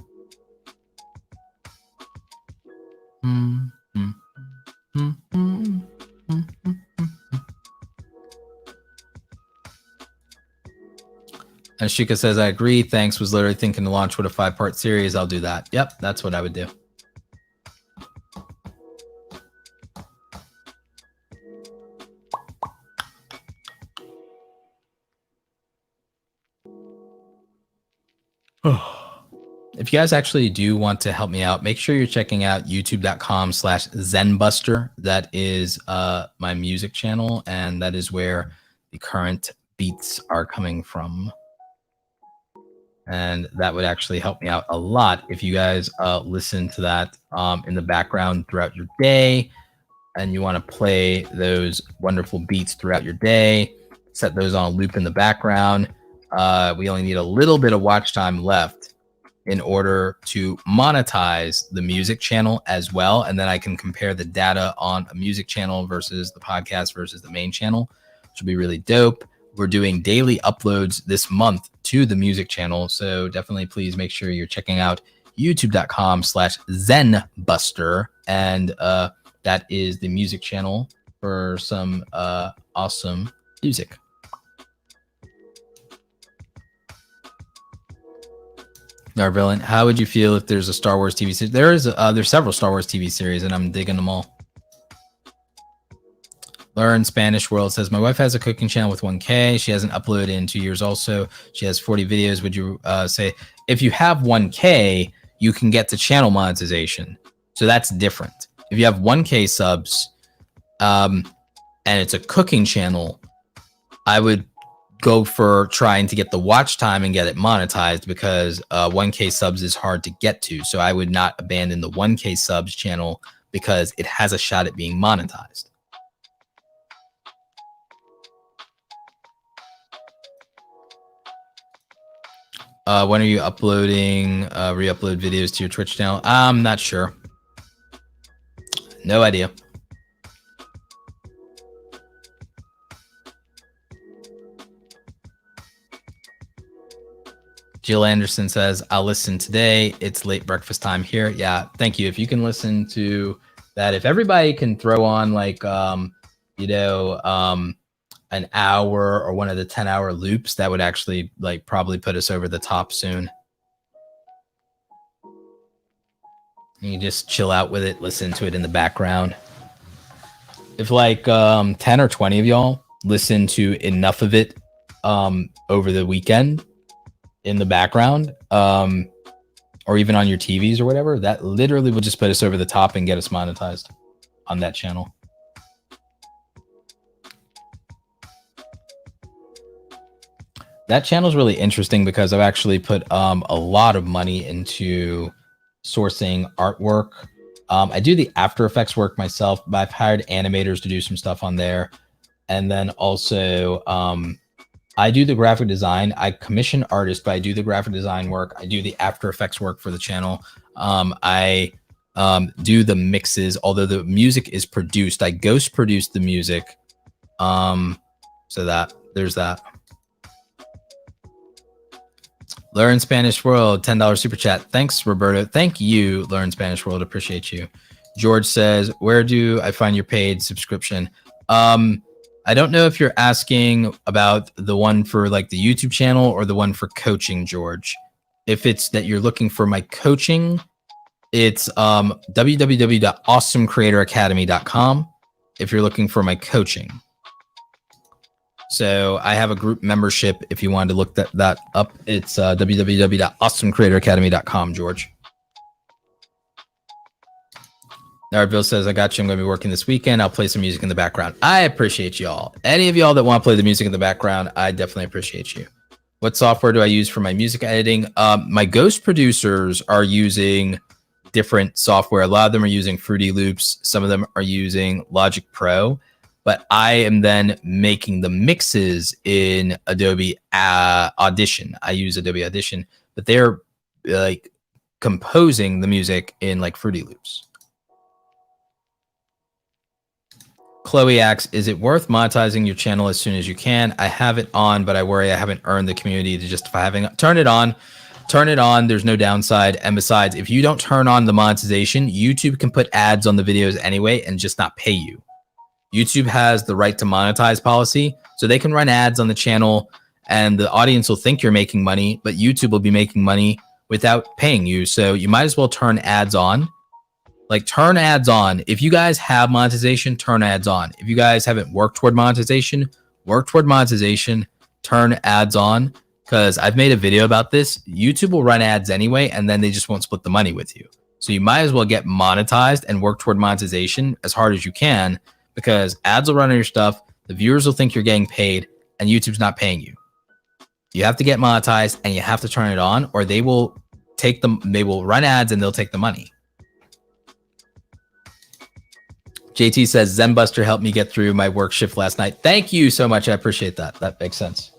And Shika says, I agree. Thanks. Was literally thinking to launch with a 5-part series. I'll do that. Yep, that's what I would do. If you guys actually do want to help me out, make sure you're checking out youtube.com/zenbuster. That is my music channel, and that is where the current beats are coming from. And that would actually help me out a lot if you guys listen to that in the background throughout your day, and you want to play those wonderful beats throughout your day, set those on a loop in the background. We only need a little bit of watch time left in order to monetize the music channel as well. And then I can compare the data on a music channel versus the podcast versus the main channel, which will be really dope. We're doing daily uploads this month to the music channel. So definitely please make sure you're checking out youtube.com/zenbuster. And that is the music channel for some awesome music. Narvillain, how would you feel if there's a Star Wars TV series? There's several Star Wars TV series, and I'm digging them all. Learn Spanish World says, my wife has a cooking channel with 1K. She hasn't uploaded in 2 years also. She has 40 videos. Would you say, if you have 1K, you can get to channel monetization. So that's different. If you have 1K subs and it's a cooking channel, I would go for trying to get the watch time and get it monetized, because 1K subs is hard to get to. So I would not abandon the 1K subs channel because it has a shot at being monetized. When are you uploading re-upload videos to your Twitch channel? I'm not sure. No idea. Jill Anderson says, I'll listen today. It's late breakfast time here. Yeah, thank you. If you can listen to that, if everybody can throw on like, an hour or one of the 10-hour loops, that would actually like probably put us over the top soon. You can just chill out with it, listen to it in the background. If like 10 or 20 of y'all listen to enough of it over the weekend in the background, or even on your TVs or whatever, that literally will just put us over the top and get us monetized on that channel. That channel is really interesting because I've actually put a lot of money into sourcing artwork. I do the After Effects work myself, but I've hired animators to do some stuff on there. And then also I do the graphic design. I commission artists, but I do the graphic design work. I do the After Effects work for the channel. I do the mixes, although the music is produced. I ghost produce the music. So that there's that. Learn Spanish World, $10 super chat. Thanks, Roberto. Thank you, Learn Spanish World. Appreciate you. George says, where do I find your paid subscription? I don't know if you're asking about the one for like the YouTube channel or the one for coaching, George. If it's that you're looking for my coaching, it's www.awesomecreatoracademy.com if you're looking for my coaching. So I have a group membership if you wanted to look that up. It's www.awesomecreatoracademy.com, George. Narville says, I got you. I'm going to be working this weekend. I'll play some music in the background. I appreciate y'all. Any of y'all that want to play the music in the background, I definitely appreciate you. What software do I use for my music editing? My ghost producers are using different software. A lot of them are using Fruity Loops. Some of them are using Logic Pro. but I am then making the mixes in Adobe Audition. I use Adobe Audition, but they're like composing the music in like Fruity Loops. Chloe asks, is it worth monetizing your channel as soon as you can? I have it on, but I worry I haven't earned the community to justify having it. Turn it on. Turn it on. There's no downside. And besides, if you don't turn on the monetization, YouTube can put ads on the videos anyway and just not pay you. YouTube has the right to monetize policy, so they can run ads on the channel and the audience will think you're making money, but YouTube will be making money without paying you. So you might as well turn ads on. Like, turn ads on. If you guys have monetization, turn ads on. If you guys haven't worked toward monetization, work toward monetization, turn ads on. Because I've made a video about this. YouTube will run ads anyway, and then they just won't split the money with you. So you might as well get monetized and work toward monetization as hard as you can, because ads will run on your stuff. The viewers will think you're getting paid, and YouTube's not paying you. You have to get monetized, and you have to turn it on, or they will take them. They will run ads, and they'll take the money. JT says, Zenbuster helped me get through my work shift last night. Thank you so much. I appreciate that. That makes sense.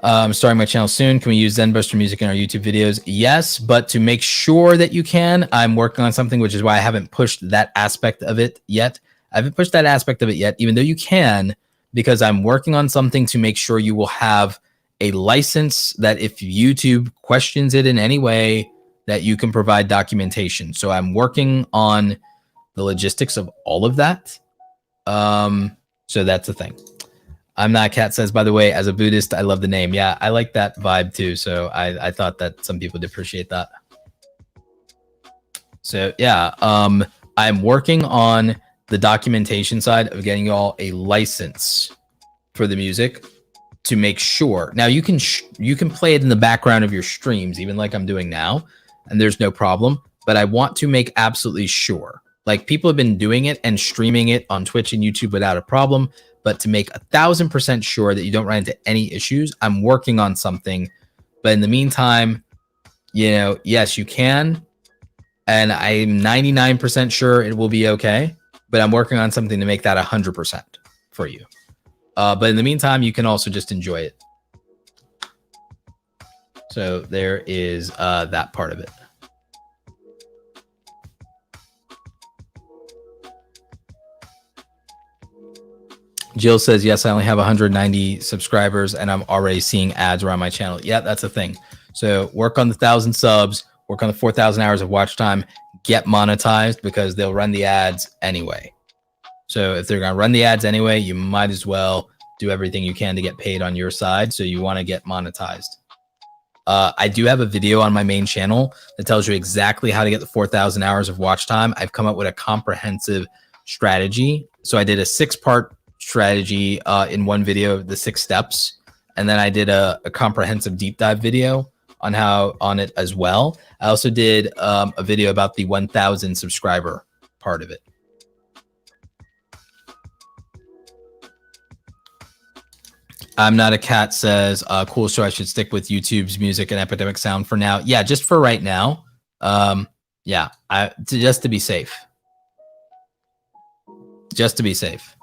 I'm starting my channel soon. Can we use Zenbuster music in our YouTube videos? Yes, but to make sure that you can, I'm working on something, which is why I haven't pushed that aspect of it yet. I haven't pushed that aspect of it yet, even though you can, because I'm working on something to make sure you will have a license that if YouTube questions it in any way, that you can provide documentation. So I'm working on the logistics of all of that. So that's the thing. I'm Not Cat says, by the way, as a Buddhist, I love the name. Yeah, I like that vibe too. So I thought that some people would appreciate that. So yeah, I'm working on the documentation side of getting y'all a license for the music to make sure. Now you can play it in the background of your streams, even like I'm doing now, and there's no problem. But I want to make absolutely sure. Like, people have been doing it and streaming it on Twitch and YouTube without a problem. But to make 1,000% sure that you don't run into any issues, I'm working on something. But in the meantime, you know, yes, you can. And I'm 99% sure it will be okay. But I'm working on something to make that 100% for you. But in the meantime, you can also just enjoy it. So there is that part of it. Jill says, yes, I only have 190 subscribers and I'm already seeing ads around my channel. Yeah, that's the thing. So work on the 1,000 subs, work on the 4,000 hours of watch time, get monetized, because they'll run the ads anyway. So if they're going to run the ads anyway, you might as well do everything you can to get paid on your side. So you want to get monetized. I do have a video on my main channel that tells you exactly how to get the 4,000 hours of watch time. I've come up with a comprehensive strategy. So I did a 6-part strategy in one video, the 6 steps. And then I did a comprehensive deep dive video on it as well. I also did a video about the 1,000 subscriber part of it. I'm Not a Cat says, cool, so I should stick with YouTube's music and Epidemic Sound for now. Yeah, just for right now. Yeah, just to be safe. Just to be safe.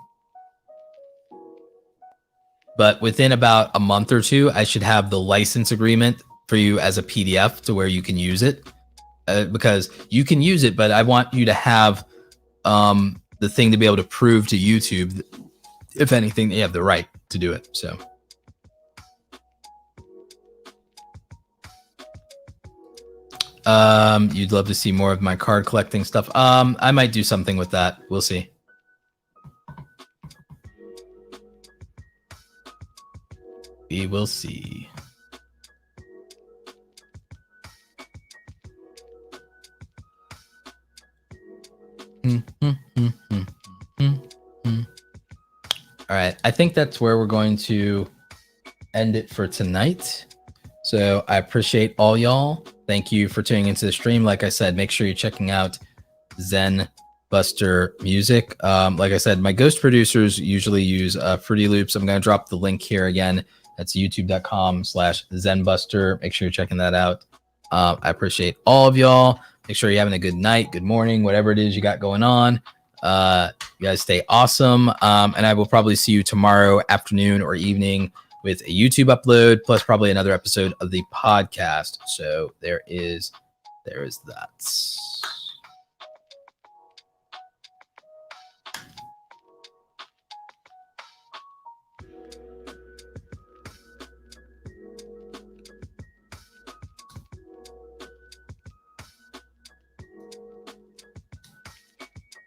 But within about a month or 2, I should have the license agreement for you as a PDF to where you can use it. Because you can use it, but I want you to have the thing to be able to prove to YouTube, if anything, that you have the right to do it. So you'd love to see more of my card collecting stuff. I might do something with that. We'll see. We will see. All right, I think that's where we're going to end it for tonight. So I appreciate all y'all. Thank you for tuning into the stream. Like I said, make sure you're checking out Zenbuster Music. Like I said, my ghost producers usually use Fruity Loops. I'm going to drop the link here again. That's youtube.com/Zenbuster. Make sure you're checking that out. I appreciate all of y'all. Make sure you're having a good night, good morning, whatever it is you got going on. You guys stay awesome. And I will probably see you tomorrow afternoon or evening with a YouTube upload, plus probably another episode of the podcast. So there is that.